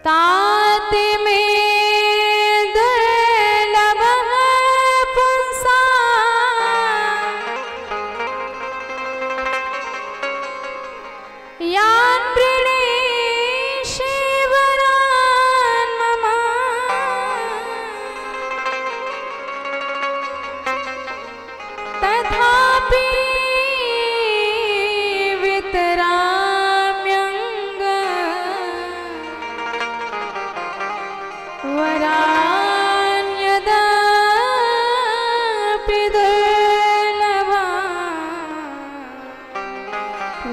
ताते में दुर्लभ पुंसा, यान प्रणेश वरान मम, तथापि वितराम्यंग वरान्यदापि दुर्लभा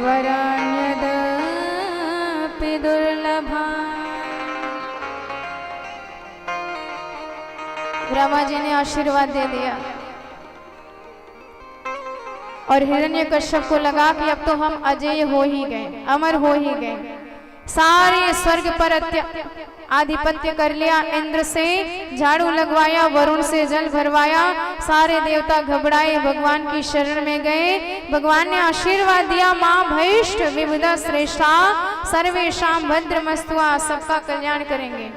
वरान्यदापि दुर्लभा। ब्रह्मा जी ने आशीर्वाद दे दिया और हिरण्यकश्यप को लगा कि अब तो हम अजय हो ही गए, अमर हो ही गए। सारे स्वर्ग पर आधिपत्य कर लिया, इंद्र से झाड़ू लगवाया, वरुण से जल भरवाया। सारे देवता घबराए, भगवान की शरण में गए। भगवान ने आशीर्वाद दिया, मां भैष्ट विबुधा श्रेष्ठा सर्वेशाम भद्रमस्तुआ, सबका कल्याण करेंगे।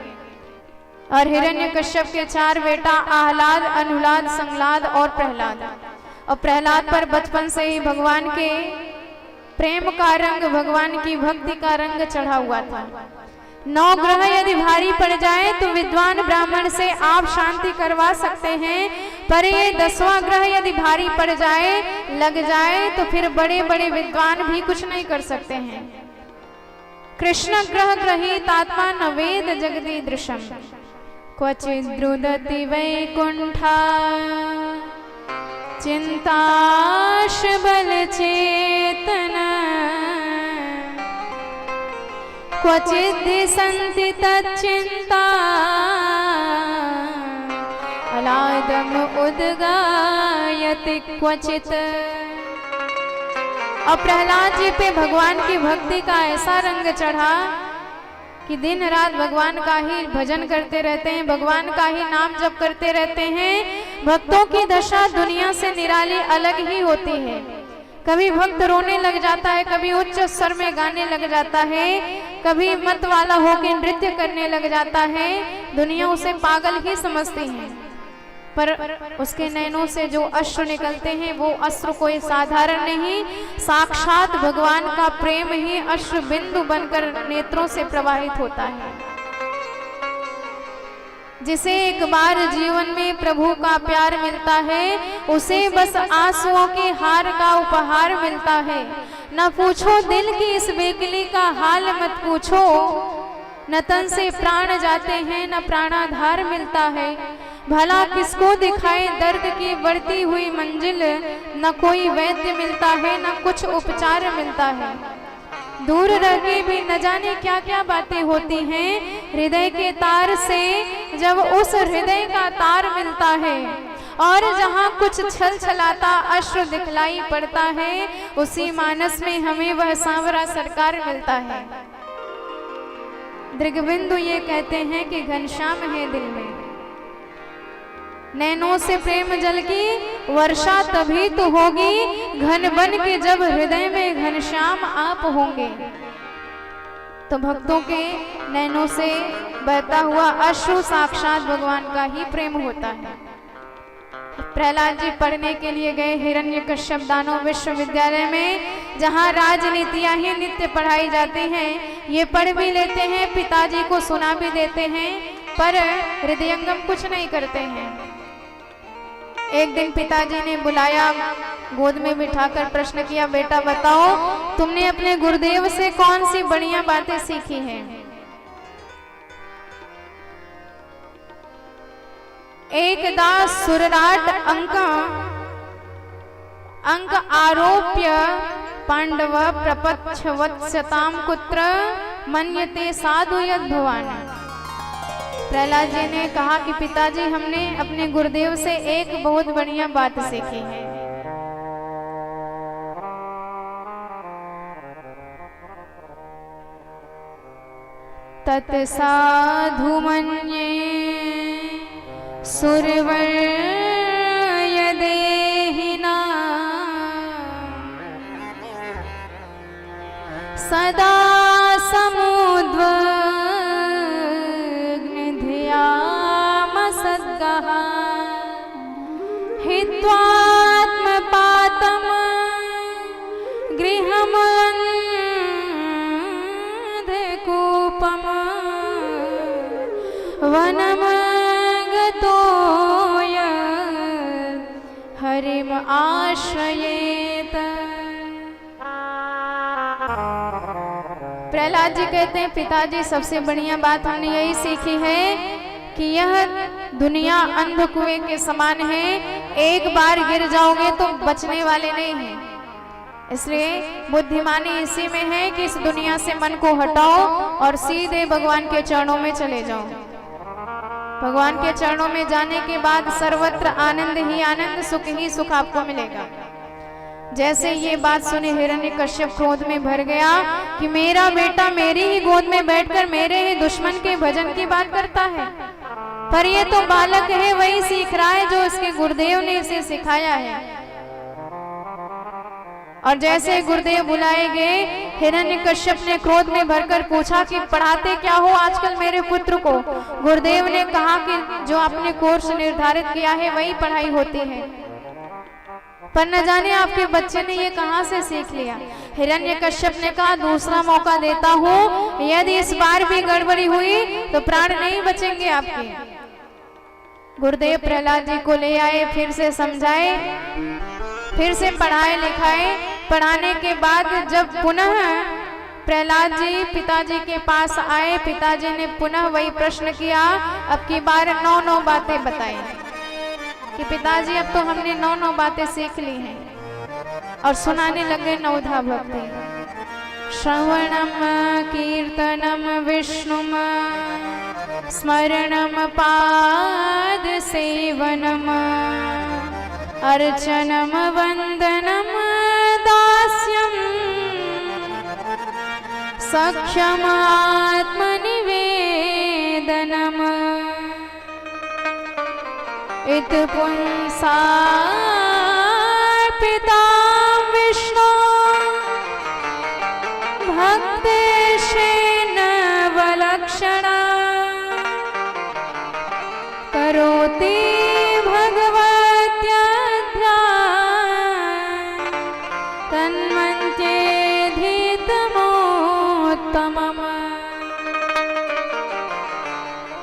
और हिरण्यकश्यप के 4 बेटा आहलाद, अनुलाद, संलाद और प्रहलाद। और प्रहलाद पर बचपन से ही भगवान के प्रेम का रंग, भगवान की भक्ति का रंग चढ़ा हुआ था। 9 ग्रह यदि भारी पड़ जाए तो विद्वान ब्राह्मण से आप शांति करवा सकते हैं, पर ये 10वां ग्रह यदि भारी पड़ जाए, लग जाए, तो फिर बड़े बड़े विद्वान भी कुछ नहीं कर सकते हैं। कृष्ण ग्रह ग्रहीत आत्मा न वेद जगदीदृशम, क्वचिद् रुदति वैकुंठा चिंताश बल चेतना, क्वचिद् सन्ति तच्चिंता अलादम उद्गायति क्वचित्। और प्रहलाद जी पे भगवान की भक्ति का ऐसा रंग चढ़ा कि दिन रात भगवान का ही भजन करते रहते हैं, भगवान का ही नाम जप करते रहते हैं। भक्तों की दशा दुनिया से निराली अलग ही होती है। कभी भक्त रोने लग जाता है, कभी उच्च स्वर में गाने लग जाता है, कभी मत वाला होकर नृत्य करने लग जाता है। दुनिया उसे पागल ही समझती है, पर उसके नैनों से जो अश्रु निकलते हैं वो अश्रु कोई साधारण नहीं, साक्षात भगवान का प्रेम ही अश्रु बिंदु बनकर नेत्रों से प्रवाहित होता है। जिसे एक बार जीवन में प्रभु का प्यार मिलता है, उसे बस आंसुओं के हार का उपहार मिलता है। न पूछो दिल की इस बेकली का हाल मत पूछो, न तन से प्राण जाते हैं न प्राणाधार मिलता है। भला किसको दिखाए दर्द की बढ़ती हुई मंजिल, न कोई वैद्य मिलता है न कुछ उपचार मिलता है। दूर रह के भी न जाने क्या क्या बातें होती हैं हृदय के तार से, जब उस हृदय का तार मिलता है और जहाँ कुछ छल छलाता अश्रु दिखलाई पड़ता है, उसी मानस में हमें वह सांवरा सरकार मिलता है। दृगबिंदु ये कहते हैं कि घनश्याम है दिल में, नैनों से प्रेम जल की वर्षा तभी तो होगी, घन बन के जब हृदय में घनश्याम आप होंगे। तो भक्तों के नैनों से बहता हुआ अश्रु साक्षात भगवान का ही प्रेम होता है। प्रहलाद जी पढ़ने के लिए गए हिरण्यकश्यप दानव विश्वविद्यालय में, जहाँ राजनीतियां ही नित्य पढ़ाई जाती हैं। ये पढ़ भी लेते हैं, पिताजी को सुना भी देते हैं, पर हृदयंगम कुछ नहीं करते हैं। एक दिन पिताजी ने बुलाया, गोद में बिठाकर प्रश्न किया, बेटा बताओ तुमने अपने गुरुदेव से कौन सी बढ़िया बातें सीखी हैं? एकदा सुरराट अंक आरोप्य पांडव प्रपच्छ वत्स्यताम कुत्र मन्यते साधु यद भवान। प्रहलाद जी ने कहा कि पिताजी हमने अपने गुरुदेव से एक बहुत बढ़िया बात सीखी है। तत्साधु मन्ये सुरवर यदेहिना सदा समुद्वग्निध्यामसद्गः हित्वात्मपातं गृहमन्धकूपं वनं गतो हरिम आश्रयेत। प्रहलाद जी कहते हैं पिताजी सबसे बढ़िया बात हमने यही सीखी है कि यह दुनिया अंधकुएं के समान है, एक बार गिर जाओगे तो बचने वाले नहीं हैं। इसलिए बुद्धिमानी इसी में है कि इस दुनिया से मन को हटाओ और सीधे भगवान के चरणों में चले जाओ। भगवान के चरणों में जाने के बाद सर्वत्र आनंद ही आनंद, सुख ही सुख आपको मिलेगा। जैसे ये बात सुनी हिरण्यकश्यप क्रोध में भर गया कि मेरा बेटा मेरी ही गोद में बैठकर मेरे ही दुश्मन के भजन की बात करता है, पर ये तो बालक है, वही सीख रहा है जो इसके गुरुदेव ने इसे सिखाया है। और जैसे गुरुदेव बुलाए गए, हिरण्यकश्यप ने क्रोध में भरकर पूछा कि पढ़ाते क्या हो आजकल मेरे पुत्र को। गुरुदेव ने कहा कि जो आपने कोर्स निर्धारित किया है वही पढ़ाई होती है, पर न जाने आपके बच्चे ने ये कहां से सीख लिया। हिरण्यकश्यप ने कहा दूसरा मौका देता हूं, यदि इस बार भी गड़बड़ी हुई तो प्राण नहीं बचेंगे आपके। गुरुदेव प्रहलाद जी को ले आए, फिर से समझाए, फिर से पढ़ाए लिखाए। पढ़ाने के बाद जब पुनः प्रहलाद जी पिताजी के पास आए, पिताजी ने पुनः वही प्रश्न किया। अब की बार 9 बातें बताई कि पिताजी अब तो हमने 9 बातें सीख ली हैं, और सुनाने लगे नवधा भक्ति। श्रवणम कीर्तनम विष्णुम स्मरणम पाद सेवनम अर्चनम वंदनम दास्यम सख्यम आत्मनिवेदनम इत पुंसार्पिता विष्णु भक्तेशेन वलक्षणा करोति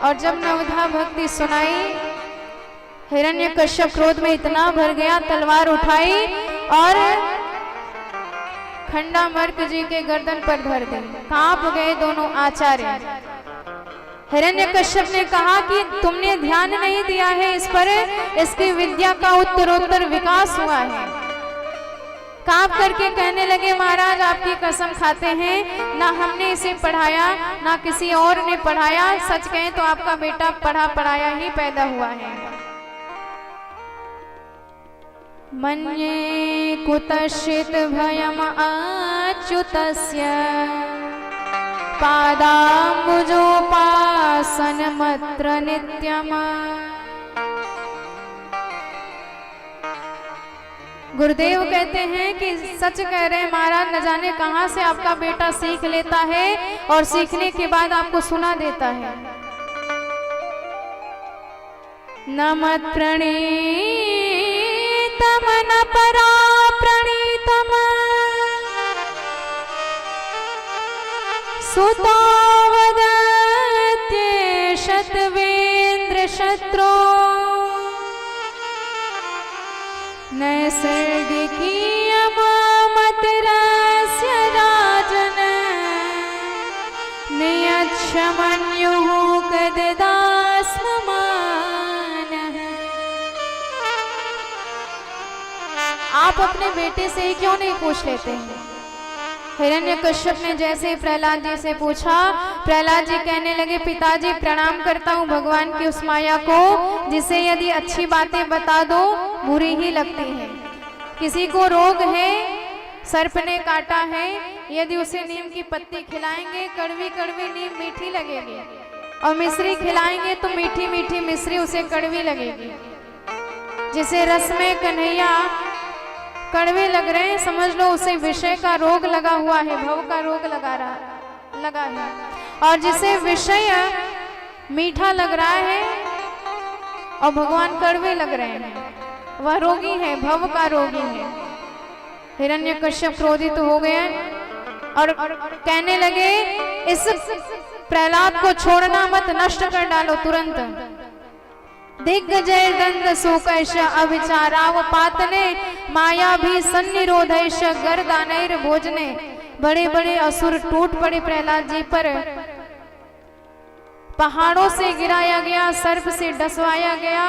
और जब नवधा भक्ति सुनाई, हिरण्यकश्यप क्रोध में इतना भर गया, तलवार उठाई और खंडामर्क जी के गर्दन पर धर दी। कांप गए दोनों आचार्य। हिरण्यकश्यप ने कहा कि तुमने ध्यान नहीं दिया है इस पर, इसकी विद्या का उत्तरोत्तर विकास हुआ है। कांप करके कहने लगे महाराज आपकी कसम खाते हैं, ना हमने इसे पढ़ाया ना किसी और ने पढ़ाया, सच कहें तो आपका बेटा पढ़ा पढ़ाया ही पैदा हुआ है। मन्ये कुतश्चित् भयम् अच्युतस्य पादाम्बुजोपासनमत्र नित्यम्। गुरुदेव कहते हैं कि सच कह रहे हैं महाराज, न जाने कहां से आपका बेटा सीख लेता है और सीखने के बाद आपको सुना देता है। न मत प्रणीतम न परा प्रणीतम सुतो वदत्ये शतवेन्द्र शत्रो नैसर्गिकीयमतिरस्य राजन नियच्छमन्युः कददास्ममानः। आप अपने बेटे से ही क्यों नहीं पूछ लेते हैं? हिरण्यकश्यप ने जैसे प्रहलाद जी से पूछा, प्रहलाद जी कहने लगे पिताजी प्रणाम करता हूँ भगवान की उस माया को जिसे यदि अच्छी बातें बता दो बुरी ही लगती है। किसी को रोग है, सर्प ने काटा है, यदि उसे नीम की पत्ती खिलाएंगे कड़वी कड़वी नीम मीठी लगेगी, और मिश्री खिलाएंगे तो मीठी मीठी मिश्री उसे कड़वी लगेगी। जिसे रस में कन्हैया कड़वे लग रहे हैं, समझ लो उसे विषय का रोग लगा हुआ है, भव का रोग लगा है। और जिसे विषय मीठा लग रहा है और भगवान कड़वे लग रहे हैं, वह रोगी है, भव का रोगी है। हिरण्यकश्यप क्रोधित हो गए और कहने लगे इस प्रहलाद को छोड़ना मत, नष्ट कर डालो तुरंत। दिग्गजय दंड सुकैश अविचाराव पातने माया भी सन्निरोधैश गर्दानैर भोजने। बड़े बड़े असुर टूट पड़े प्रहलाद जी पर। पहाड़ों से गिराया गया, सर्प से डसवाया गया,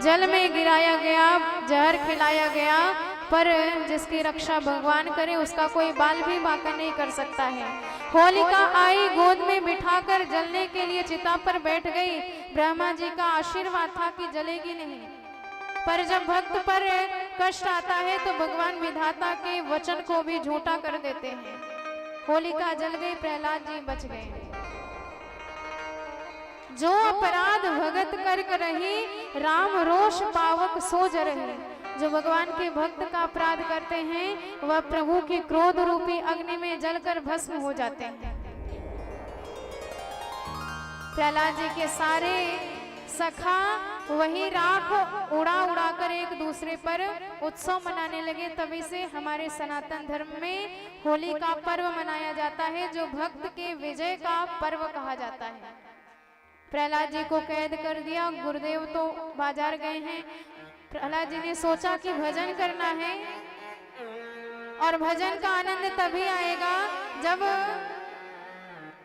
जल में गिराया गया, जहर खिलाया गया, पर जिसकी रक्षा भगवान करे उसका कोई बाल भी बांका नहीं कर सकता है। होलिका आई, गोद में बिठाकर जलने के लिए चिता पर बैठ गई। ब्रह्मा जी का आशीर्वाद था कि जलेगी नहीं, पर जब भक्त पर कष्ट आता है तो भगवान विधाता के वचन को भी झूठा कर देते हैं। होलिका जल गई, प्रहलाद जी बच गए। जो अपराध भगत कर रही, राम रोष पावक सो जरही। जो भगवान के भक्त का अपराध करते हैं वह प्रभु के क्रोध रूपी अग्नि में जलकर भस्म हो जाते हैं। प्रहलाद जी के सारे सखा वही राख उड़ा उड़ा कर एक दूसरे पर उत्सव मनाने लगे। तभी से हमारे सनातन धर्म में होली का पर्व मनाया जाता है, जो भक्त के विजय का पर्व कहा जाता है। प्रहलाद जी को कैद कर दिया, गुरुदेव तो बाजार गए हैं। प्रहलाद जी ने सोचा कि भजन करना है, और भजन का आनंद तभी आएगा जब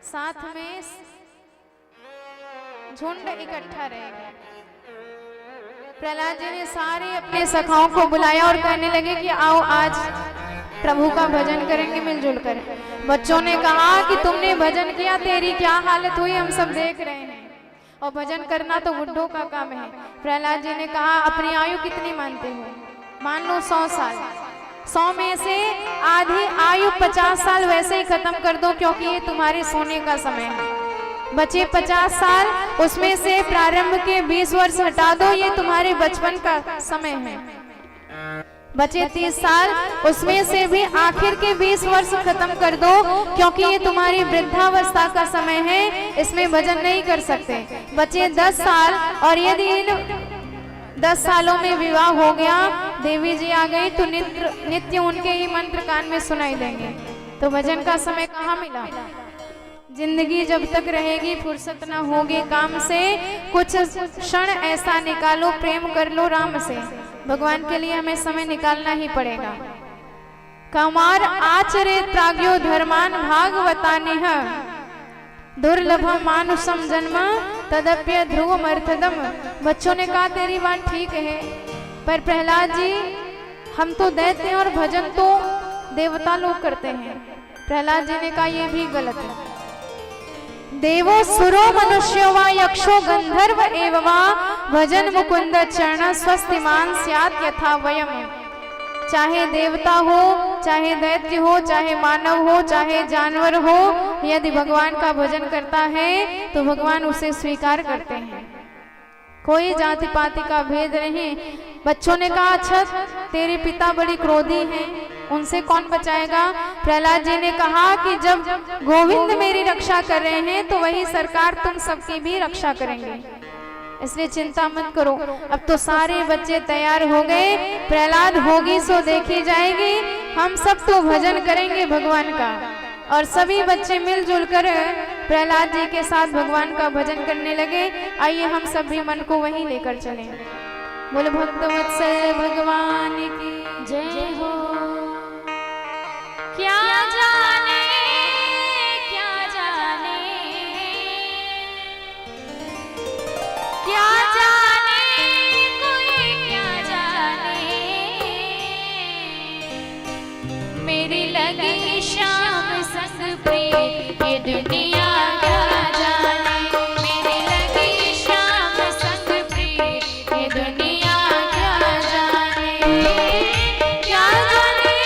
साथ में झुंड इकट्ठा रहेगा। प्रहलाद जी ने सारे अपने सखाओं को बुलाया और कहने लगे कि आओ आज प्रभु का भजन करेंगे मिलजुल कर। बच्चों ने कहा कि तुमने भजन किया, तेरी क्या हालत हुई हम सब देख रहे हैं, और भजन करना तो बुड्ढों का काम है। प्रहलाद जी ने कहा अपनी आयु कितनी मानते हो? मान लो 100 साल। 100 में से आधी आयु 50 साल वैसे ही खत्म कर दो, क्योंकि ये तुम्हारे सोने का समय है। बचे 50 साल, उसमें से प्रारंभ के 20 वर्ष हटा दो, ये तुम्हारे बचपन का समय है। बचे 30 साल, उसमें से भी आखिर के 20 वर्ष खत्म कर दो, क्योंकि ये तुम्हारी वृद्धावस्था का समय है, इसमें भजन नहीं कर सकते। बचे 10 साल, और यदि इन 10 सालों में विवाह हो गया, देवी जी आ गई, तो नित्य उनके ही मंत्र कान में सुनाई देंगे। तो भजन का समय कहाँ मिला? जिंदगी जब तक रहेगी, फुर्सत ना होगी काम से, कुछ क्षण ऐसा निकालो, प्रेम कर लो राम से। भगवान के लिए हमें समय निकालना ही पड़ेगा। कमार आचरित प्राज्ञो धर्मान भागवतानिह दुर्लभम मानुषम जन्म तदप्य ध्रुवम अर्थदम। बच्चों ने कहा तेरी बात ठीक है, पर प्रहलाद जी हम तो दैत्य हैं और भजन तो देवता लोग करते हैं। प्रहलाद जी ने कहा ये भी गलत है। देवो सुरो मनुष्यो वा यक्षो गंधर्व एव वा भजन मुकुंद चरण स्वस्तिमान स्यात् यथा वयम। चाहे देवता हो, चाहे दैत्य हो, चाहे मानव हो, चाहे जानवर हो, यदि भगवान का भजन करता है तो भगवान उसे स्वीकार करते हैं। कोई जाति पाति का भेद नहीं। बच्चों ने कहा अच्छा तेरे पिता बड़ी क्रोधी हैं, उनसे कौन बचाएगा? प्रहलाद जी ने कहा कि जब गोविंद मेरी रक्षा कर रहे हैं तो वही सरकार तुम सबकी भी रक्षा करेंगे, इसलिए चिंता मत करो। अब तो सारे बच्चे तैयार हो गए। प्रहलाद होगी सो देखी जाएगी, हम सब तो भजन करेंगे भगवान का। और सभी बच्चे मिलजुल कर प्रहलाद जी के साथ भगवान का भजन करने लगे। आइए हम सब भी मन को वहीं लेकर चलें। बोल भक्तवत्सल भगवान की जय हो। क्या जाने क्या जाने क्या जाने कोई क्या जाने, मेरी लगी शाम संग प्रिय ये दुनिया क्या जाने। मेरी लगी शाम संग प्रिय ये दुनिया क्या जाने। क्या जाने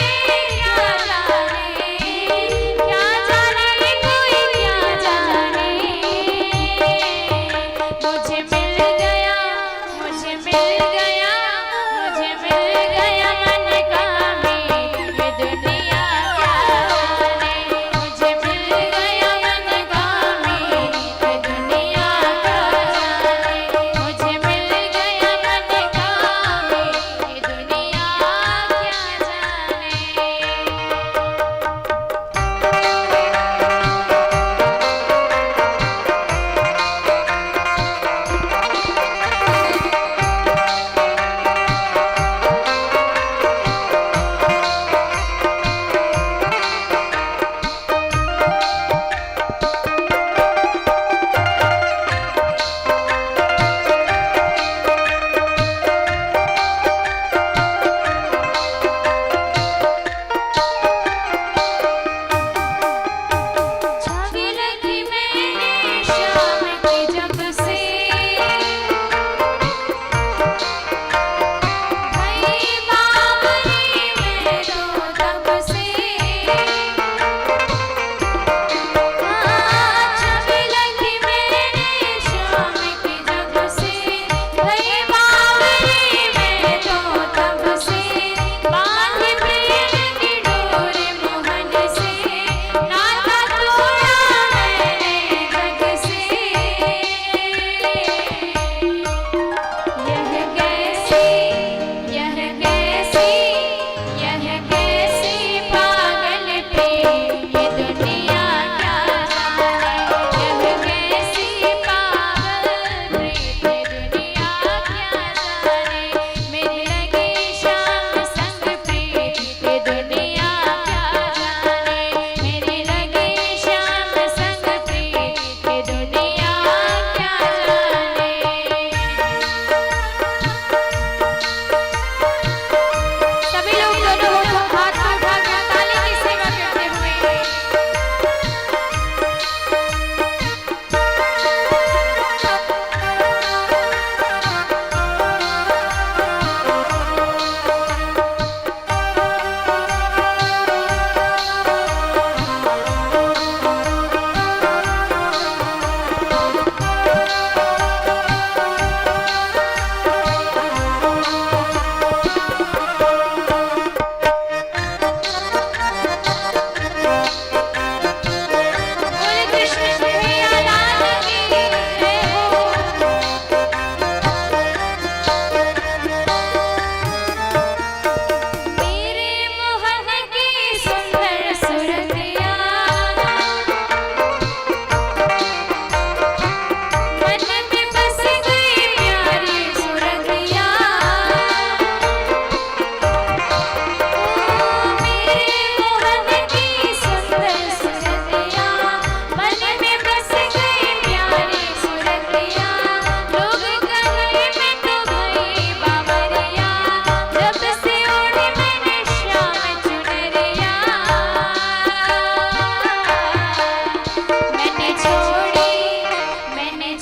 क्या जाने क्या जाने कोई क्या जाने, मुझे मिल गया मुझे मिल गया मुझे मिल गया मन का मैं ये दुनिया क्या जाने। मुझे मिल गया मन का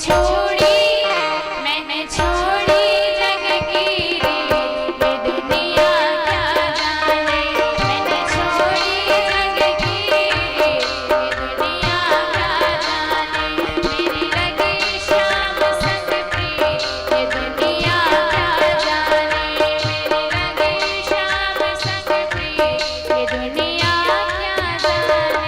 छोड़ी मैंने छोड़ी जग की रे, ये दुनिया क्या जाने। मैंने छोड़ी जग की रे, ये दुनिया क्या जाने। मेरी लगी श्याम संग प्रिय, ये दुनिया क्या जाने। मेरी लगी श्याम संग प्रिय, ये दुनिया क्या जाने।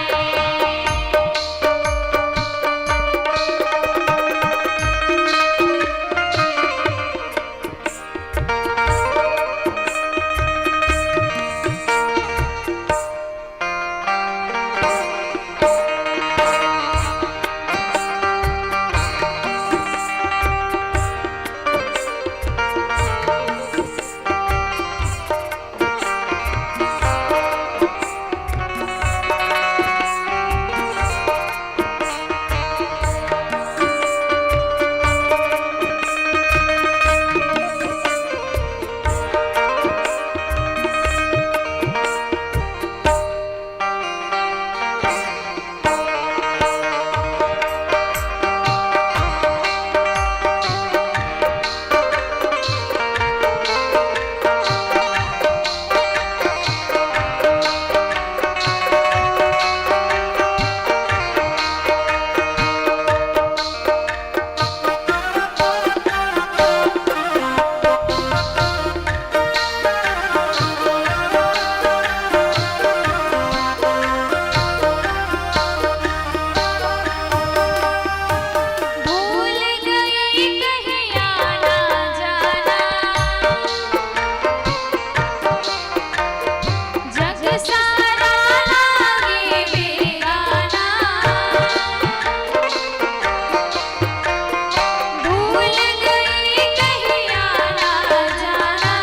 भूल गई कहीं आना जाना, जग सारा लागे बेगाना। भूल गई कहीं आना जाना,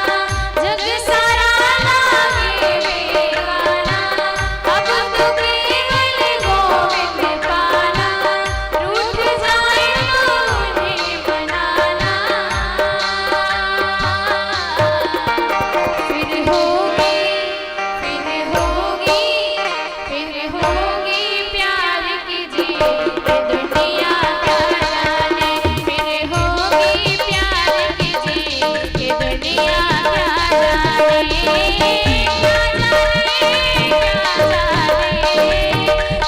जग सारा लागे बेगाना। अब तो केवल गोविंद पाना, रूठ जाए तो उन्हें बनाना। फिर होगी प्यार की जीत, दुनिया क्या जाने। फिर होगी प्यार की जीत, दुनिया क्या जाने।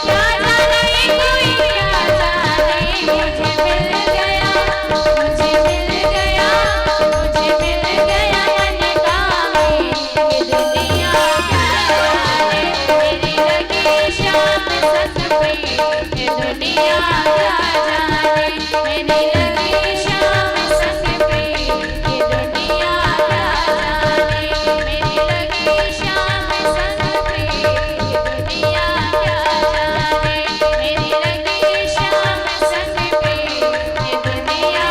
क्या जाने कोई क्या जाने। मुझे मिल गया मुझे मिल गया मुझे मिल गया ननकामी, ये दुनिया क्या जाने। मेरी लगी श्याम संग प्रिय, ये दुनिया क्या जाने। मेरी लगी श्याम संग प्रिय, ये दुनिया क्या जाने। मेरी लगी श्याम संग प्रिय, ये दुनिया क्या जाने। मेरी लगी श्याम संग प्रिय, ये दुनिया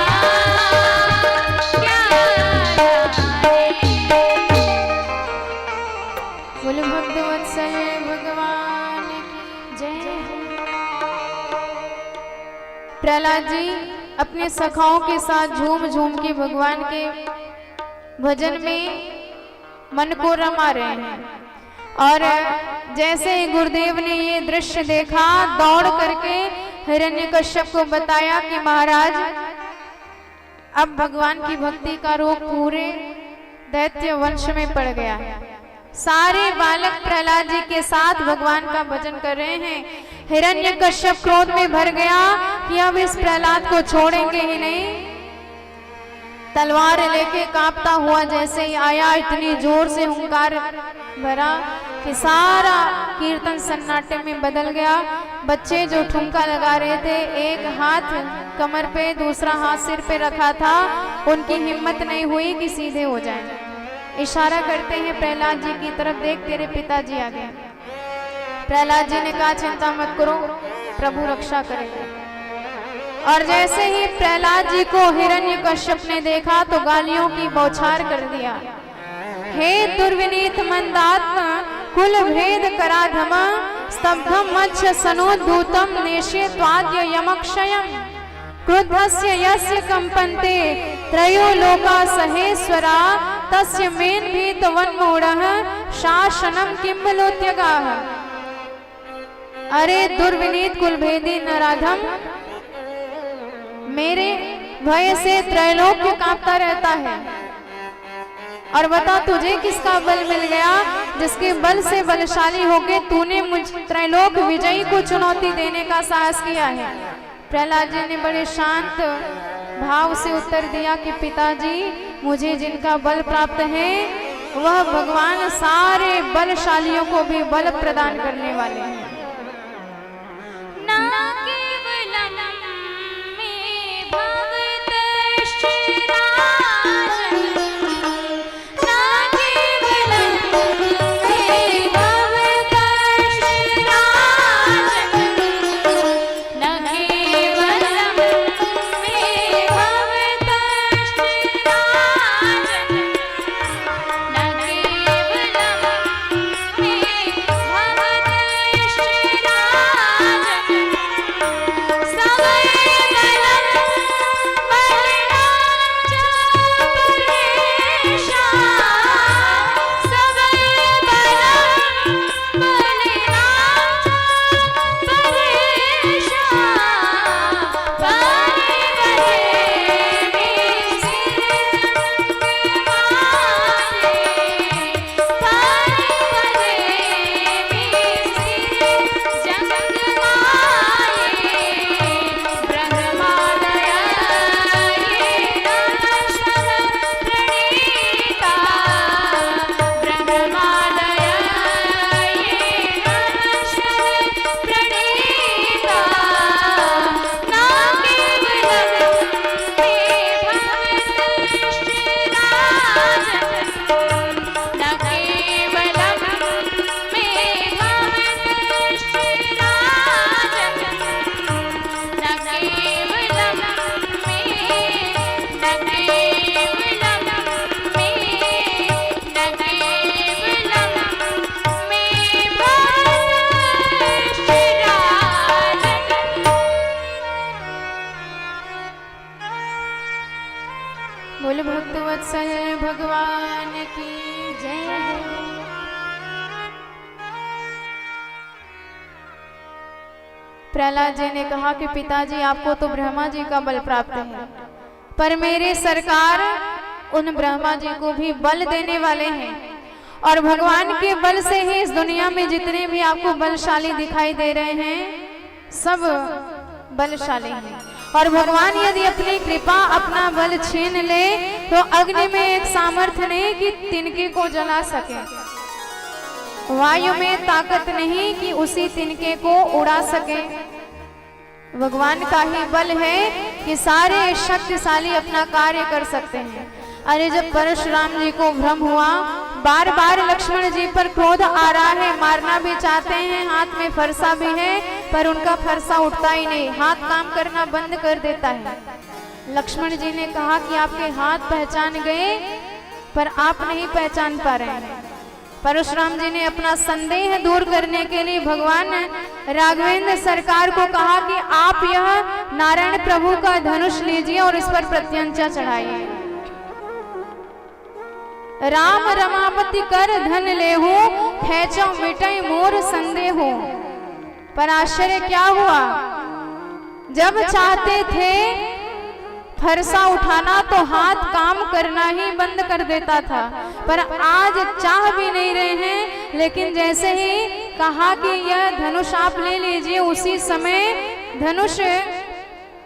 क्या जाने। बोले भक्तवत्सल भगवान की जय हो। प्रहलाद जी अपने सखाओं के साथ झूम झूम के भगवान के भजन में मन को रमा रहे हैं। और जैसे ही गुरुदेव ने ये दृश्य देखा, दौड़ करके हिरण्यकश्यप को बताया कि महाराज अब भगवान की भक्ति का रोग पूरे दैत्य वंश में पड़ गया है। सारे बालक प्रहलाद जी के साथ भगवान का भजन कर रहे हैं। हिरण्यकश्यप क्रोध में भर गया कि अब इस प्रहलाद को छोड़ेंगे ही नहीं। तलवार लेके कांपता हुआ जैसे ही आया, इतनी जोर से हुंकार भरा कि सारा कीर्तन सन्नाटे में बदल गया। बच्चे जो ठुमका लगा रहे थे, एक हाथ कमर पे दूसरा हाथ सिर पे रखा था, उनकी हिम्मत नहीं हुई कि सीधे हो जाए। इशारा करते हैं प्रहलाद जी की तरफ, देख तेरे पिताजी आ गए। प्रहलाद जी ने कहा चिंता मत करो, प्रभु रक्षा करेंगे। और जैसे ही प्रहलाद जी को हिरण्यकश्यप ने देखा तो गालियों की बौछार कर दिया। हे दुर्विनीत मंदात्म, कुल भेद कराधम, स्तब्धम मच्छ सनोद्धूतम नेशे त्वाद्य यमक्षयम। क्रुद्धस्य यस्य कंपन्ते त्रयो लोका सहेश्वरा, तस्य मेन भीत वन्मूढ़ः शासनम किम्बलोत्यगाः। अरे दुर्विनीत कुलभेदी नराधम, मेरे भय से त्रैलोक्य कांपता रहता है। और बता तुझे किसका बल मिल गया, जिसके बल से बलशाली होके तूने मुझ त्रैलोक विजयी को चुनौती देने का साहस किया है। प्रहलाद जी ने बड़े शांत भाव से उत्तर दिया कि पिताजी, मुझे जिनका बल प्राप्त है वह भगवान सारे बलशालियों को भी बल प्रदान करने वाले हैं। ना केवलम मे भवतश्च राजन्, ना केवलम मे भवतश्च राजन्, न केवलम मे भवतश्च राजन्, न केवलम मे भवतश्च राजन्, बोल भक्तवत्सल भगवान की जय हो। प्रहलाद जी ने कहा कि पिताजी, आपको तो ब्रह्मा जी का बल प्राप्त है, पर मेरे सरकार उन ब्रह्मा जी को भी बल देने वाले हैं, और भगवान के बल से ही इस दुनिया में जितने भी आपको बलशाली दिखाई दे रहे हैं सब बलशाली हैं। और भगवान यदि अपनी कृपा अपना बल छीन ले तो अग्नि में एक सामर्थ्य नहीं कि तिनके को जला सके, वायु में ताकत नहीं कि उसी तिनके को उड़ा सके। भगवान का ही बल है कि सारे शक्तिशाली अपना कार्य कर सकते हैं। अरे जब परशुराम जी को भ्रम हुआ, बार बार लक्ष्मण जी पर क्रोध आ रहा है, मारना भी चाहते हैं, हाथ में फरसा भी है, पर उनका फरसा उठता ही नहीं, हाथ काम करना बंद कर देता है। लक्ष्मण जी ने कहा कि आपके हाथ पहचान गए पर आप नहीं पहचान पा रहे हैं। परशुराम जी ने अपना संदेह दूर करने के लिए भगवान राघवेंद्र सरकार को कहा कि आप यह नारायण प्रभु का धनुष लीजिए और इस पर प्रत्यंचा चढ़ाइए। राम रमापति कर धन लेहु, खेचो मिटई मोर संदेहु। पर आश्चर्य क्या हुआ, जब चाहते थे फरसा उठाना तो हाथ काम करना ही बंद कर देता था, पर आज चाह भी नहीं रहे हैं, लेकिन जैसे ही कहा कि यह धनुष आप ले लीजिए, उसी समय धनुष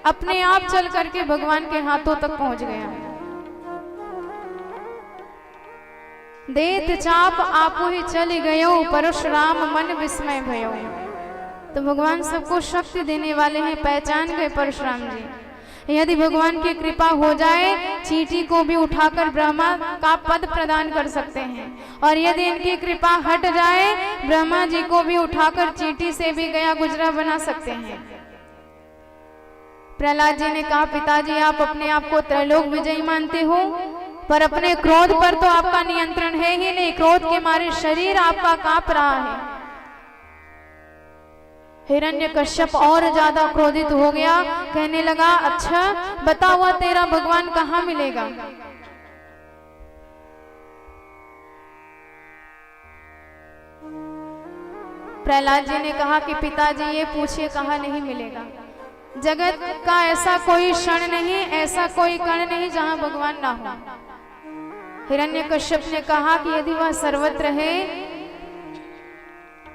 अपने आप चल करके भगवान के हाथों तक पहुंच गया। देत चाप आपो ही चली गयो, परशुराम मन विस्मय भयो। तो भगवान सबको शक्ति देने वाले हैं, पहचान गए परशुराम जी। यदि भगवान की कृपा हो जाए, चींटी को भी उठाकर ब्रह्मा का पद प्रदान कर सकते हैं, और यदि इनकी कृपा हट जाए, ब्रह्मा जी को भी उठाकर चींटी से भी गया गुजरा बना सकते हैं। प्रहलाद जी ने कहा, पिताजी आप अपने आप को त्रैलोक विजयी मानते हो, पर अपने क्रोध पर तो आपका नियंत्रण है ही नहीं, क्रोध के मारे शरीर आपका कांप रहा है। हिरण्यकश्यप और ज्यादा क्रोधित हो गया, कहने लगा, अच्छा बता हुआ तेरा भगवान कहाँ मिलेगा। प्रहलाद जी ने कहा कि पिताजी ये पूछिए कहाँ नहीं मिलेगा। जगत का ऐसा कोई क्षण नहीं, ऐसा कोई कण नहीं जहां भगवान ना हो। हिरण्यकश्यप ने कहा कि यदि वह सर्वत्र है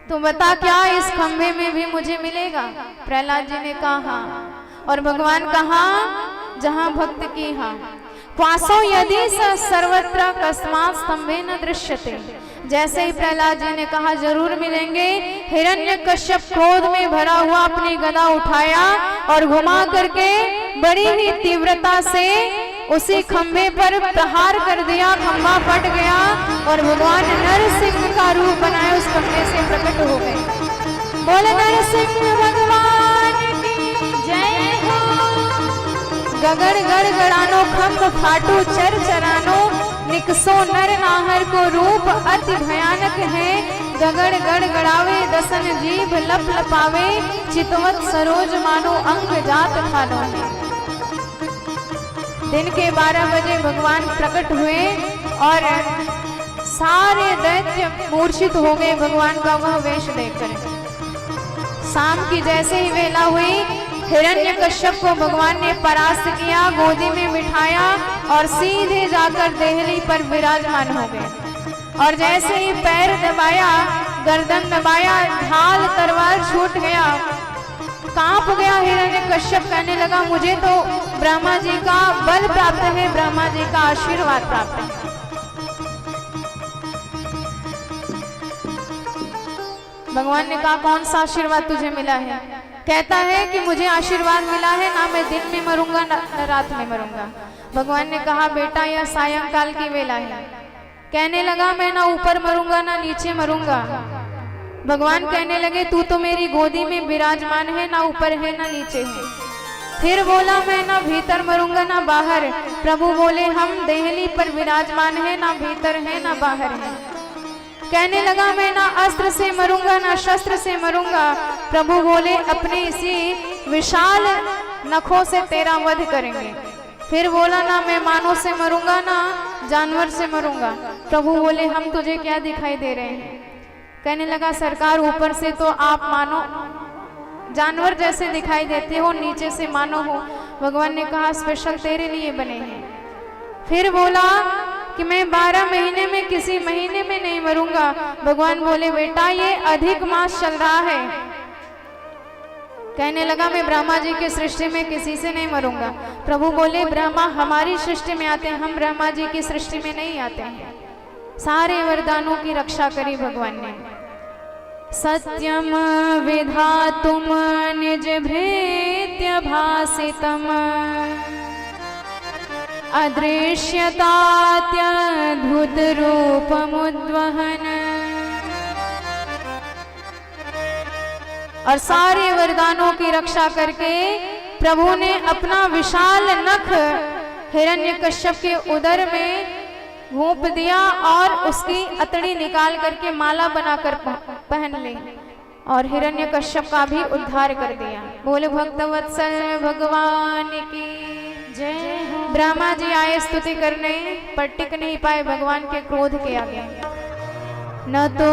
तो बता क्या इस खंभे में भी मुझे मिलेगा? प्रहलाद जी ने कहा हाँ। और भगवान कहा जहां भक्त की हाँ। क्वासो यदि स सर्वत्र कस्मात् स्तंभे न दृश्यते। जैसे ही प्रहलाद जी ने कहा जरूर मिलेंगे, हिरण्यकश्यप क्रोध में भरा हुआ अपनी गदा उठाया और घुमा करके बड़ी ही तीव्रता से उसी खंभे पर प्रहार कर दिया। खंभा फट गया और भगवान नरसिंह का रूप बनाए उस खंभे से प्रकट हो गए। बोले नरसिंह भगवान की जय हो। गगड़ गड़ गड़ानो खंभ फाटू चर चरानो, निकसो नर नाहर को रूप अति भयानक है। गगड़ गड़ गड़ावे दसन जीभ लप लपावे, चितवत सरोज मानो अंग जात खानो है। दिन के 12 बजे भगवान प्रकट हुए और सारे दैत्य मूर्छित हो गए भगवान का वह वेश देखकर। शाम की जैसे ही वेला हुई, हिरण्यकश्यप को भगवान ने परास्त किया, गोदी में बिठाया और सीधे जाकर देहली पर विराजमान हो गए। और जैसे ही पैर दबाया, गर्दन दबाया, ढाल तलवार छूट गया, कांप गया हिरण्यकश्यप। कहने लगा मुझे तो ब्रह्मा जी का बल प्राप्त है, ब्रह्मा जी का आशीर्वाद प्राप्त है। भगवान ने कहा कौन सा आशीर्वाद तुझे मिला है? कहता है कि मुझे आशीर्वाद मिला है, ना मैं दिन में मरूंगा ना रात में मरूंगा। भगवान ने कहा बेटा यह सायंकाल की वेला है। कहने लगा मैं ना ऊपर मरूंगा ना नीचे मरूंगा। भगवान कहने लगे तू तो मेरी गोदी में विराजमान है, ना ऊपर है ना नीचे है। फिर बोला मैं ना भीतर मरूंगा ना बाहर। प्रभु बोले हम देहली पर विराजमान है, ना भीतर है ना बाहर है। कहने लगा मैं ना अस्त्र से मरूंगा ना शस्त्र से मरूंगा। प्रभु बोले अपने इसी विशाल नखों से तेरा वध करेंगे। फिर बोला ना मैं मानव से मरूंगा ना जानवर से मरूंगा। प्रभु बोले हम तुझे क्या दिखाई दे रहे हैं? कहने लगा सरकार ऊपर से तो आप मानो जानवर जैसे दिखाई देते हो, नीचे से मानो हो। भगवान ने कहा स्पेशल तेरे लिए बने हैं। फिर बोला कि मैं 12 महीने में किसी महीने में नहीं मरूंगा। भगवान बोले बेटा ये अधिक मास चल रहा है। कहने लगा मैं ब्रह्मा जी की सृष्टि में किसी से नहीं मरूंगा। प्रभु बोले ब्रह्मा हमारी सृष्टि में आते हैं, हम ब्रह्मा जी की सृष्टि में नहीं आते हैं। सारे वरदानों की रक्षा करी भगवान ने। सत्यम विधातुम निज भृत्य भासितम, अदृश्यतात्यद्भुत रूपमुद्वहन। और सारे वरदानों की रक्षा करके प्रभु ने अपना विशाल नख हिरण्यकश्यप के उदर में घोंप दिया और उसकी अतड़ी निकाल करके माला बनाकर पहन ली और हिरण्यकश्यप का भी उद्धार कर दिया। बोले भक्तवत्सल भगवान की जय हो। ब्रह्मा जी आए स्तुति करने पर टिक नहीं पाए भगवान के क्रोध के आगे। न तो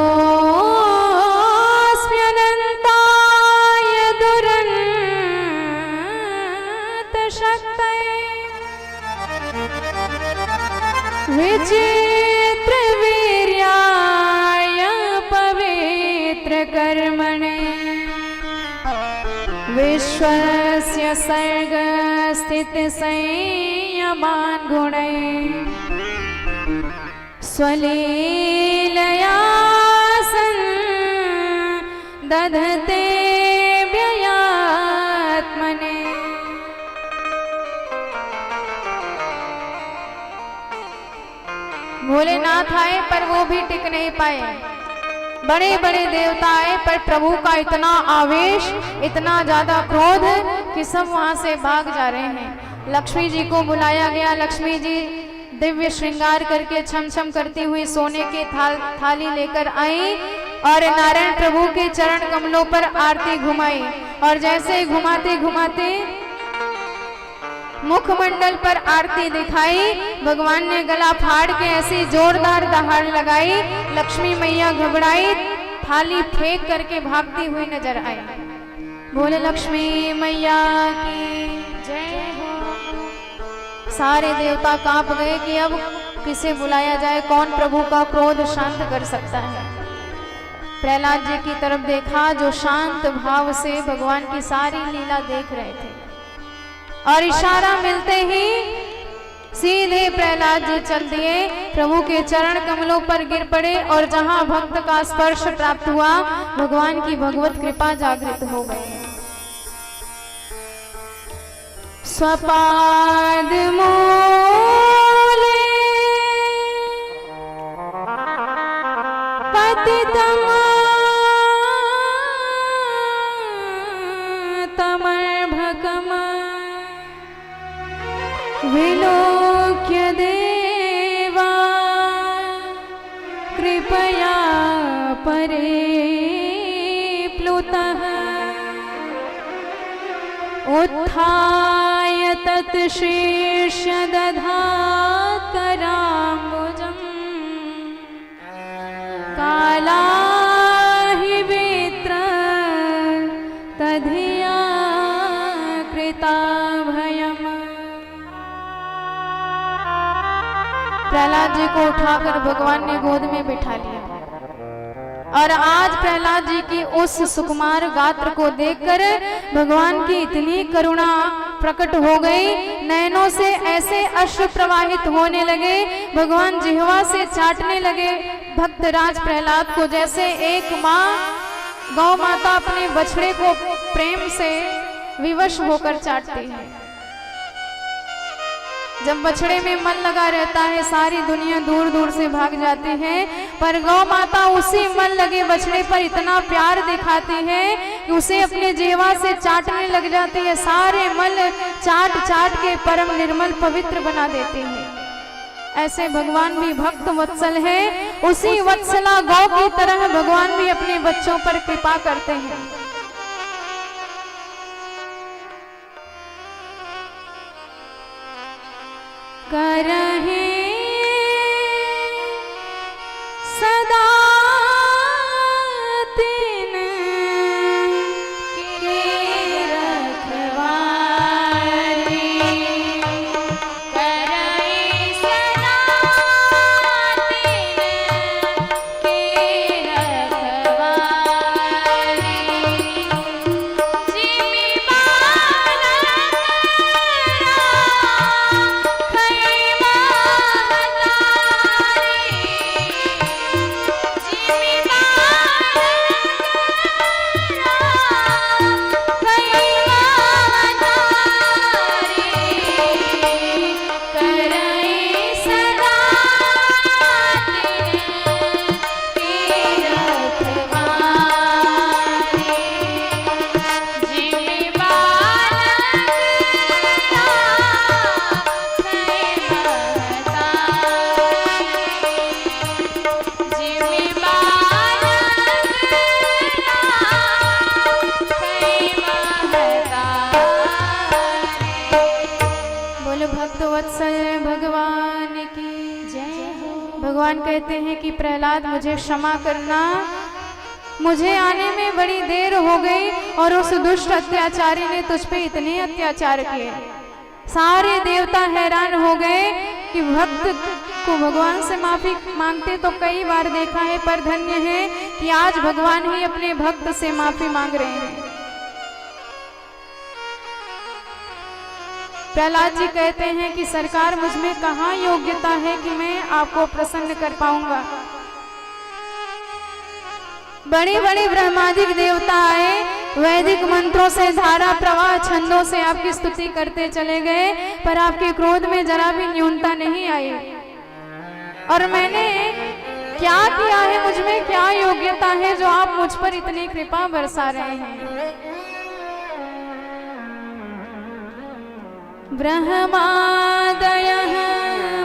स्म्यनन्ताय दुरन्त शक्तये, विचित्र वीर्याय पवित्र कर्मणे, विश्वस्य सर्ग स्थित संयमान गुणैः, स्वलीलया दधते व्ययात्मने। भोलेनाथ आए पर वो भी टिक नहीं पाए। बड़े बड़े देवता आए पर प्रभु का इतना आवेश, इतना ज्यादा क्रोध कि सब वहां से भाग जा रहे हैं। लक्ष्मी जी को बुलाया गया। लक्ष्मी जी दिव्य श्रृंगार करके छम छम करती हुई सोने के थाली लेकर आई और नारायण प्रभु के चरण कमलों पर आरती घुमाई। और जैसे घुमाते घुमाते मुखमंडल पर आरती दिखाई, भगवान ने गला फाड़ के ऐसी जोरदार दहाड़ लगाई। लक्ष्मी मैया घबराई, थाली फेंक करके भागती हुई नजर आई। बोले लक्ष्मी मैया की जय हो। सारे देवता कांप गए कि अब किसे बुलाया जाए, कौन प्रभु का क्रोध शांत कर सकता है। प्रहलाद जी की तरफ देखा जो शांत भाव से भगवान की सारी लीला देख रहे थे, और इशारा मिलते ही सीधे प्रहलाद जी चल दिए, प्रभु के चरण कमलों पर गिर पड़े, और जहां भक्त का स्पर्श प्राप्त हुआ भगवान की भगवत कृपा जागृत हो गई। स्वपाद मूले पतितम तमर्भकम विलोक्य देवा कृपया परे प्लुतः उत्थाय तत्शीर्ष दधाकराम्बुजम् कालाहि वित्र तधिया कृता भयम्। प्रहलाद जी को उठाकर भगवान ने गोद में बिठा लिया, और आज प्रहलाद जी की उस सुकुमार गात्र को देखकर भगवान की इतनी करुणा प्रकट हो गई, नयनों से ऐसे अश्रु प्रवाहित होने लगे, भगवान जिह्वा से चाटने लगे भक्तराज प्रहलाद को, जैसे एक माँ गौ माता अपने बछड़े को प्रेम से विवश होकर चाटती है। जब बछड़े में मन लगा रहता है सारी दुनिया दूर दूर से भाग जाती है, पर गौ माता उसी मन लगे बछड़े पर इतना प्यार दिखाती है कि उसे अपने जीवा से चाटने लग जाती है, सारे मल चाट चाट के परम निर्मल पवित्र बना देती है। ऐसे भगवान भी भक्त वत्सल है, उसी वत्सला गौ की तरह भगवान भी अपने बच्चों पर कृपा करते हैं। करहे सदा तीन के रखवारे, करई सदा तीन के रखवारे, जिमि बालक भगवान की जय हो। भगवान कहते हैं कि प्रहलाद मुझे क्षमा करना, मुझे आने में बड़ी देर हो गई और उस दुष्ट अत्याचारी ने तुझ पे इतने अत्याचार किए। सारे देवता हैरान हो गए कि भक्त को भगवान से माफी मांगते तो कई बार देखा है, पर धन्य है कि आज भगवान ही अपने भक्त से माफी मांग रहे हैं। प्रहलाद जी कहते हैं कि सरकार मुझ में कहाँ योग्यता है कि मैं आपको प्रसन्न कर पाऊंगा। बड़े बड़े ब्रह्मादिक देवता आए, वैदिक मंत्रों से धारा प्रवाह छंदों से आपकी स्तुति करते चले गए, पर आपके क्रोध में जरा भी न्यूनता नहीं आई। और मैंने क्या किया है, मुझ में क्या योग्यता है जो आप मुझ पर इतनी कृपा बरसा रहे हैं। ब्रह्मादयः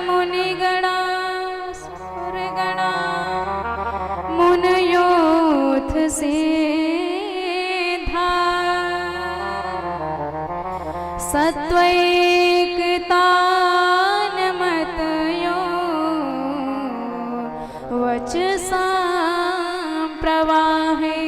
मुनिगणा सुरगणा मुनयोथ सिद्धा सत्वैकतान मतयो वचसां प्रवाहे।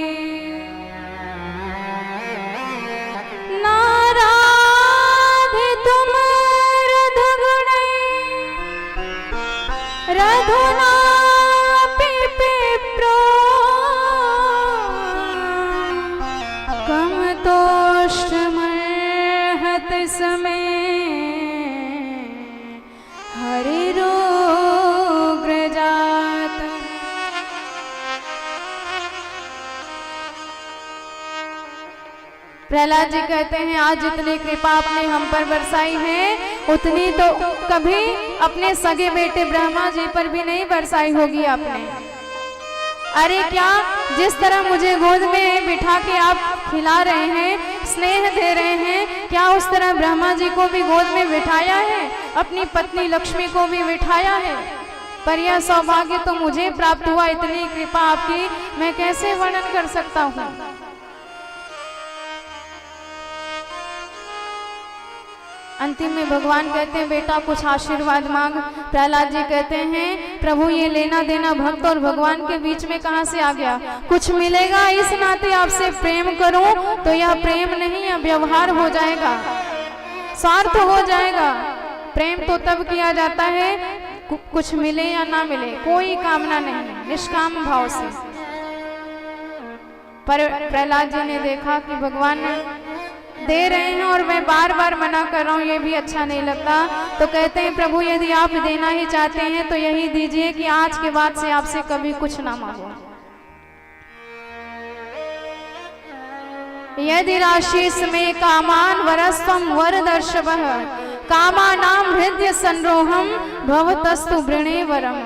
प्रहलाद जी कहते हैं आज जितनी कृपा आपने हम पर बरसाई है उतनी तो कभी अपने सगे बेटे ब्रह्मा जी पर भी नहीं बरसाई होगी आपने। अरे क्या जिस तरह मुझे गोद में बिठा के आप खिला रहे हैं, स्नेह दे रहे हैं, क्या उस तरह ब्रह्मा जी को भी गोद में बिठाया है, अपनी पत्नी लक्ष्मी को भी बिठाया है। पर यह सौभाग्य तो मुझे प्राप्त हुआ, इतनी कृपा आपकी मैं कैसे वर्णन कर सकता हूँ। अंतिम में भगवान कहते हैं बेटा कुछ आशीर्वाद मांग। प्रहलाद जी कहते हैं प्रभु ये लेना देना भक्त और भगवान के बीच में कहां से आ गया, कुछ मिलेगा इस नाते आपसे प्रेम करूं तो यह प्रेम नहीं यह व्यवहार हो जाएगा, स्वार्थ हो जाएगा। प्रेम तो तब किया जाता है कुछ मिले या ना मिले, कोई कामना नहीं, निष्काम भाव से। पर प्रहलाद जी ने देखा कि भगवान दे रहे हैं और मैं बार बार मना कर रहा हूँ, ये भी अच्छा नहीं लगता। तो कहते हैं प्रभु यदि आप देना ही चाहते हैं तो यही दीजिए कि आज के बाद से आपसे कभी कुछ ना मांगो। यदि राशिस में कामान वरस्वम वरदर्शवः कामानां हृदय संरोहम भवतस्तु वृणे वरम।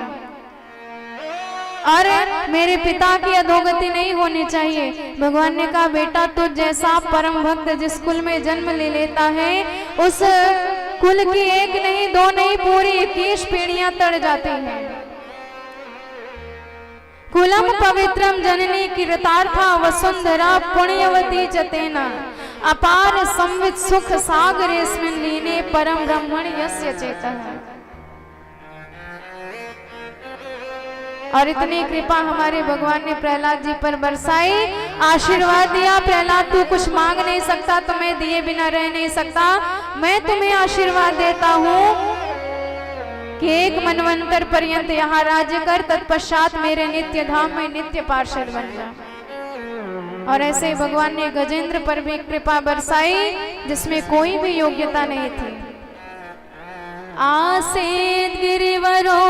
और मेरे पिता की अधोगति नहीं होनी चाहिए। भगवान ने कहा बेटा तुझ जैसा परम भक्त जिस कुल में जन्म ले लेता है उस कुल की एक नहीं दो नहीं पूरी 21 पीढ़ियां तड़ जाती हैं। कुलम पवित्रम जननी कीर्तार्था वसुंधरा पुण्यवती चतेना अपार संवित सुख सागरेस्मिन् लीने परम ब्रह्मण यस्य चेतः। और इतनी कृपा हमारे भगवान ने प्रहलाद जी पर बरसाई, आशीर्वाद दिया। प्रहलाद तू कुछ मांग नहीं सकता तो मैं दिए बिना रह नहीं सकता, मैं तुम्हें आशीर्वाद देता हूँ कि एक मनवंतर पर्यंत यहाँ राज्य कर, तत्पश्चात मेरे नित्य धाम में नित्य पार्षद बन जा। और ऐसे भगवान ने गजेंद्र पर भी कृपा बरसाई जिसमें कोई भी योग्यता नहीं थी। आसेत गिरिवरो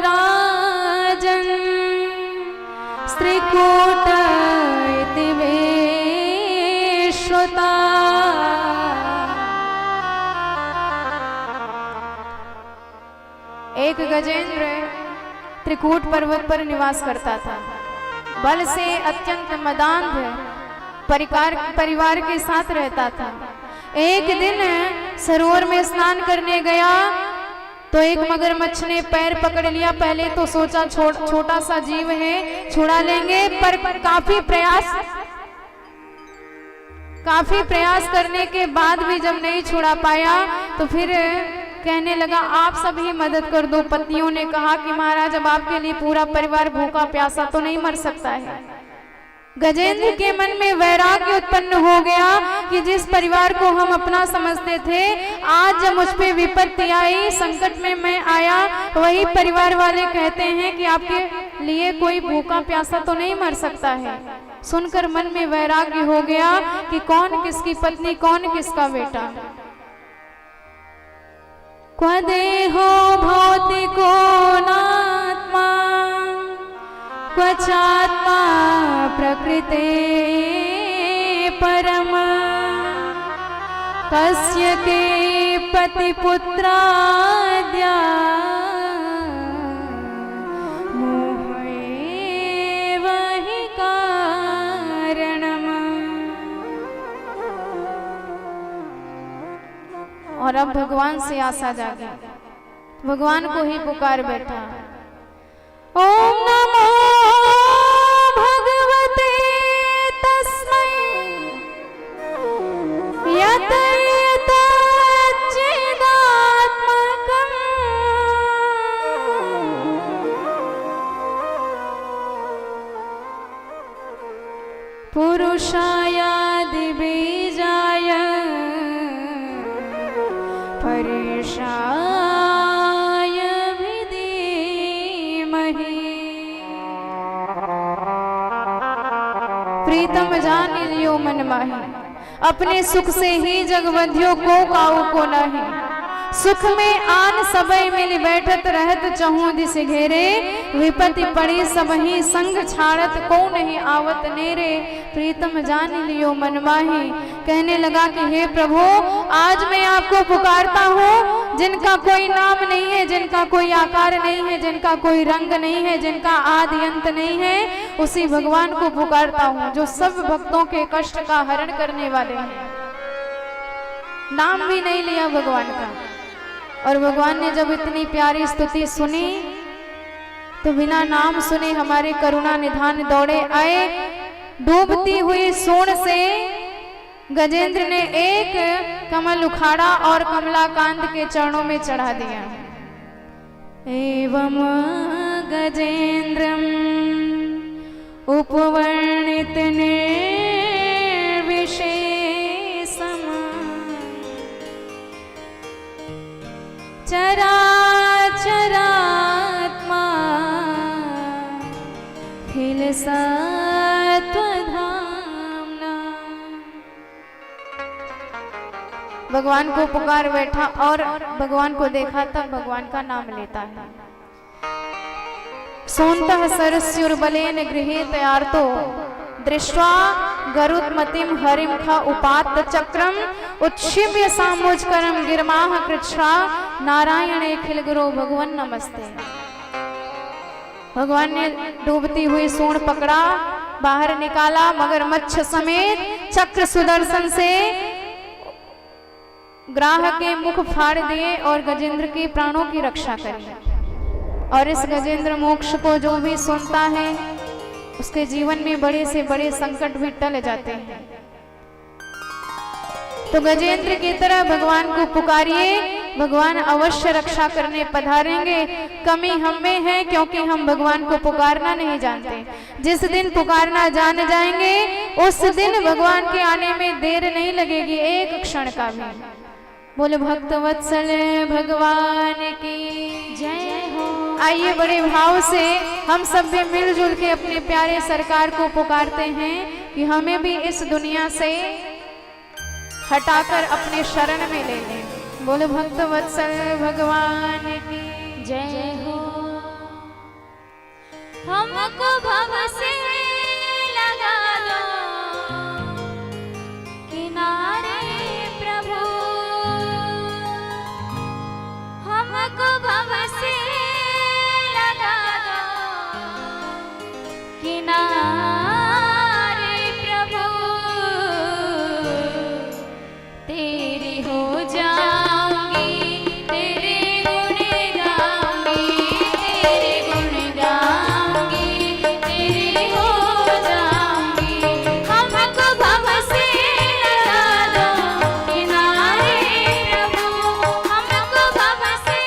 राजन स्त्रीकूट इति वेश्रुता। एक गजेंद्र त्रिकूट पर्वत पर निवास करता था। बल से अत्यंत मदान्ध परिवार के साथ रहता था। एक दिन सरोवर में स्नान करने गया तो एक मगरमच्छ ने पैर पकड़ लिया। पहले तो सोचा छोटा सा जीव है छुड़ा लेंगे, पर काफी प्रयास करने के बाद भी जब नहीं छुड़ा पाया तो फिर कहने लगा आप सभी मदद कर दो। पत्नियों ने कहा कि महाराज अब आपके लिए पूरा परिवार भूखा प्यासा तो नहीं मर सकता है। गजेंद्र के मन में वैराग्य उत्पन्न हो गया कि जिस परिवार को हम अपना समझते थे, आज जब मुझ पे विपत्ति आई, संकट में मैं आया, वही परिवार वाले कहते हैं कि आपके लिए कोई भूखा प्यासा तो नहीं मर सकता है। सुनकर मन में वैराग्य हो गया कि कौन किसकी पत्नी कौन किसका बेटा। क्व देहो भौतिको नात्मा क्वचात्मा प्रकृते परम कस्य के पतिपुत्राद्या मोहेव हि कारणम्। और अब भगवान से आशा जागी, भगवान को ही पुकार बैठा। ओम नमो भगवते तस्मै यत यत चिदात्मकम् पुरुषायादिबीजाय परेशाय प्रीतम जान लियो मन माही, अपने सुख से ही जगवंध्यो को काऊ को नहीं। सुख में आन सबई मिल बैठत रहत चहु दिस घेरे, विपत्ति पड़ी सबही संग छाड़त को नहीं आवत नेरे, प्रीतम जान लियो मन माही। कहने लगा कि हे प्रभु, आज मैं आपको पुकारता हूँ, जिनका कोई नाम नहीं है, जिनका कोई आकार नहीं है, जिनका कोई रंग नहीं है, जिनका आदि अंत नहीं है, उसी भगवान को पुकारता हूँ जो सब भक्तों के कष्ट का हरण करने वाले हैं। नाम भी नहीं लिया भगवान का, और भगवान ने जब इतनी प्यारी स्तुति सुनी तो बिना नाम सुने हमारे करुणा निधान दौड़े आए। डूबती हुई सूंड से गजेंद्र ने एक कमल उखाड़ा और कमलाकांत के चरणों में चढ़ा दिया। एवं गजेंद्रम उपवर्णित निर्विशेषम चराचरात्मा खिल सत्वधाम्ना। भगवान को पुकार बैठा और भगवान को देखा तब भगवान का नाम लेता है। सोन्तः सरस्युर्बलेन गृहीत आर्तो दृष्ट्वा गरुत्मतिम हरिम ख उपात्त चक्रम उत्क्षिप्य सामुजकरम गिरमाह कृच्छ्रा नारायणे खिल गुरो भगवन नमस्ते। भगवान ने डूबती हुई सूंड पकड़ा, बाहर निकाला, मगरमच्छ समेत चक्र सुदर्शन से ग्राह के मुख फाड़ दिए और गजेंद्र के प्राणों की रक्षा करी। और इस गजेंद्र मोक्ष को जो भी सुनता है उसके जीवन में बड़े से बड़े संकट भी टल जाते हैं। तो गजेंद्र की तरह भगवान को पुकारिए, भगवान अवश्य रक्षा करने पधारेंगे। कमी हम में है क्योंकि हम भगवान को पुकारना नहीं जानते। जिस दिन पुकारना जान जाएंगे उस दिन भगवान के आने में देर नहीं लगेगी, एक क्षण का भी। बोले भक्त वत्सल भगवान की जय हो। आइए बड़े भाव से हम सब भी मिलजुल के अपने प्यारे सरकार को पुकारते हैं कि हमें भी इस दुनिया से हटाकर अपने शरण में ले लें। बोले भक्त वत्सल भगवान की जय हो। हमको भव से लगा दो किनारे प्रभु, हमको भव से लगा दो किनारे प्रभु, तेरी हो जाऊंगी, तेरे गुण गाऊंगी, तेरे गुण गाऊंगी, तेरी हो जाऊंगी। हमको भव से लगा दो किनारे प्रभु, हमको भव से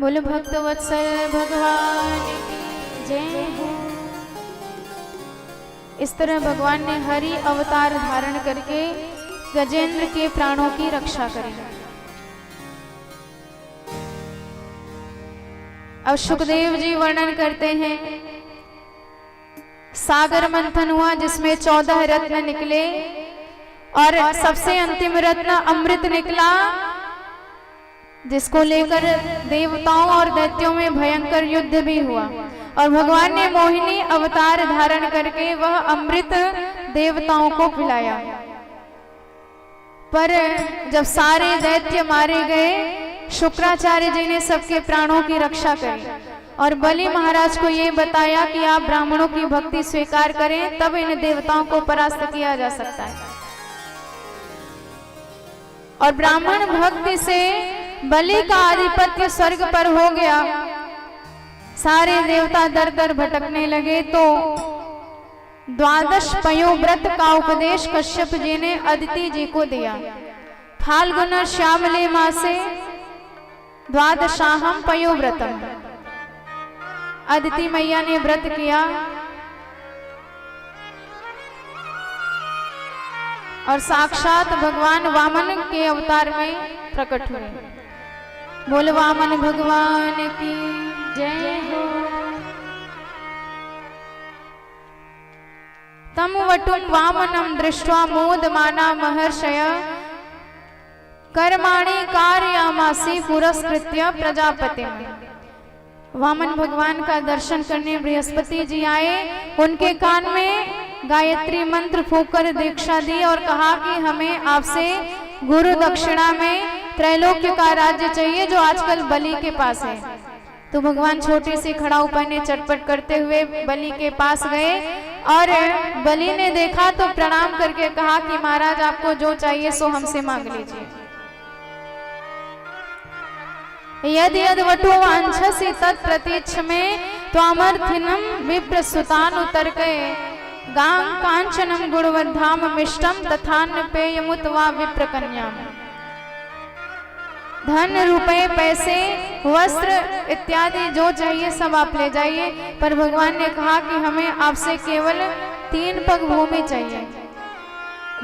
बोल भक्त वत्सल भगवान की जय हो। इस तरह भगवान ने हरि अवतार धारण करके गजेंद्र के प्राणों की रक्षा करी। अब सुखदेव जी वर्णन करते हैं, सागर मंथन हुआ जिसमें 14 रत्न निकले और सबसे अंतिम रत्न अमृत निकला, जिसको लेकर देवताओं और दैत्यों में भयंकर युद्ध भी हुआ। और भगवान ने मोहिनी अवतार धारण करके वह अमृत देवताओं को पिलाया। पर जब सारे दैत्य मारे गए, शुक्राचार्य जी ने सबके प्राणों की रक्षा करी और बलि महाराज को ये बताया कि आप ब्राह्मणों की भक्ति स्वीकार करें, तब इन देवताओं को परास्त किया जा सकता है। और ब्राह्मण भक्ति से बलि का आधिपत्य स्वर्ग पर हो गया। सारे देवता दर दर भटकने लगे तो 12 पयोव्रत का उपदेश कश्यप जी ने अदिति जी को दिया। फाल्गुन श्यामले मासे द्वादशाहम पयोव्रतम। अदिति मैया ने व्रत किया और साक्षात भगवान वामन के अवतार में प्रकट हुए। बोल वामन भगवान की जय हो। तम वटुम वामनम दृष्ट्वा मोदमाना महर्षय कर्माणि कारयामासि पुरस्कृत्य प्रजापति। वामन भगवान का दर्शन करने बृहस्पति जी आए, उनके कान में गायत्री मंत्र फूंककर दीक्षा दी और कहा कि हमें आपसे गुरु दक्षिणा में त्रैलोक्य का राज्य चाहिए जो आजकल बलि के पास है। तो भगवान छोटे से खड़ाऊ पहने चटपट करते हुए बलि के पास गए और बलि ने देखा तो प्रणाम करके कहा कि महाराज आपको जो चाहिए सो हमसे मांग लीजिए। यदि यद वटो वांछसि तत् प्रतीक्ष में त्वामर्थिनम विप्रसुतान उतर गए गां कांचनम गुणवर्धाम मिष्टम तथान पेयमुत वा विप्रकन्याम। धन रुपए पैसे वस्त्र इत्यादि जो चाहिए सब आप ले जाइए, पर भगवान ने कहा कि हमें आपसे केवल 3 पग भूमि चाहिए।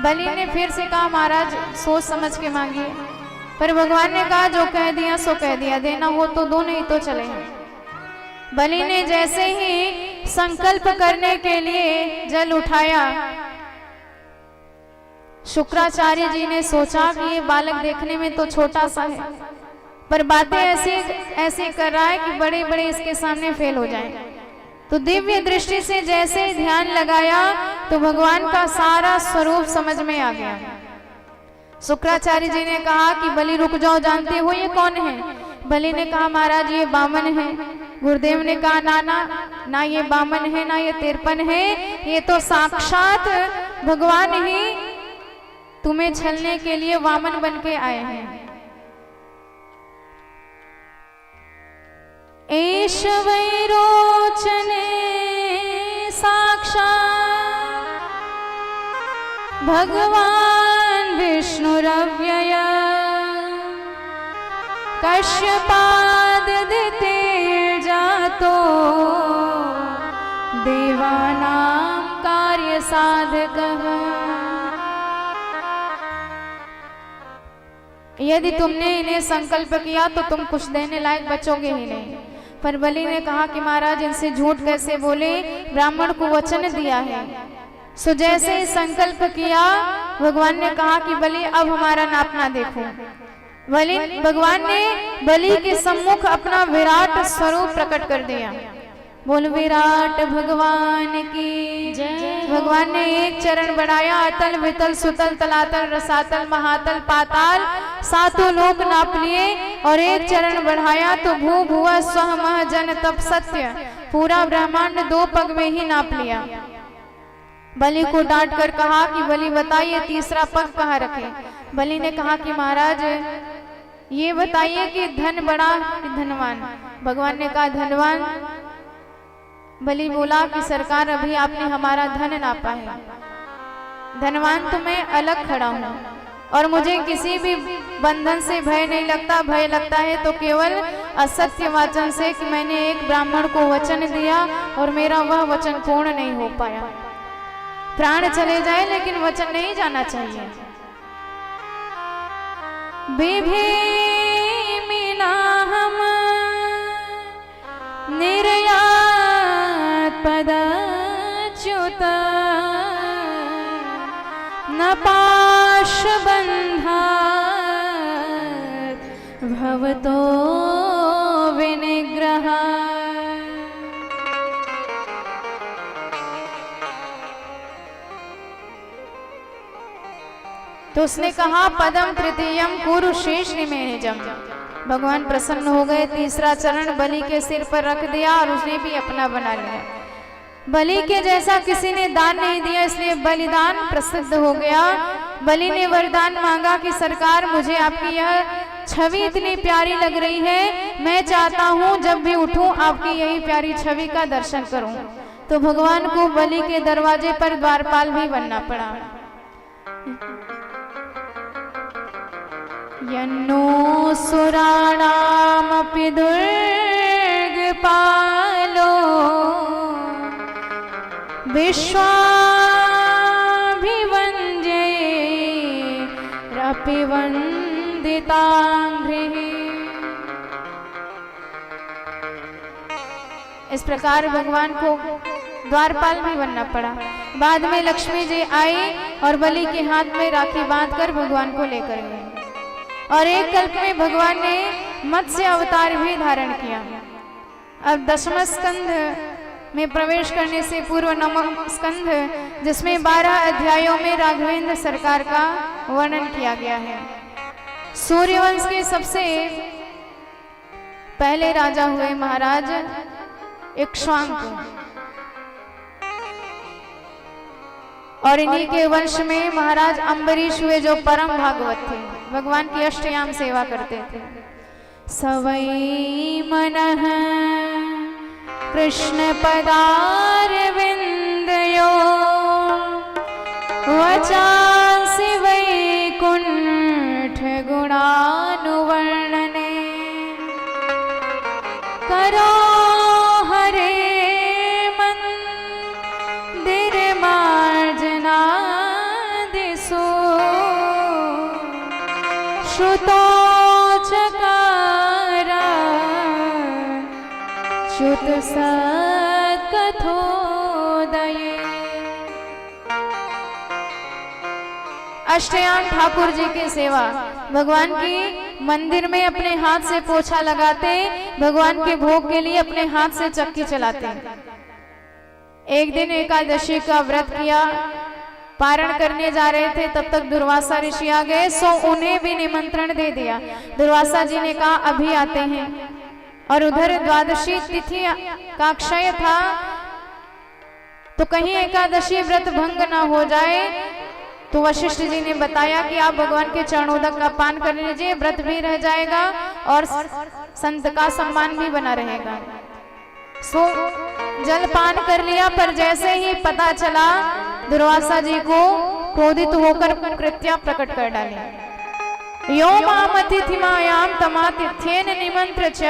बलि ने फिर से कहा महाराज सोच समझ के मांगिए, पर भगवान ने कहा जो कह दिया सो कह दिया, देना हो तो दो नहीं तो चले। बलि ने जैसे ही संकल्प करने के लिए जल उठाया, शुक्राचार्य जी ने सोचा कि ये बालक देखने में तो छोटा सा है, पर बातें ऐसे कर रहा है कि बड़े बड़े इसके सामने फेल हो जाएं। तो दिव्य दृष्टि से जैसे ध्यान लगाया तो भगवान का सारा स्वरूप समझ में आ गया। शुक्राचार्य जी ने कहा कि बलि रुक जाओ, जानते हो ये कौन है? बलि ने कहा महाराज ये बामन है। गुरुदेव ने कहा ना ये बामन है ना ये तिरपन है, ये तो साक्षात भगवान ही तुम्हें छलने के लिए वामन बन के आए हैं। एष वैरोचने साक्षात् भगवान विष्णुरव्यय कश्यपादिते जातो देवानां कार्य साधकः। यदि तुमने इन्हें संकल्प किया तो तुम कुछ देने लायक बचोगे ही नहीं। पर बलि ने कहा कि महाराज इनसे झूठ कैसे बोले, ब्राह्मण को वचन दिया है। सो जैसे ही संकल्प किया भगवान ने कहा कि बलि अब हमारा नापना देखो। भगवान ने बलि के सम्मुख अपना विराट स्वरूप प्रकट कर दिया। बोल विराट भगवान की जय। भगवान ने एक चरण बढ़ाया, अतल वितल सुतल तलातल रसातल महातल पाताल सातों लोक नाप लिए, और एक चरण बढ़ाया तो भू भुआ स्व मह जन तप सत्य पूरा ब्रह्मांड 2 पग में ही नाप लिया। बलि को डांट कर कहा कि बलि बताइए तीसरा पग कहाँ रखे। बलि ने कहा कि महाराज ये बताइए कि धन बड़ा कि धनवान। भगवान ने कहा धनवान। बलि बोला कि सरकार अभी आपने हमारा धन नापा है, धनवान तो मैं अलग खड़ा हूँ और मुझे किसी भी बंधन से भय नहीं लगता। भय लगता है तो केवल असत्य वचन से कि मैंने एक ब्राह्मण को वचन दिया और मेरा वह वचन पूर्ण नहीं हो पाया। प्राण चले जाए लेकिन वचन नहीं जाना चाहिए। मिला हम निर्यात पदच्युत न पाशबन्धा भवतो विनिग्रह। तो उसने कहा पदम तृतीयम कुरु शेष निमेजम। भगवान प्रसन्न हो गए, तीसरा चरण बलि के सिर पर रख दिया और उसने भी अपना बना लिया। बलि के जैसा किसी ने दान नहीं दिया, इसलिए बलिदान प्रसिद्ध हो गया। बलि ने वरदान मांगा कि सरकार मुझे आपकी यह छवि इतनी प्यारी लग रही है, मैं चाहता हूँ जब भी उठूं आपकी यही प्यारी छवि का दर्शन करूं। तो भगवान को बलि के दरवाजे पर द्वारपाल भी बनना पड़ा। यन्नो सुराणामपि दुर्गपालो विश्वाभिवन्द्यैरपि वन्दिताङ्घ्रिः। इस प्रकार भगवान को द्वारपाल भी बनना पड़ा। बाद में लक्ष्मी जी आई और बलि के हाथ में राखी बांधकर भगवान को लेकर गए और एक कल्प में भगवान ने मत्स्य अवतार भी धारण किया। अब दशम स्कंध में प्रवेश करने से पूर्व नवम स्कंध, जिसमें 12 अध्यायों में राघवेंद्र सरकार का वर्णन किया गया है। सूर्यवंश के सबसे पहले राजा हुए महाराज इक्ष्वाकु और इन्हीं के वंश में महाराज अम्बरीश हुए जो परम भागवत थे, भगवान की अष्टयाम सेवा करते थे। सवै मनः कृष्ण पदारविन्दयो वचांसि वैकुण्ठ गुणानुवर्णने करो हरे मंदिरमार्जनादिषु श्रुतोचकार च्युत सत्कथोदये। अष्टयाम ठाकुर जी की सेवा, भगवान की मंदिर में अपने हाथ से पोछा लगाते, भगवान के भोग के लिए अपने हाथ से चक्की चलाते। एक दिन एकादशी का व्रत किया, पारण करने जा रहे थे, तब तक दुर्वासा ऋषि आ गए, सो उन्हें भी निमंत्रण दे दिया। दुर्वासा जी ने कहा अभी आते हैं, और उधर द्वादशी तिथि का अक्षय था, तो कहीं एकादशी व्रत भंग ना हो जाए। तो वशिष्ठ जी ने बताया कि आप भगवान के चरणोदक का पान कर लीजिए, व्रत भी रह जाएगा और संत का सम्मान भी बना रहेगा। सो जल पान कर लिया, पर जैसे ही पता चला दुर्वासा जी को क्रोधित होकर कृत्या प्रकट कर डाली। यो माम अतिथिमायाम तमातिथ्येन निमंत्र च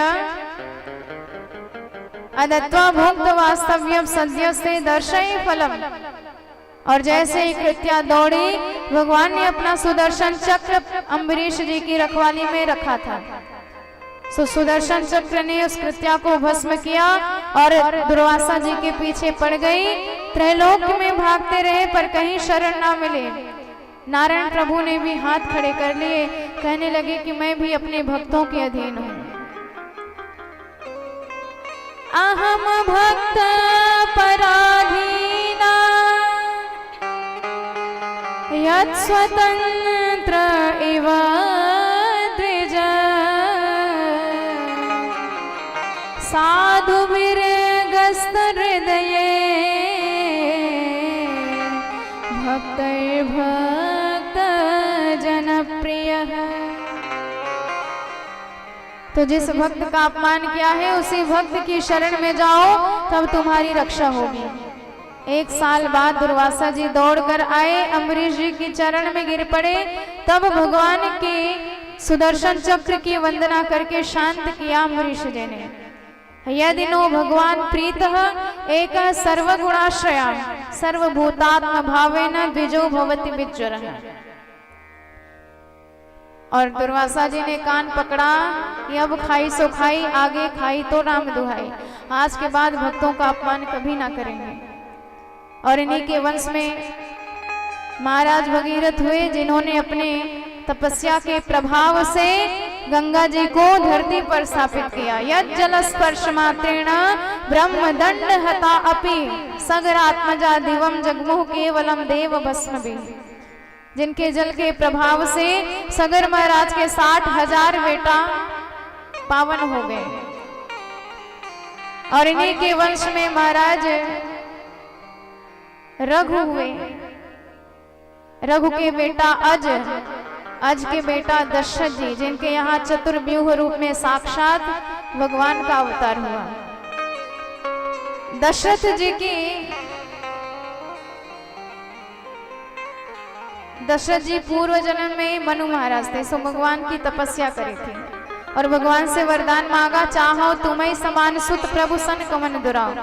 अदत्वा भुक्त वास्तव्यम सद्यस्ते दर्शय फलम। और जैसे ही कृत्या दौड़ी, भगवान ने अपना सुदर्शन चक्र अम्बरीश जी की रखवाली में रखा था। सो सुदर्शन चक्र ने उस कृत्या को भस्म किया और दुर्वासा जी के पीछे पड़ गई। त्रैलोक में भागते रहे पर कहीं शरण ना मिले। नारायण प्रभु ने भी हाथ खड़े कर लिए, कहने लगे कि मैं भी अपने भक्तों के अधीन हूँ। अहम भक्त पराधीना यत् स्वतंत्र इव द्विज साधु विरगस्त हृदये भक्तैर्भक्त जनप्रियः। तो जिस भक्त का अपमान किया है, उसी भक्त की शरण में जाओ, तब तुम्हारी रक्षा होगी। 1 साल बाद दुर्वासा जी दौड़कर आए, अम्बरीश जी के चरण में गिर पड़े। तब भगवान की सुदर्शन चक्र की वंदना करके शांत किया अम्बरीशजी ने। यदि नो भगवान प्रीतः एक सर्वगुणाश्रया सर्वभूतात्म भावेन द्विजो भवति विज्वरः। और दुर्वासा जी ने कान पकड़ा कि अब खाई सो खाई, आगे खाई तो राम दुहाई। आज के बाद भक्तों का अपमान कभी ना करेंगे। और इन्हीं के वंश में महाराज भगीरथ हुए, जिन्होंने अपने तपस्या के प्रभाव से गंगा जी को धरती पर स्थापित किया। यद जल स्पर्श मात्रेण ब्रह्म दंड हता अपि सगरात्मजा दिवम जगमुह केवलम देव भस्म भी। जिनके जल के प्रभाव से सगर महाराज के 60,000 बेटा पावन हो गए। और इन्हीं के वंश में महाराज रघु हुए। रघु के बेटा अज के बेटा दशरथ जी, जिनके यहाँ चतुर्व्यूह रूप में साक्षात भगवान का अवतार हुआ। दशरथ जी पूर्व जन्म में मनु महाराज थे, सो भगवान की तपस्या करी थी और भगवान से वरदान मांगा, चाहो तुम्हें समान सुत प्रभु सन कमन दुराओ।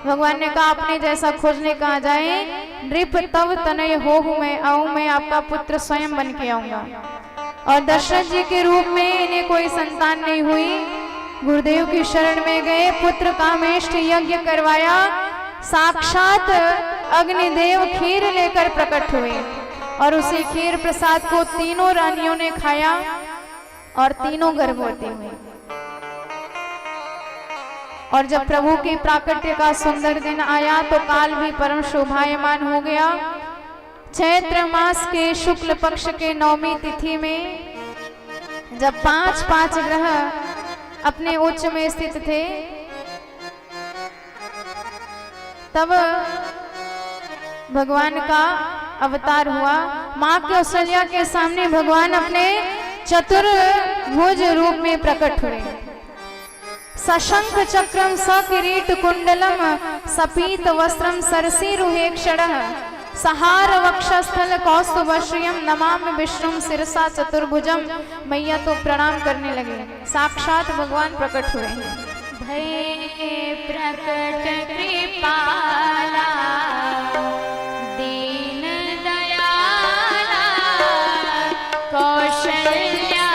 भगवान ने कहा अपने जैसा खोजने कहा जाए, नृप तव तनय हो मैं आऊं, मैं आपका पुत्र स्वयं बन के आऊंगा। और दशरथ जी के रूप में इन्हें कोई संतान नहीं हुई। गुरुदेव की शरण में गए, पुत्र कामेष्ट यज्ञ करवाया, साक्षात अग्निदेव खीर लेकर प्रकट हुए और उसी खीर प्रसाद को तीनों रानियों ने खाया और तीनों गर्भवती हुई। और जब प्रभु के प्राकट्य का सुंदर दिन आया तो काल भी परम शोभायमान हो गया। चैत्र मास के शुक्ल पक्ष के नवमी तिथि में जब 5 ग्रह अपने उच्च में स्थित थे, तब भगवान का अवतार हुआ। मां कौशल्या के सामने भगवान अपने चतुर्भुज रूप में प्रकट हुए। सशंख चक्रम सकिरीट कुंडलम सपीत वस्त्रम सरसीरुहेक्षणः सहार वक्षस्थल कौस्तुभश्रियम नमामि विष्णुम शिरसा चतुर्भुजम। मैया तो प्रणाम करने लगे, साक्षात भगवान प्रकट हुए हैं। भये प्रकट कृपाला दीन दयाला कौशल्या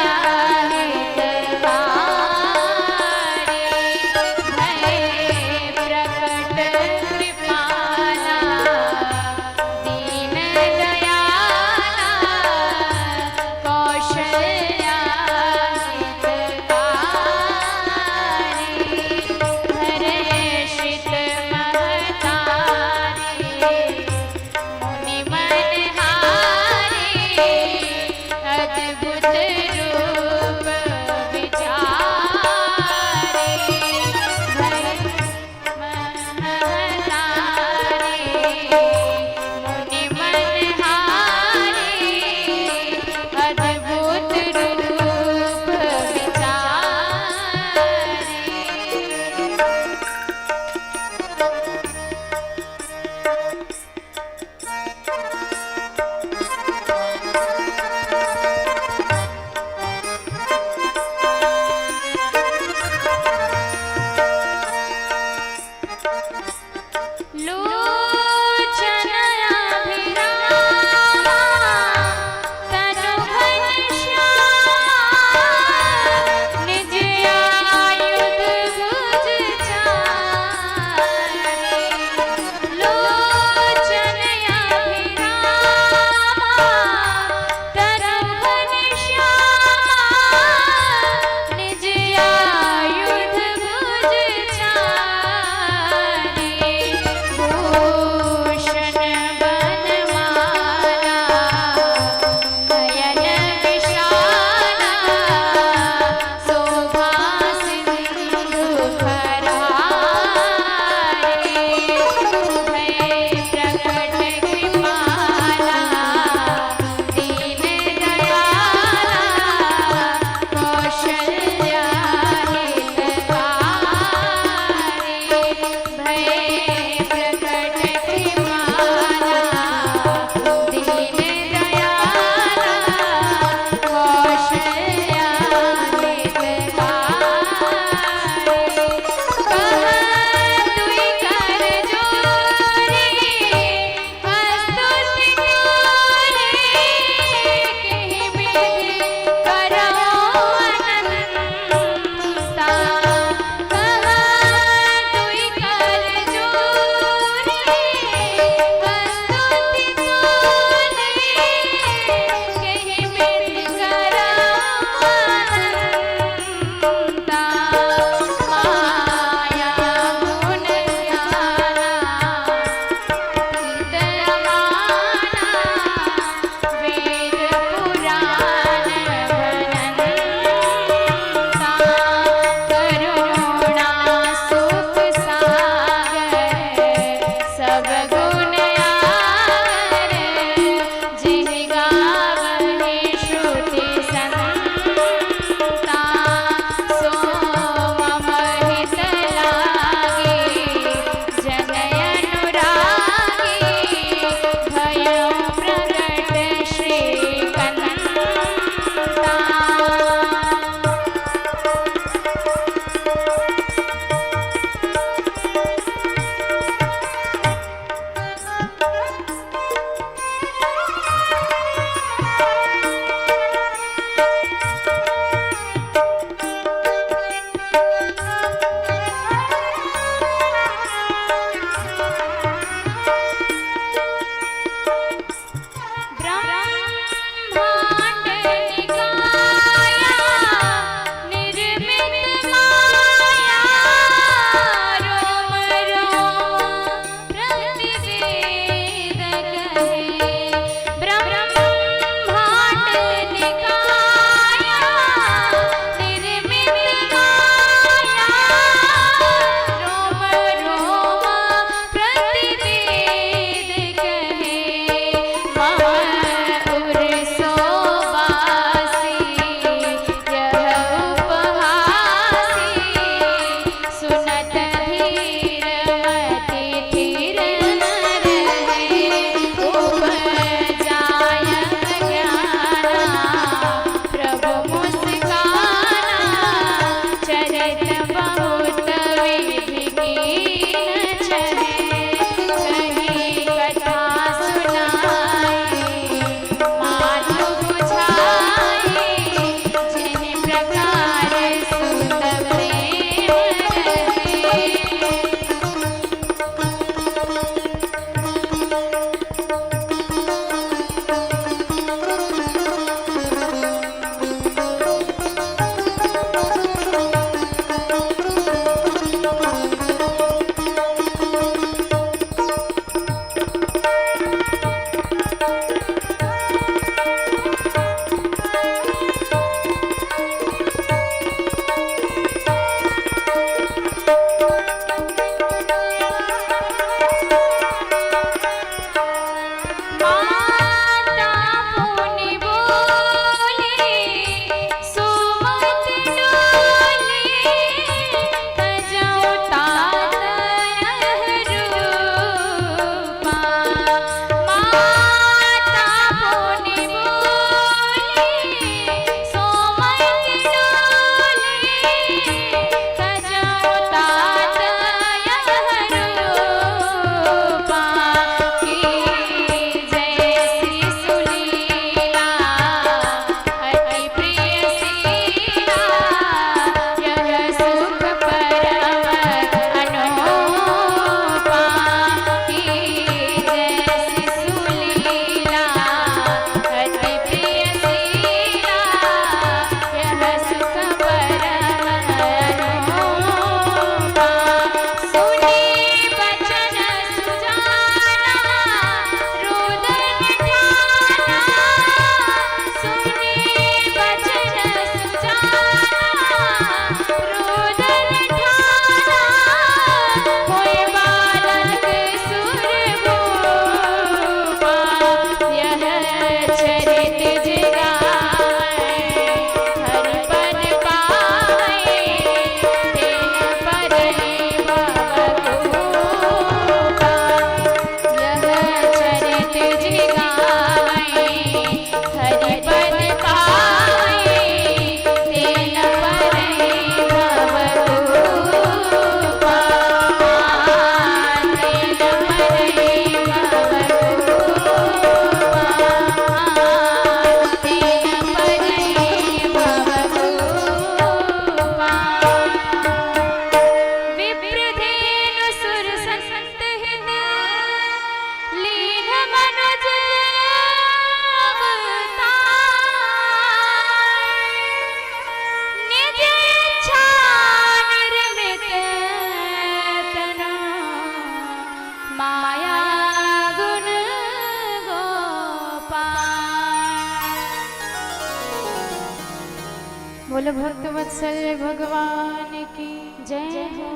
बोल भक्त वत्सल भगवान की जय हो।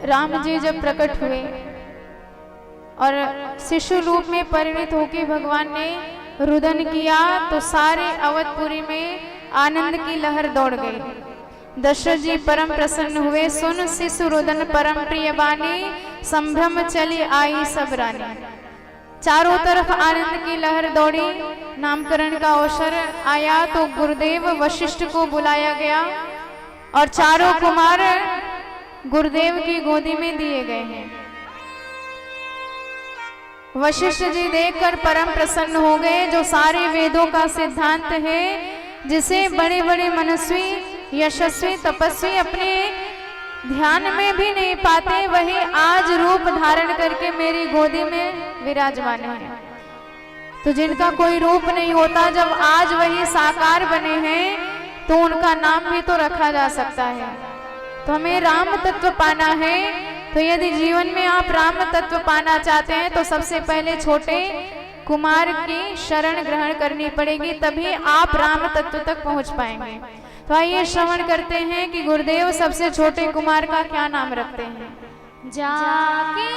राम जी जब प्रकट हुए और शिशु रूप में परिणित होकर भगवान ने रुदन किया तो सारे अवधपुरी में आनंद की लहर दौड़ गई। दशरथ जी परम प्रसन्न हुए, सुन शिशु रुदन परम प्रिय बानी, संभ्रम चली आई सब रानी। चारों तरफ आनंद की लहर दौड़ी। नामकरण का अवसर आया तो गुरुदेव वशिष्ठ को बुलाया गया और चारों कुमार गुरुदेव की गोदी में दिए गए हैं। वशिष्ठ जी देखकर परम प्रसन्न हो गए। जो सारे वेदों का सिद्धांत है, जिसे बड़े बड़े मनस्वी यशस्वी तपस्वी अपने ध्यान में भी नहीं पाते, वही आज रूप धारण करके मेरी गोदी में विराजमान है। तो जिनका कोई रूप नहीं होता, जब आज वही साकार बने हैं तो उनका नाम भी तो रखा जा सकता है। तो हमें राम तत्व पाना है। तो यदि जीवन में आप राम तत्व पाना चाहते हैं तो सबसे पहले छोटे कुमार की शरण ग्रहण करनी पड़ेगी, तभी आप राम तत्व तक पहुंच पाएंगे। तो आइए श्रवण करते हैं कि गुरुदेव सबसे छोटे कुमार का क्या नाम रखते हैं। जाके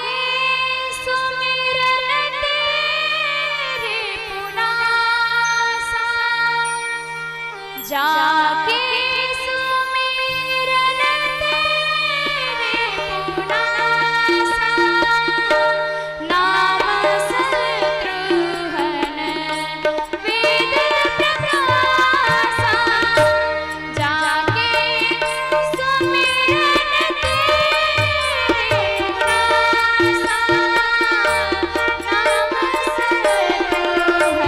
सुमिरन तेरे पुनासा, जाके सुमिरन तेरे पुनासा, नाम शत्रुघ्न वेद प्रकाशा, जाके सुमिरन तेरे पुनासा, नाम शत्रुघ्न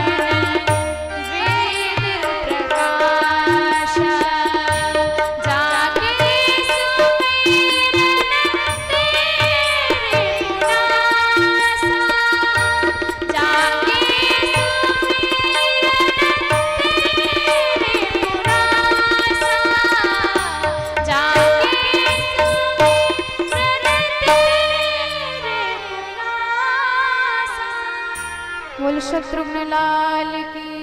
वेद प्रकाशा, जाके सुमिरन तेरे पुनासा, जाके बोल शत्रुघ्न लाल की।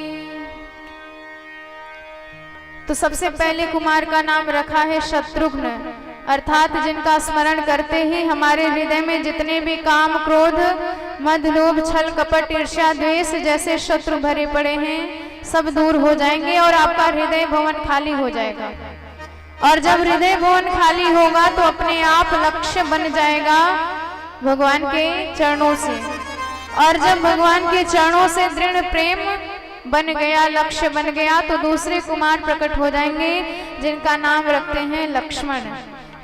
तो सबसे पहले कुमार का नाम रखा है शत्रुघ्न, अर्थात जिनका स्मरण करते ही हमारे हृदय में जितने भी काम क्रोध मद लोभ छल कपट ईर्ष्या द्वेष जैसे शत्रु भरे पड़े हैं, सब दूर हो जाएंगे और आपका हृदय भवन खाली हो जाएगा। और जब हृदय भवन खाली होगा तो अपने आप लक्ष्य बन जाएगा भगवान के चरणों से। और जब भगवान के चरणों से दृढ़ प्रेम बन गया, लक्ष्य बन गया, तो दूसरे कुमार प्रकट हो जाएंगे जिनका नाम रखते हैं लक्ष्मण।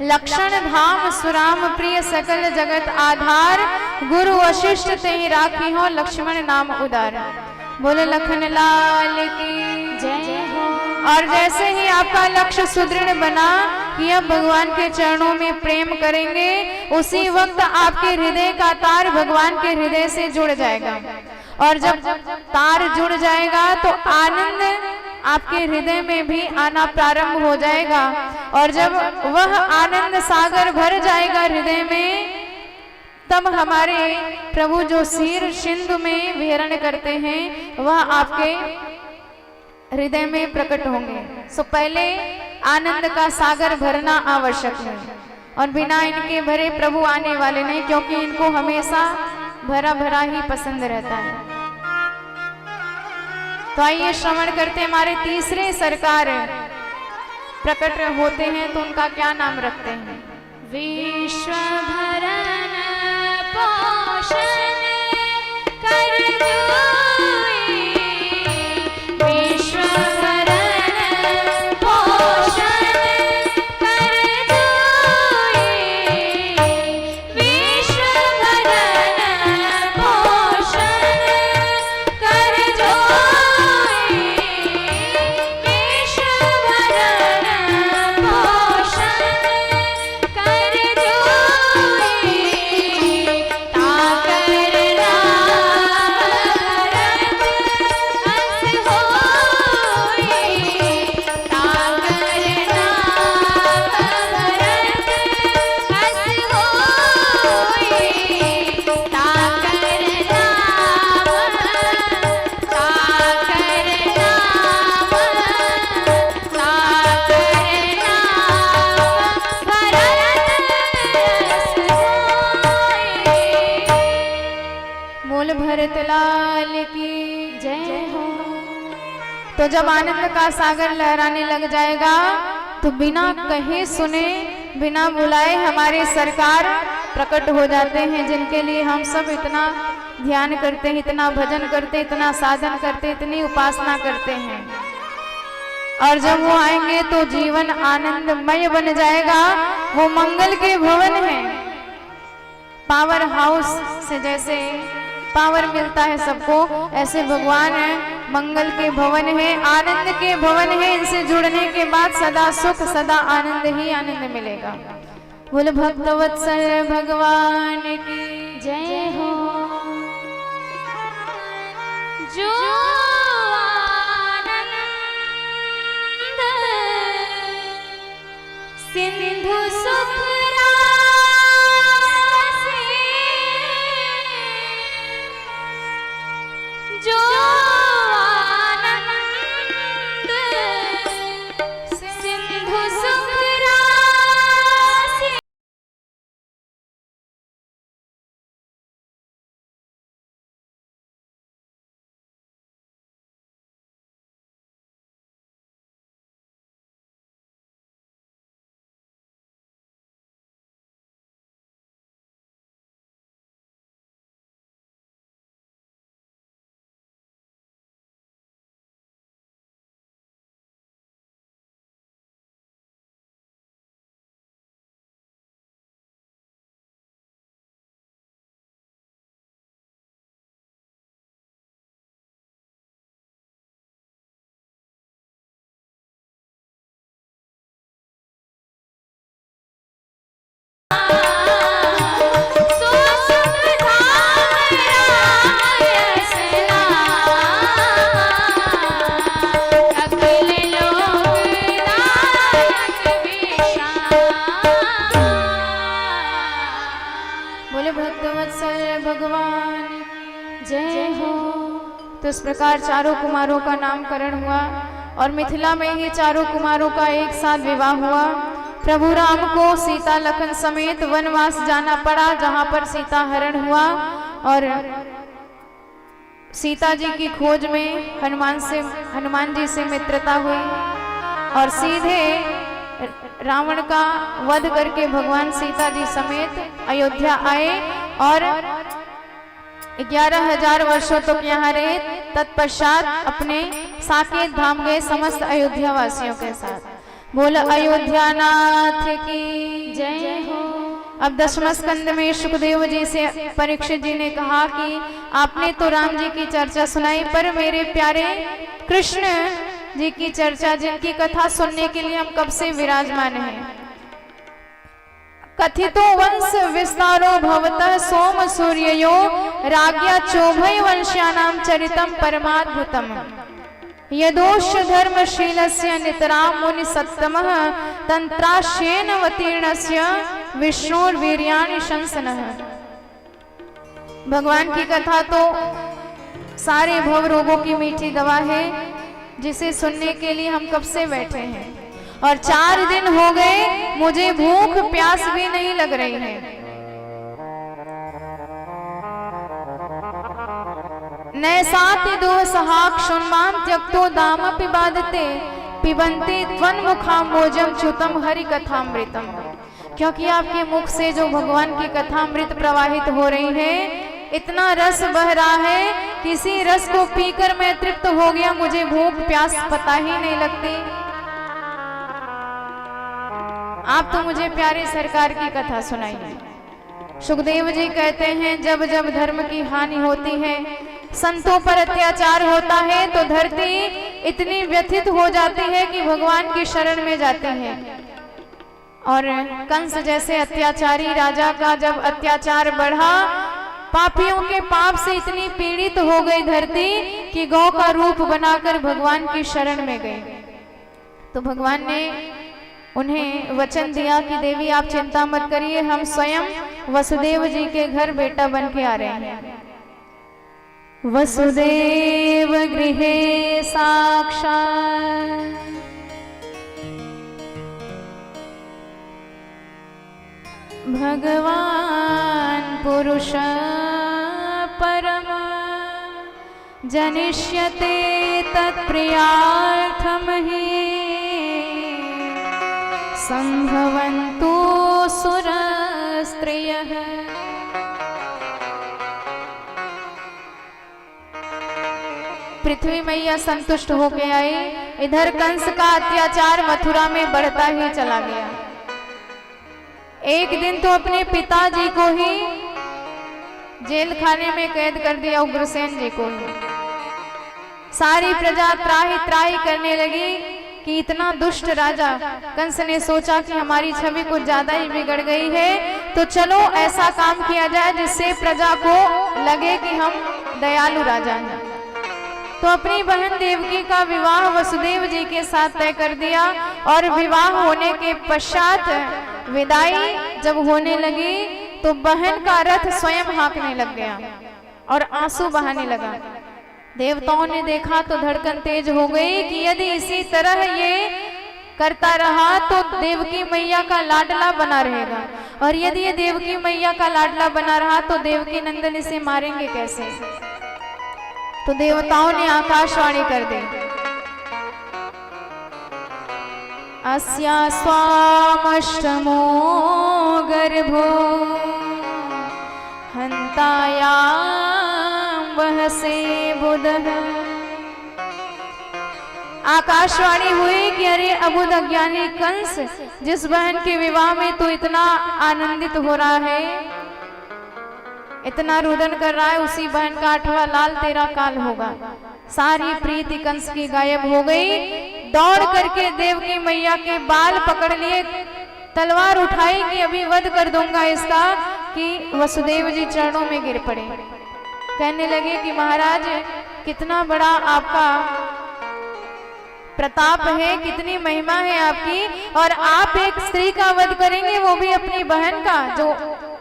लक्षण धाम सुराम प्रिय सकल जगत आधार, गुरु वशिष्ठ ते ही राखी हो लक्ष्मण नाम उदार। बोले लखन लाल की जय हो। और जैसे ही आपका लक्ष्य सुदृढ़ बना कि अब भगवान के चरणों में प्रेम करेंगे, उसी वक्त आपके हृदय का तार भगवान के हृदय से जुड़ जाएगा। और जब तार जुड़ जाएगा तो आनंद आपके हृदय में भी आना प्रारंभ हो जाएगा। और जब वह आनंद सागर भर जाएगा हृदय में, तब हमारे प्रभु जो शीर सिंधु में विहरण करते हैं वह आपके हृदय में प्रकट होंगे। सो पहले आनंद का सागर भरना आवश्यक है, और बिना इनके भरे प्रभु आने वाले नहीं, क्योंकि इनको हमेशा भरा भरा ही पसंद रहता है। तो आइए श्रवण करते हैं। हमारे तीसरे सरकार प्रकट होते हैं तो उनका क्या नाम रखते हैं। विश्व भरण पोषण कर जोई, विश्व भरण पोषण कर जोई, विश्व भरण पोषण कर जोई, विश्व भरण पोषण कर जोई, ताकर तो जब आनंद का सागर लहराने लग जाएगा तो बिना कहे सुने बिना बुलाए हमारे सरकार प्रकट हो जाते हैं, जिनके लिए हम सब इतना ध्यान करते हैं, इतना भजन करते हैं, इतना साधन करते हैं, इतनी उपासना करते हैं। और जब वो आएंगे तो जीवन आनंदमय बन जाएगा। वो मंगल के भवन है, पावर हाउस से जैसे पावर मिलता है सबको, ऐसे भगवान है, मंगल के भवन है, आनंद के भवन है। इनसे जुड़ने के बाद सदा सुख सदा आनंद ही आनंद मिलेगा। बोल भक्तवत्सल भगवान की जय हो। जो आनंद सिंधु सुख राशि, जो आनंद सिंधु सुख राशि, भगवान जय हो। तो इस प्रकार चारों कुमारों का नामकरण हुआ और मिथिला में ही चारों कुमारों का एक साथ विवाह हुआ। प्रभु राम को सीता लखन समेत वनवास जाना पड़ा, जहां पर सीता हरण हुआ और सीता जी की खोज में हनुमान जी से मित्रता हुई और सीधे रावण का वध करके भगवान सीता जी समेत अयोध्या आए और 11,000 वर्षों तक यहाँ रहे। तत्पश्चात अपने साकेत धाम गए समस्त अयोध्या वासियों के साथ। बोल अयोध्या नाथ की जय हो। अब 10वें स्कंद में सुखदेव जी से परीक्षित जी ने कहा कि आपने तो राम जी की चर्चा सुनाई, पर मेरे प्यारे कृष्ण जी की चर्चा, जिनकी कथा सुनने के लिए हम कब से विराजमान हैं। कथितो वंश विस्तारो भवतः सोम सूर्ययो राज्ञा चोभय वंश्यानां चरितम परमाद्भुतम यदोष धर्मशीलस्य नितरां मुनि सत्तमः तंत्राश्येन अवतीर्णस्य विष्णुर्वीर्याणि शंसनः। भगवान की कथा तो सारे भव रोगों की मीठी दवा है, जिसे सुनने के लिए हम कब से बैठे हैं और 4 दिन हो गए, मुझे भूख प्यास भी नहीं लग रही है। नैसाति दो सहाक शुन्मां त्यक्तो दाम पिबादते पिबंते त्वन्मुखाम्बोजं च्युतम हरि कथामृतम। क्योंकि आपके मुख से जो भगवान की कथामृत प्रवाहित हो रही है, इतना रस बह रहा है, किसी रस को पीकर मैं तृप्त हो गया, मुझे भूख प्यास पता ही नहीं लगती। आप तो मुझे प्यारे सरकार की कथा सुनाइए। सुखदेव जी कहते हैं, जब जब धर्म की हानि होती है, संतों पर अत्याचार होता है, तो धरती इतनी व्यथित हो जाती है कि भगवान की शरण में जाती है। और कंस जैसे अत्याचारी राजा का जब अत्याचार बढ़ा, पापियों के पाप से इतनी पीड़ित हो गई धरती कि गौ का रूप बनाकर भगवान की शरण में गई। तो भगवान ने उन्हें वचन दिया कि देवी आप चिंता मत करिए, हम स्वयं वसुदेव जी के घर बेटा बन के आ रहे हैं। वसुदेव गृहे साक्षात् भगवान पुरुष परम जनिष्यते तत्प्रियार्थम हि संभवन्तु सुरस्त्रियः। पृथ्वी मैया संतुष्ट होके आई। इधर कंस का अत्याचार मथुरा में बढ़ता ही चला गया। एक दिन तो अपने पिताजी को ही जेल खाने में कैद कर दिया, उग्रसेन जी को ही। सारी प्रजा त्राही त्राही करने लगी कि इतना दुष्ट राजा। कंस ने सोचा कि हमारी छवि कुछ ज्यादा ही बिगड़ गई है, तो चलो ऐसा काम किया जाए जिससे प्रजा को लगे कि हम दयालु राजा हैं। तो अपनी बहन देवकी का विवाह वसुदेव जी के साथ तय कर दिया और विवाह होने के पश्चात विदाई जब होने लगी तो बहन का रथ स्वयं हाँकने लग गया और आंसू बहाने लगा। देवताओं ने देखा तो धड़कन तेज हो गई कि यदि इसी तरह ये करता रहा तो देवकी मैया का लाडला बना रहेगा, और यदि ये देवकी मैया का लाडला बना रहा तो देवकी नंदन इसे मारेंगे कैसे। तो देवताओं ने आकाशवाणी कर दी, अस्या स्वामष्टमो गर्भो हन्तायां वहसे बुधः। आकाशवाणी हुई कि अरे अबुध अज्ञानी कंस, जिस बहन के विवाह में तू इतना आनंदित हो रहा है, इतना रुदन कर रहा है, उसी बहन का 8वां लाल तेरा काल होगा। सारी प्रीति कंस की गायब हो गई। दौड़ करके देवकी मैया के बाल पकड़ लिए, तलवार उठाई कि अभी वध कर दूंगा इसका, कि वसुदेव जी चरणों में गिर पड़े। कहने लगे कि महाराज कितना बड़ा आपका प्रताप है, कितनी महिमा है आपकी, और आप एक स्त्री का वध करेंगे, वो भी अपनी बहन का, जो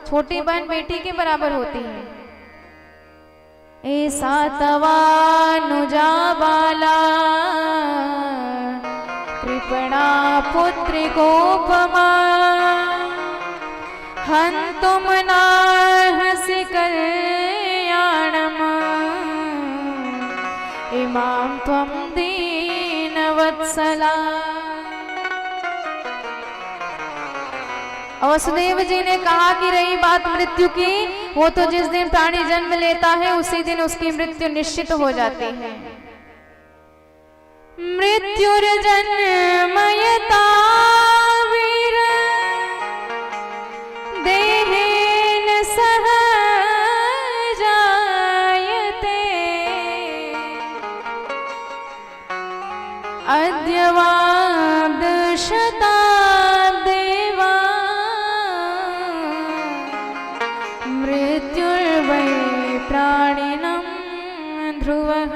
छोटी बहन बेटी के बराबर होती है। ऐसा तवानुजा बाला कृपणा पुत्री कोपमा हन्तुम नार्हसि कल्याणम् इमां त्वं दीनवत्सला। वसुदेव जी ने कहा कि रही बात मृत्यु की, वो तो जिस दिन प्राणी जन्म लेता है उसी दिन उसकी मृत्यु निश्चित हो जाती है। मृत्युर्जन्मयता वीर देहेन सह जायते अद्यवादशता प्राणिनम ध्रुवः।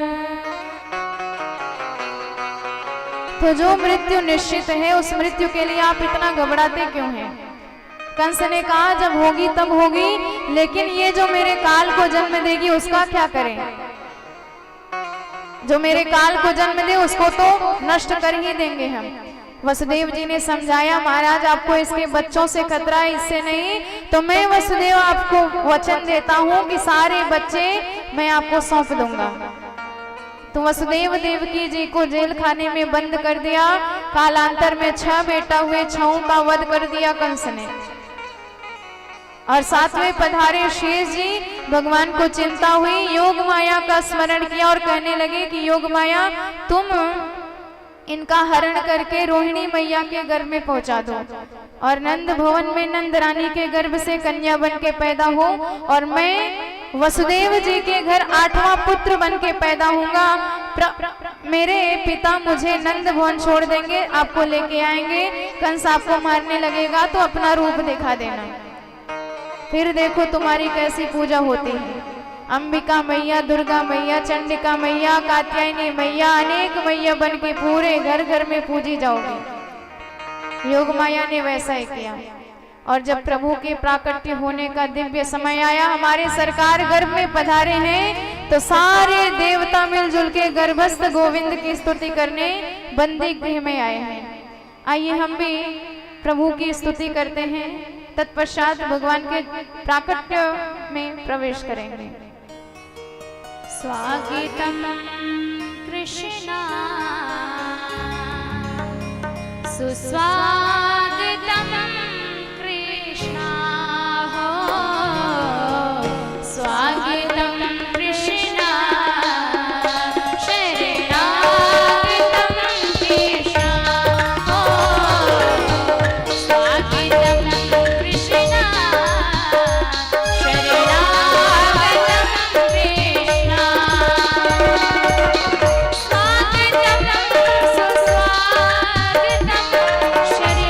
तो जो मृत्यु निश्चित है उस मृत्यु के लिए आप इतना घबराते क्यों हैं। कंस ने कहा जब होगी तब होगी, लेकिन ये जो मेरे काल को जन्म देगी उसका क्या करें। जो मेरे काल को जन्म दे उसको तो नष्ट कर ही देंगे हम। वसुदेव जी ने समझाया महाराज आपको इसके बच्चों से खतरा है, इससे नहीं, तो मैं वसुदेव आपको वचन देता हूँ कि सारे बच्चे मैं आपको सौंप दूंगा। तो वसुदेव देवकी जी को जेल खाने में बंद कर दिया। कालांतर में 6 बेटा हुए, 6 का वध कर दिया कंस ने। और 7वें पधारे शेष जी, भगवान को चिंता हुई, योग माया का स्मरण किया और कहने लगे कि योग माया तुम इनका हरण करके रोहिणी मैया के गर्भ में पहुंचा दो, और नंद भवन में नंद रानी के गर्भ से कन्या बन के पैदा हो, और मैं वसुदेव जी के घर 8वां पुत्र बन के पैदा होऊंगा। मेरे पिता मुझे नंद भवन छोड़ देंगे, आपको लेके आएंगे, कंस आपको मारने लगेगा तो अपना रूप दिखा देना, फिर देखो तुम्हारी कैसी पूजा होती है। अंबिका मैया, दुर्गा मैया, चंडिका मैया, कात्यायनी मैया, अनेक मैया बन के पूरे घर घर में पूजी जाओगी। योग माया ने वैसा ही किया। और जब प्रभु के प्राकट्य होने का दिव्य समय आया, हमारे सरकार गर्भ में पधारे हैं, तो सारे देवता मिलजुल के गर्भस्थ गोविंद की स्तुति करने बंदी गृह में आए हैं। आइए हम भी प्रभु की स्तुति करते हैं, तत्पश्चात भगवान के प्राकट्य में प्रवेश करेंगे। स्वागतं कृष्णा सुस्वागतं कृष्णा हो स्वागतं कृष्णा शरणागतं कृष्णा हो स्वागतं कृष्णा शरणागतं कृष्णा स्वागतं सुस्वागतं शरणागतं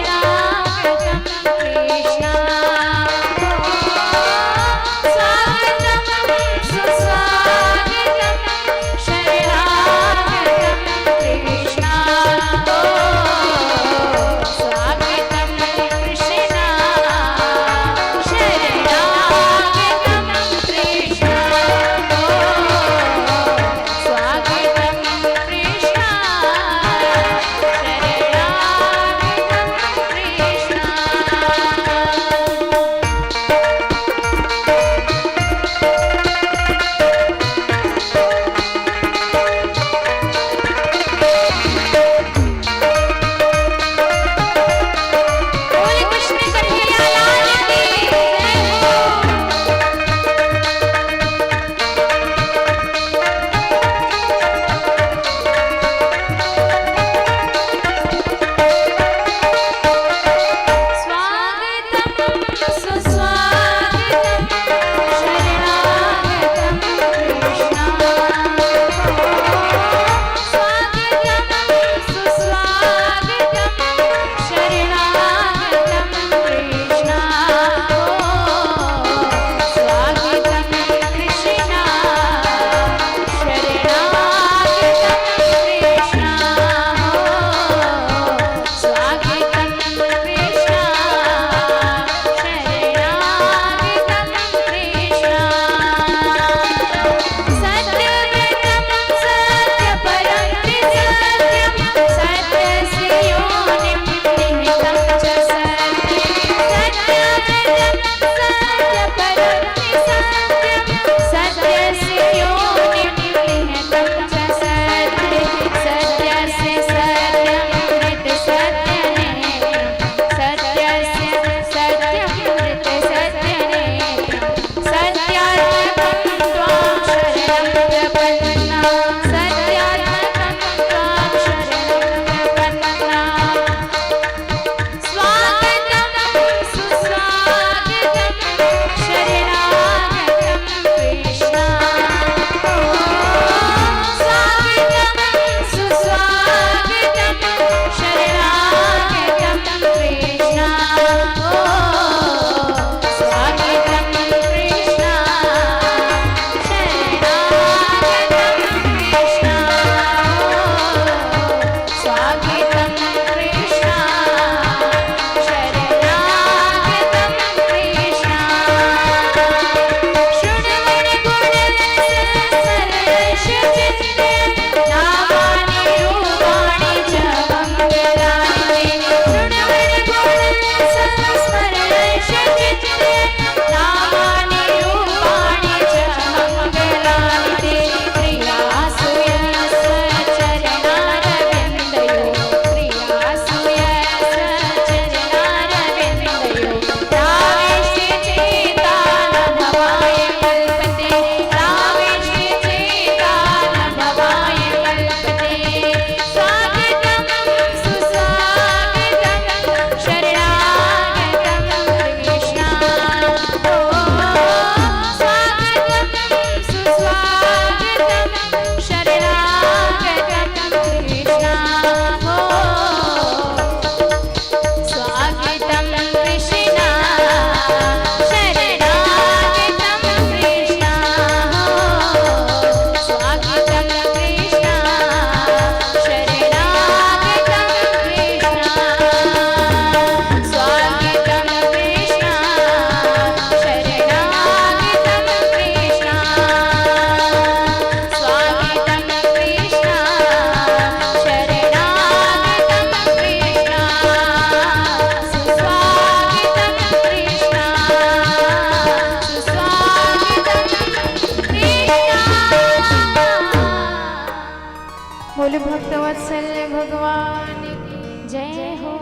बोल भक्तवत्सल्य भगवान की जय हो।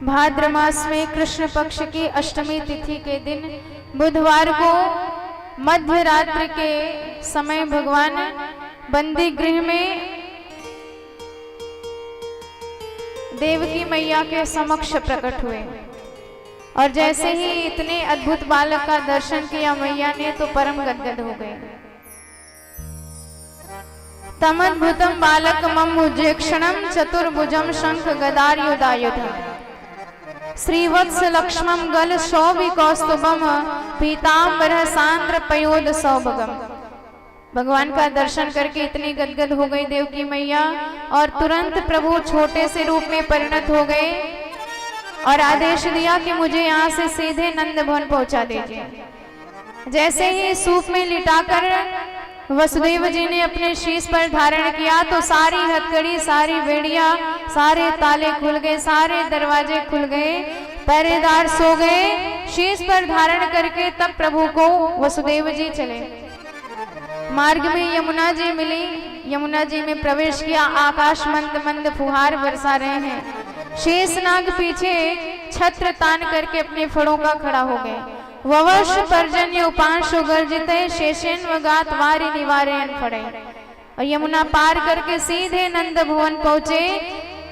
भाद्र मास में कृष्ण पक्ष की अष्टमी तिथि के दिन बुधवार को मध्य रात्रि के समय भगवान बंदी गृह में देवकी मैया के समक्ष प्रकट हुए और जैसे ही इतने अद्भुत बालक का दर्शन किया मैया ने तो परम गदगद हो गए। तमद्भुतम बालक मम उज्जेक्षणम चतुर्भुजम शंख गदायुधायुधम श्रीवत्स लक्ष्मम गल शोभि कौस्तुभम पीतांबर सांद्र पयोद सौभगम। भगवान का दर्शन करके इतनी गदगद हो गई देवकी मैया और तुरंत प्रभु छोटे से रूप में परिणत हो गए और आदेश दिया कि मुझे यहाँ से सीधे नंद भवन पहुंचा दीजिए। जैसे ही सूप में लिटाकर वसुदेव जी ने अपने शीश पर धारण किया तो सारी हथकड़ी, सारी बेड़िया, सारे ताले खुल गए, सारे दरवाजे खुल गए, पहरेदार सो गए। शीश पर धारण करके तब प्रभु को वसुदेव जी चले। मार्ग में यमुना जी मिली, यमुना जी में प्रवेश किया। आकाश मंद मंद फुहार बरसा रहे हैं। शेषनाग पीछे छत्र तान करके अपने फड़ों का खड़ा हो गए। ववश पर्जन्य उपांशु गर्जिते शेषेन वगात वारी निवारेन फड़े। और यमुना पार करके सीधे नंद भवन पहुंचे।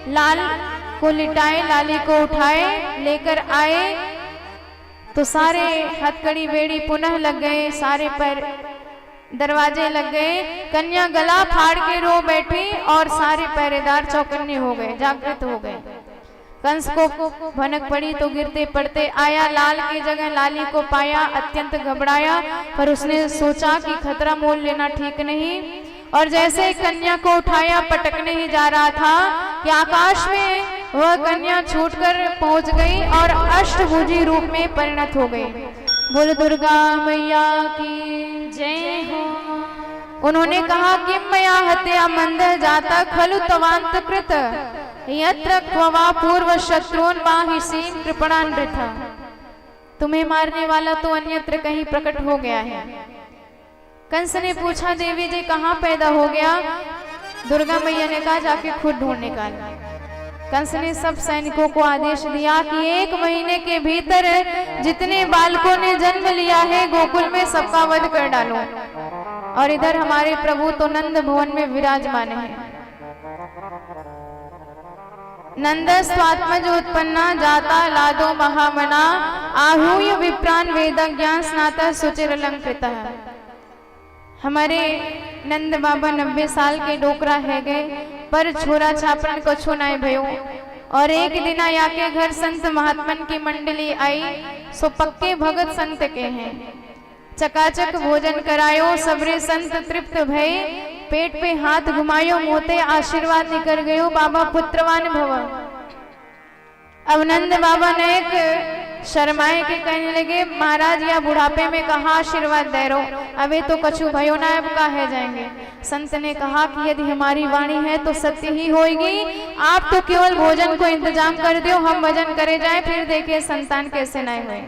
लाल को लिटाए, लाली को उठाए लेकर आए तो सारे हथकड़ी बेड़ी पुनः लग गए, सारे पर दरवाजे लग गए। कन्या गला फाड़ के रो बैठी और सारे पहरेदार चौकन्ने हो गए, जागृत हो गए। कंस को भनक पड़ी तो गिरते पड़ते आया, लाल की जगह लाली को पाया, अत्यंत घबराया पर उसने सोचा कि खतरा मोल लेना ठीक नहीं। और जैसे कन्या को उठाया पटकने ही जा रहा था कि आकाश में वह कन्या छूटकर पहुंच गई और अष्टभुजी रूप में परिणत हो गई। बोल दुर्गा मैया की जय हो। उन्होंने कहा कि मया हत्या मंद जाता खलु तवांत कृत यत्र क्ववा पूर्व शत्रुन माहिसीम कृपणानृथ। तुम्हें मारने वाला तो अन्यत्र कहीं प्रकट हो गया है। कंस ने पूछा देवी जी कहाँ पैदा हो गया? दुर्गा मैया ने कहा जाके खुद ढूंढ निकालना। कंस ने सब सैनिकों को आदेश दिया कि 1 महीने के भीतर जितने बालकों ने जन्म लिया है गोकुल में सबका वध कर डालो। और इधर हमारे प्रभु तो नंद भवन में विराजमान है। नंद स्वात्मज उत्पन्ना जाता लादो महामना आहूय विप्रान वेद ज्ञान स्नाता सुचिर अलंकृता। हमारे नंद बाबा 90 साल के डोकरा है गए पर छोरा छापन को छुनाए भयो। और एक दिन आया के घर संत महात्मन की मंडली आई, सो पक्के भगत संत के हैं। चकाचक भोजन करायो, सबरे संत तृप्त भय, पेट पे हाथ घुमायो, मोते आशीर्वाद निकर गयो, बाबा पुत्रवान भव। अब नंद बाबा ने एक शर्माए के कहने लगे महाराज या बुढ़ापे में कहाँ आशीर्वाद दे रो, अबे तो कछु भयो ना अब का है जाएंगे। संत ने कहा कि यदि हमारी वाणी है तो सत्य ही होगी, आप तो केवल भोजन को इंतजाम कर दो, हम भजन करे जाए फिर देखे संतान कैसे नए हुए।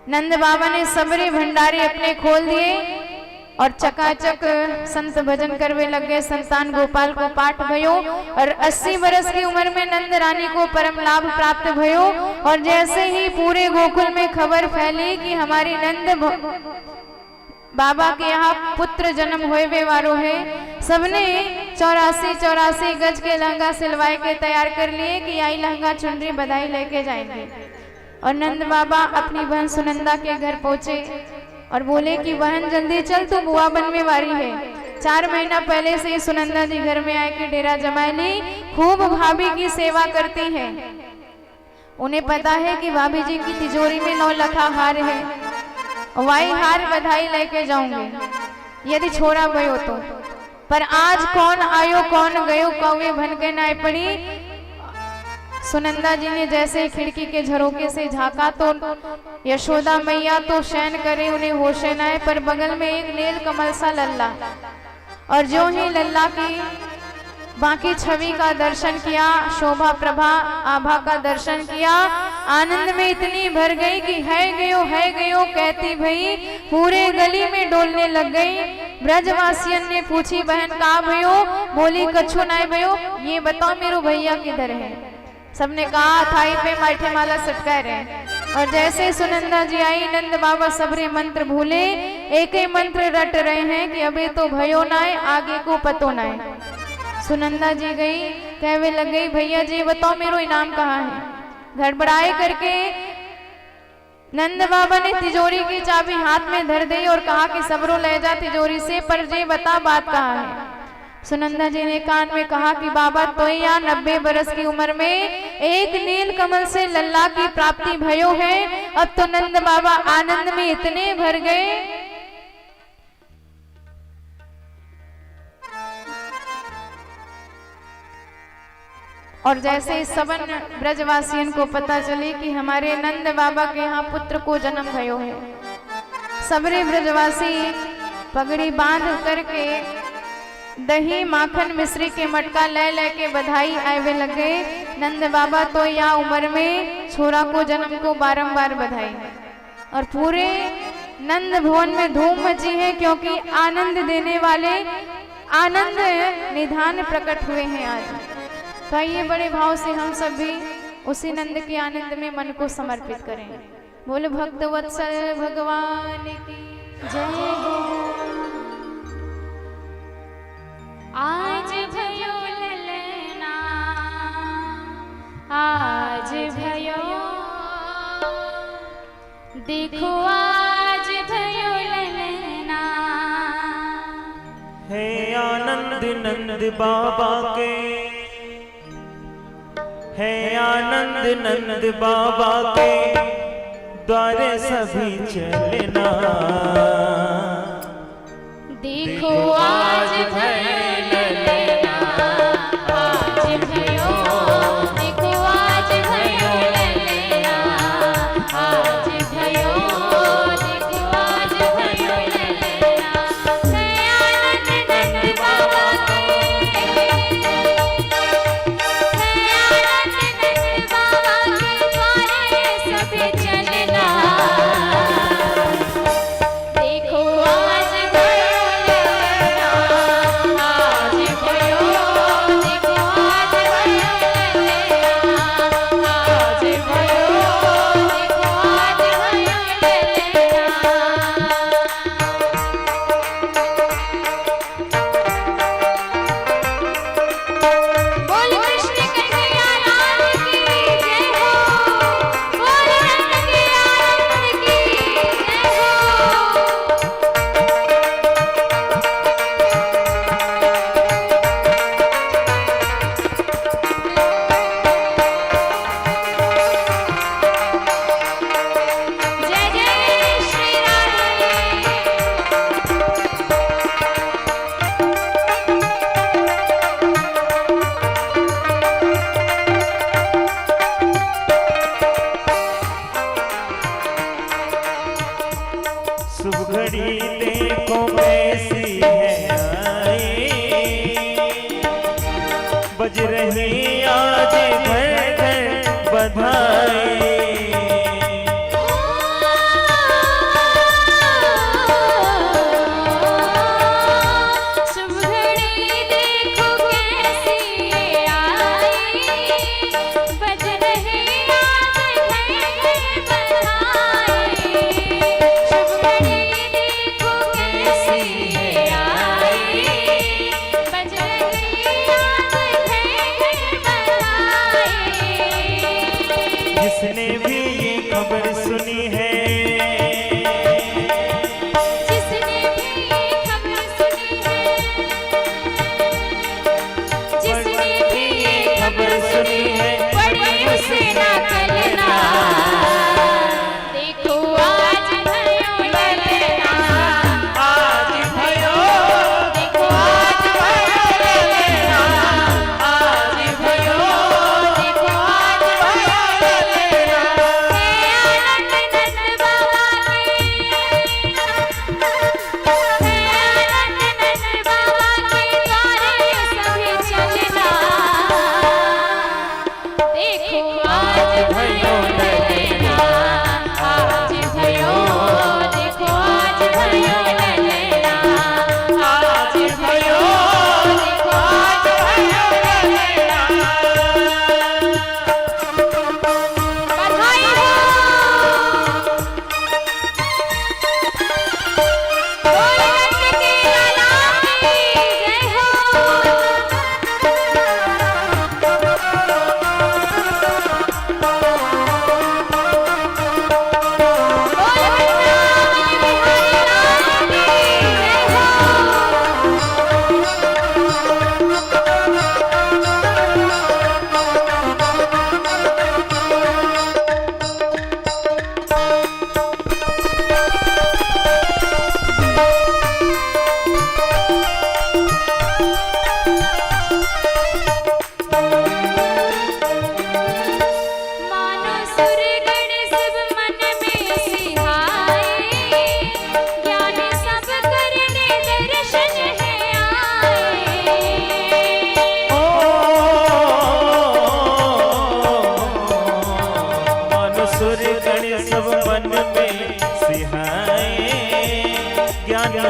नंद बाबा ने सबरे भंडारे अपने खोल दिए और चकाचक संत भजन करवे लग गए। संतान गोपाल को पाठ भयो और 80 वर्ष की उम्र में नंद रानी को परम लाभ प्राप्त भयो। और जैसे ही पूरे गोकुल में खबर फैली कि हमारी नंद बाबा के यहाँ पुत्र जन्म होए वारो है, सबने 84 गज के लहंगा सिलवाए के तैयार कर लिए कि आई लहंगा चुनरी बधाई लेके जाएंगे। और नंद बाबा अपनी बहन सुनंदा के घर पहुंचे और बोले कि बहन जल्दी चल, तू बुआ बनने वाली है। 4 महीना पहले से ही सुनंदा जी घर में आए के डेरा जमाई ली, खूब भाभी की सेवा करती है। उन्हें पता है कि भाभी जी की तिजोरी में 9 लखा हार है, वही हार बधाई लेके जाऊंगी यदि छोड़ा भयो तो। पर आज कौन आयो कौन गयो कौवे भन के नाय पड़ी। सुनंदा जी ने जैसे खिड़की के झरोके से झांका तो यशोदा मैया तो शयन करे, उन्हें होश न आए, पर बगल में एक नील कमल सा लल्ला। और जो ही लल्ला की बाकी छवि का दर्शन किया, शोभा प्रभा आभा का दर्शन किया। आनंद में इतनी भर गई कि है गयो कहती भई पूरे गली में डोलने लग गई। ब्रजवासियन ने पूछी बहन का भयो? बोली कछु नाय भयो, ये बताओ मेरो भैया किधर है? सबने कहा थाई पे माथे माला सटका रहे। और जैसे सुनंदा जी आई, नंद बाबा सबरे मंत्र भूले, एक ही मंत्र रट रहे हैं कि अबे तो भयो नाय, आगे को पतो नाय। सुनंदा जी गई, कहवे लग गई भैया जी बताओ मेरो इनाम कहाँ है? गड़बड़ाए करके नंद बाबा ने तिजोरी की चाबी हाथ में धर दी और कहा कि सबरो ले जा तिजोरी से, पर जे बता बात कहाँ है? सुनंदा जी ने कान में कहा कि बाबा तो या 90 बरस की उम्र में एक नील कमल से लल्ला की प्राप्ति भयो है। अब तो नंद बाबा आनंद में इतने भर गए और जैसे इस सबन ब्रजवासियन को पता चले कि हमारे नंद बाबा के यहाँ पुत्र को जन्म भयो है, सबरे ब्रजवासी पगड़ी बांध करके दही माखन मिश्री के मटका ले के बधाई आए लग गए। नंद बाबा तो या उम्र में छोरा को जन्म को बारंबार बधाई। और पूरे नंद भवन में धूम मची है, क्योंकि आनंद देने वाले आनंद निधान प्रकट हुए हैं आज। तो आइए बड़े भाव से हम सब भी उसी नंद के आनंद में मन को समर्पित करें। बोल भक्त वत्सल भगवान की जय हो। आज भयो ललना, आज भयो, देखो आज भयो ललना। है आनंद नंद बाबा के, है आनंद नंद बाबा के, द्वारे सभी चलना। देखो आज भयो ललना, आज भयो, देखो आज भयो ललना, आज भयो, देखो आज भयो ललना। है आनंद नंद बाबा के, है आनंद नंद बाबा के, द्वारे सभी चलना। देखो आज भयो ललना,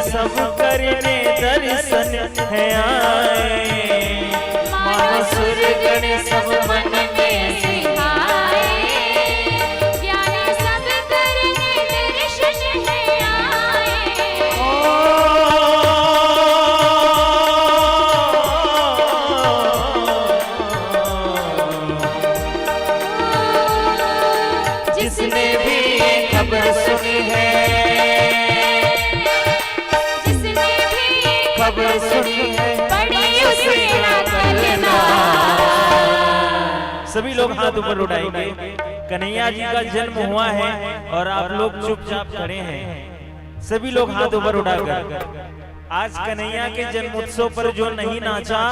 सब करने दर्शन है आए। मानो सुर गण सब मन में सिहाए, ज्ञानी सब करने दर्शन है आए। जिसने भी खबर सुनी है, जिसने भी खबर सुनी है, पढ़ी उसे ना करना। सभी लोग हाथ ऊपर उठाएंगे। कन्हैया जी का जन्म हुआ है और आप लोग चुपचाप खड़े हैं। सभी लोग हाथ ऊपर उठाकर आज कन्हैया के जन्म उत्सव पर जो नहीं नाचा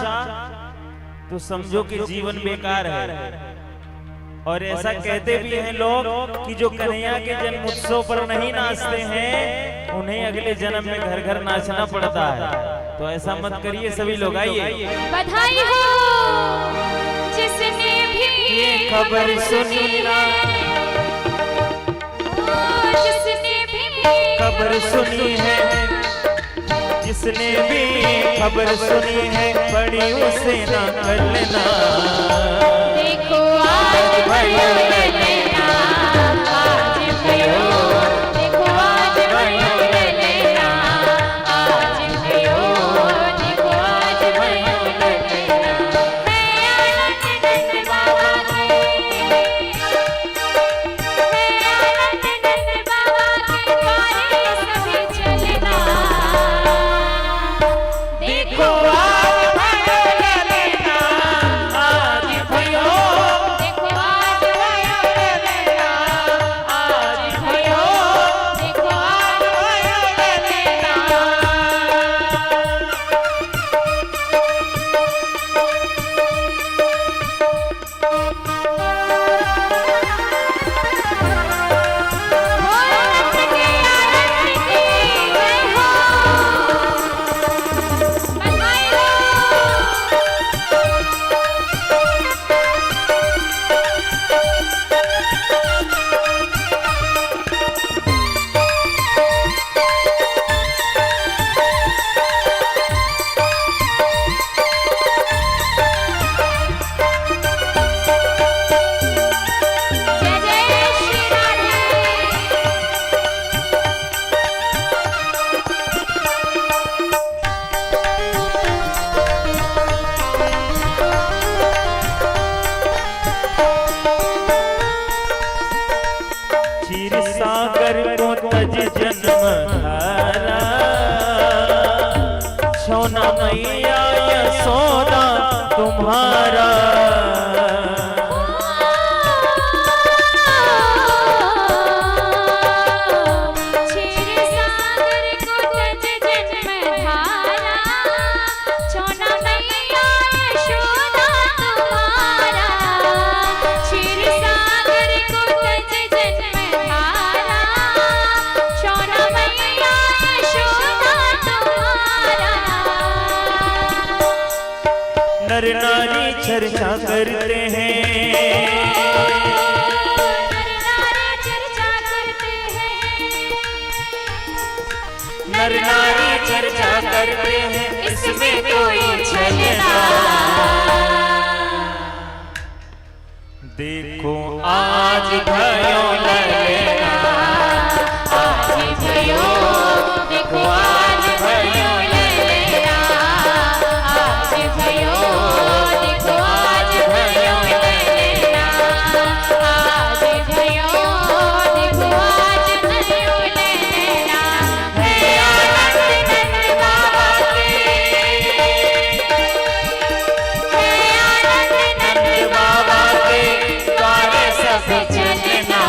तो समझो कि जीवन बेकार है। और ऐसा कहते भी हैं लोग कि जो कन्हैया के जन्म उत्सव पर नहीं नाचते हैं उन्हें अगले जन्म में घर घर नाचना पड़ता है। तो ऐसा मत करिए, सभी लोग आइए। बधाई हो जिसने भी ये खबर सुनी ना, जिसने भी खबर सुनी है, जिसने भी खबर सुनी है, बड़ी उसे ना कर लेना। देखो आज भयो ले लेना, आज भयो, देखो आज भयो ले लेना, आज भयो, देखो आज भयो ले लेना। मैं आनंद नंद बाबा के, मैं आनंद नंद बाबा के द्वारे सभी चलना। देखो आज भयो ले लेना, आज भयो, देखो आज भयो ले लेना, आज भयो, देखो आज भयो ले लेना। जय जय श्री राधे। क्षीर सागर को तज जन्म धारा, सोना मैया यशोदा तुम्हारा। क्षीर सागर को तज जन्म धारा, सोना मैया यशोदा तुम्हारा। क्षीर सागर को तज जन्म धारा, सोना मैया यशोदा तुम्हारा। नर नारी चर्चा करते हैं, नर नारी चर्चा करते हैं, इसमें कोई छलना। देखो आज भयो ले लेना, आज भयो, देखो आज भयो ले लेना, आज भयो, देखो आज भयो ले लेना, आज भयो, देखो आज भयो ले लेना। हे आनंद नंद बाबा के, हे आनंद नंद बाबा के द्वारे सब चलना।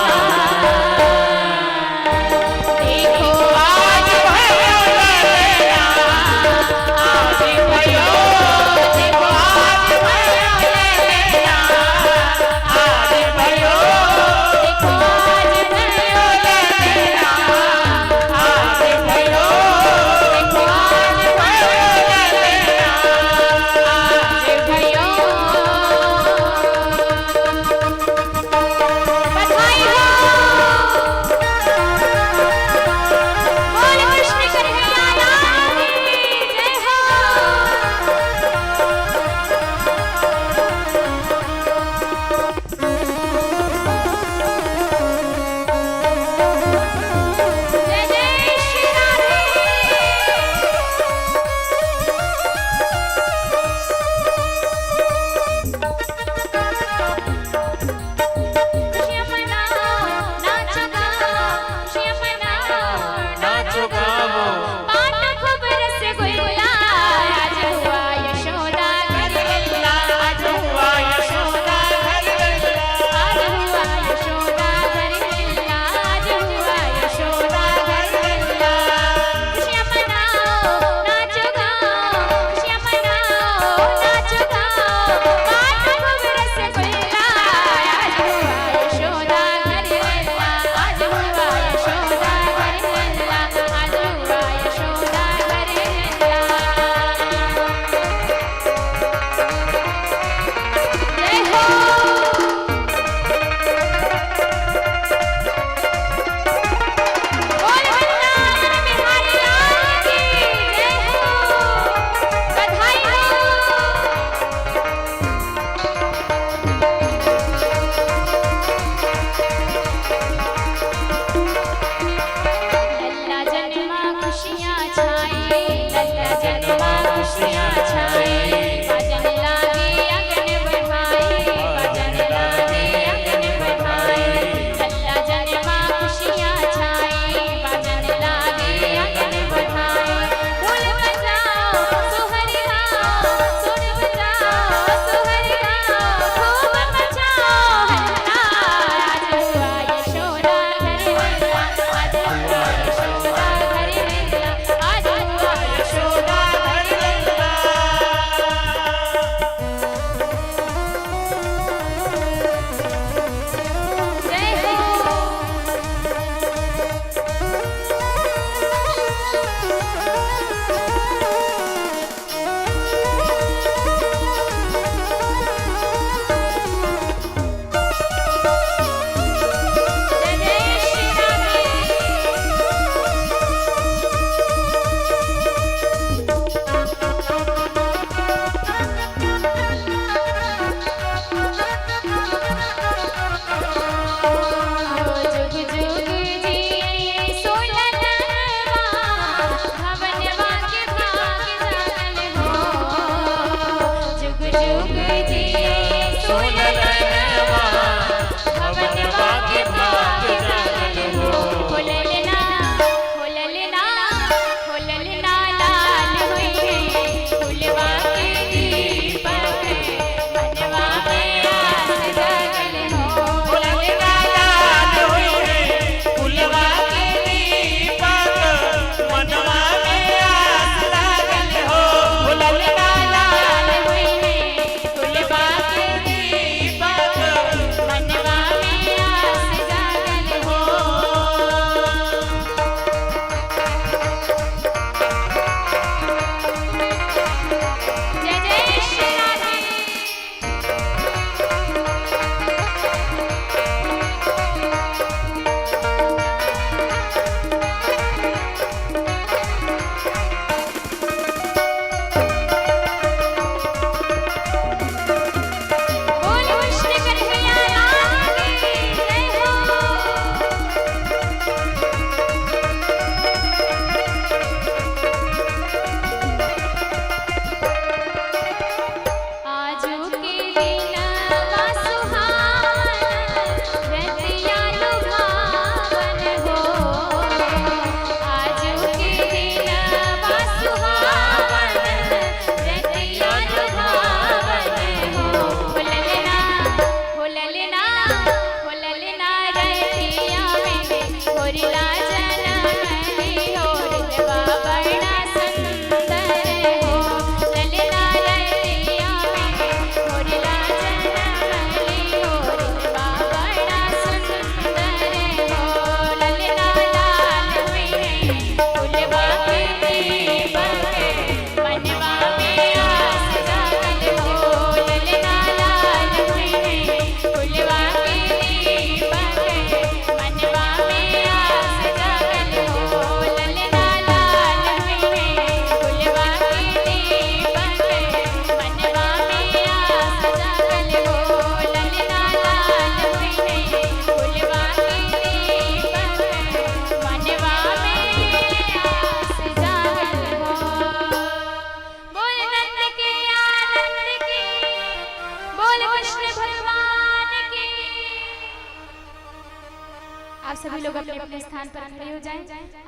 आप सभी लोग अपने अपने स्थान पर खड़े हो जाएं।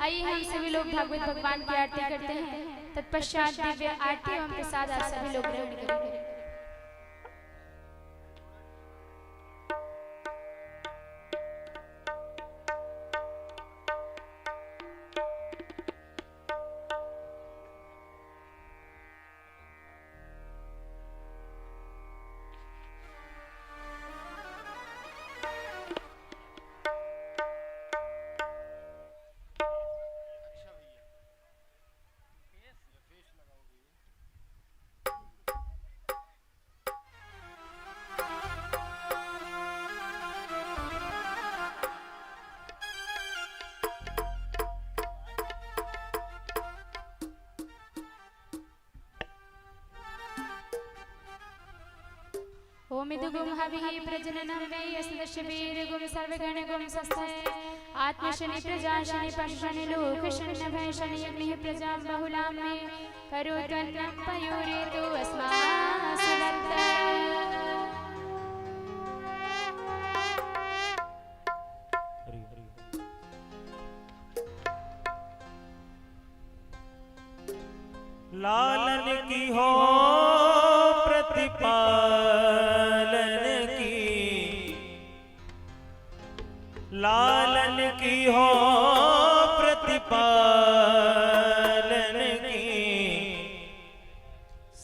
आइए हम सभी लोग भागवत भगवान की आरती करते हैं। तत्पश्चात दिव्य आरती एवं प्रसाद आप सभी लोग ग्रहण करेंगे। ओम इदुगुम हविः प्रजननं मे यस्य वीर्यगुम सर्वगणगुम स्वस्ते आत्मशनि प्रजाशनि पशुशनि लोकशनि नभयशनि अग्निः प्रजां बहुलां मे करोत्वन्नं पयोरेतु अस्मासु नर्तय। लालन की हो प्रतिपालन की, लालन की हो प्रतिपालन की,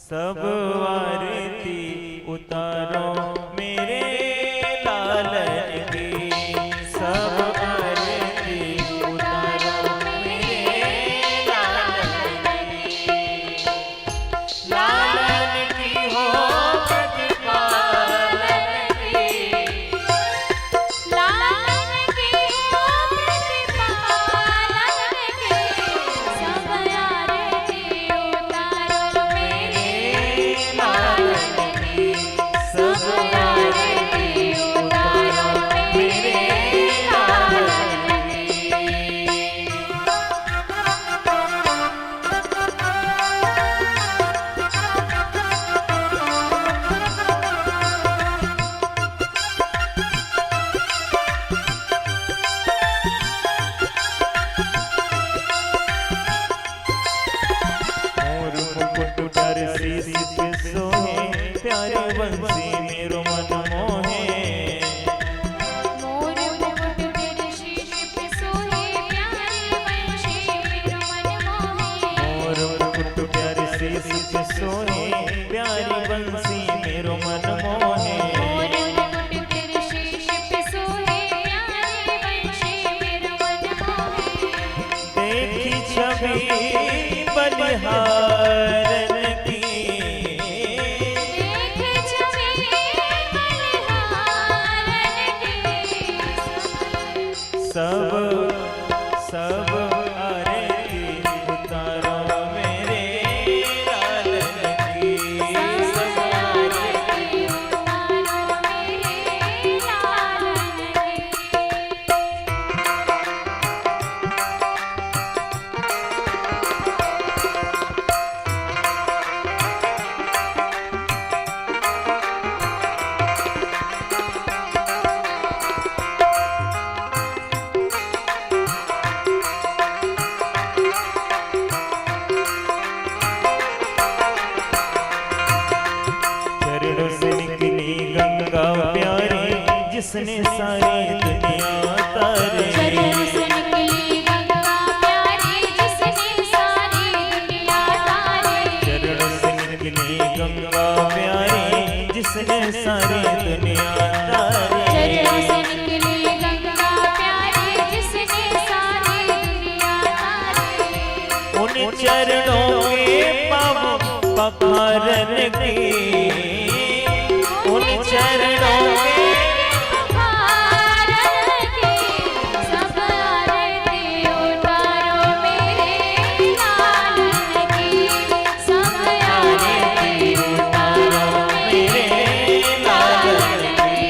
सब आरती उतारो मेरे लालन की, सब आरती उतारो मेरे लालन की। लालन की हो प्रतिपालन की, लालन की हो प्रतिपालन की, सब आरती उतारो मेरे लालन की, सब आरती उतारो मेरे लालन की। मोर मुकुट डर शीश पे सोहे, प्यारे बंसी मेरो मन मोहे। मोर मुकुट तेरे शीश पे सोहे, प्यारे वंशी मेरो मन मोहे। मोर मुकुट प्यारे शीश पे सोहे, प्यारी बंसी मेरो मन मोहे। मोर मुकुट तेरे शीश पे सोहे, प्यारे वंशी मेरो मन मोहे। देखी छवि बलिहारन की, देख छवि बलिहारन की, सब सब आरती उतारो मेरे लालन की, सब आरती उतारो मेरे लालन की। चरणों से निकली गंगा प्यारी, जिसने सारी दुनिया तारे। चरणों से निकली गंगा प्यारी, जिसने सारी दुनिया तारे। चरणों से निकली गंगा प्यारी, जिसने सारी दुनिया तारे। चरणों से निकली गंगा प्यारी, जिसने सारी दुनिया तारे। उन चरणों के पाव पखारन की, उन चरणों के भारत की, सब आरती उतारो मेरे लालन की, सब आरती उतारो मेरे लालन की।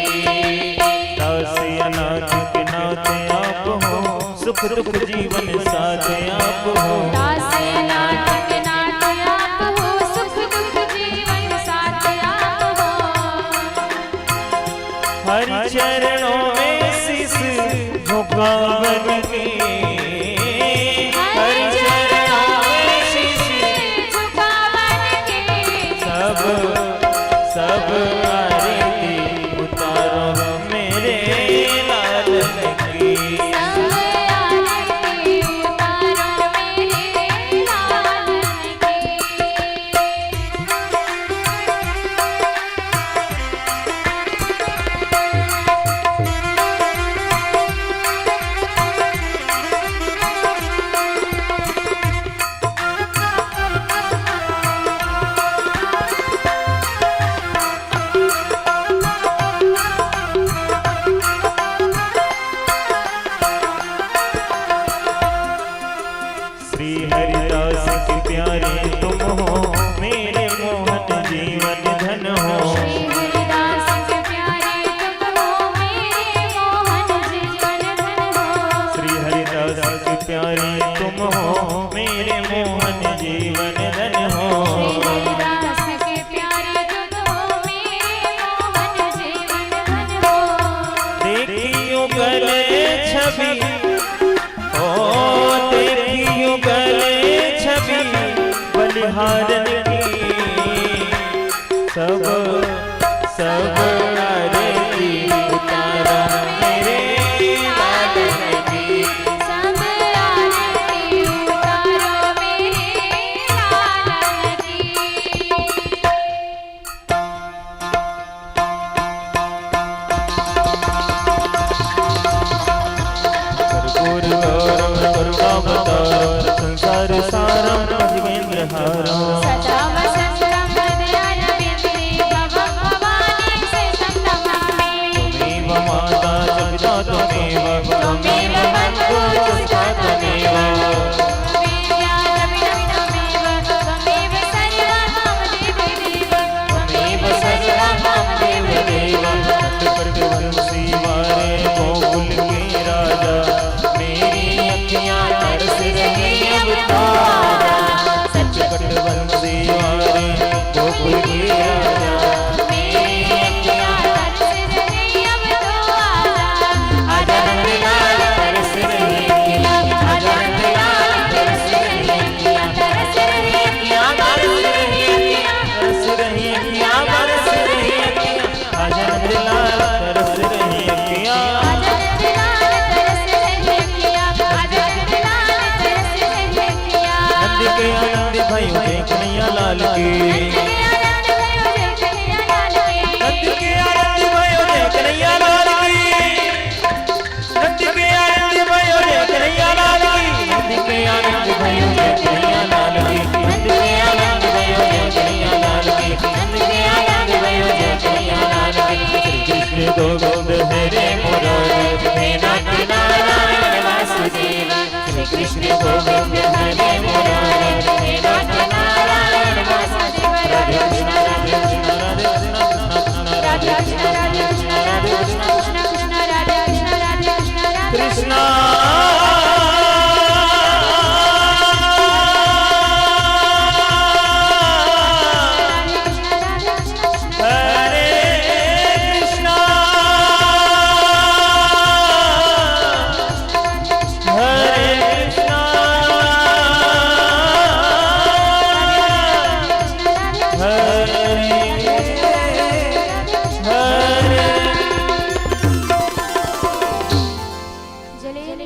दास अनाथ के नाथ आप हो, सुख दुख जीवन साथ आप हो। दास नाथ के नाथ आप हो, सुख दुख जीवन साथ आप हो। हरि चरणों में शीश झुका झुकावन के हर चरणों में शीश झुकावन के सब सब आरती उतारो मेरे लालन की। सब आरती उतारो मेरे लालन की। श्री हरिदास के प्यारे तुम हो मेरे मोहन जीवन धन हो। श्री हरिदास के प्यारे तुम हो मेरे मोहन जीवन धन हो। श्री हरिदास के प्यारे तुम हो मेरे मोहन जीवन धन हो। श्री हरिदास के प्यारे तुम हो मेरे मोहन जीवन धन हो। देखियो गले छवि ओ देखियो गले छवि बलिहारन की। सब सब आरती उतारा मेरे लालन की। सब आरती उतारो मेरे लालन की। कर्पूर गौरव करुणावतारम संसार सारम भजवेंद्र हारम। सदा वसंतम हृदयारविंदे भवं भवानी शेषं नमामि। त्वमेव माता च पिता त्वमेव त्वमेव बन्धुः च सखा त्वमेव। त्वमेव सर्वं मम देवदेव। त्वमेव सर्वं मम देवदेव। वंशी वारे गोकुल के राजा मेरी अखियां तरस रही अब तो आजा। वंशी वारे गोकुल के राजा मेरी अखियां तरस रही अब तो आजा। आजा नंदलाल तरस रही अखियां। आजा नंदलाल तरस रही अखियां। तरस रही अखियां। तरस रही अखियां। तरस रही अखियां बरस रही अखियां। आजा नंदलाल तरस रही अखियां। आजा नंदलाल तरस रही अखियां। आजा नंदलाल तरस रही अखियां। नंद के आनंद भयो जय कन्हैया लाल की। नंद के आनंद भयो जय कन्हैया लाल की। नंद के आनंद भयो जय कन्हैया लाल की। नंद के आनंद भयो जय कन्हैया लाल की। नंद के आनंद भयो जय कन्हैया लाल की। नंद के आनंद भयो जय कन्हैया लाल की। श्री कृष्ण गोविंद हरे मुरारी हे नाथ नारायण वासुदेव। श्री कृष्ण गोविंद हरे मुरारी हे नाथ नारायण वासुदेव। राधे कृष्ण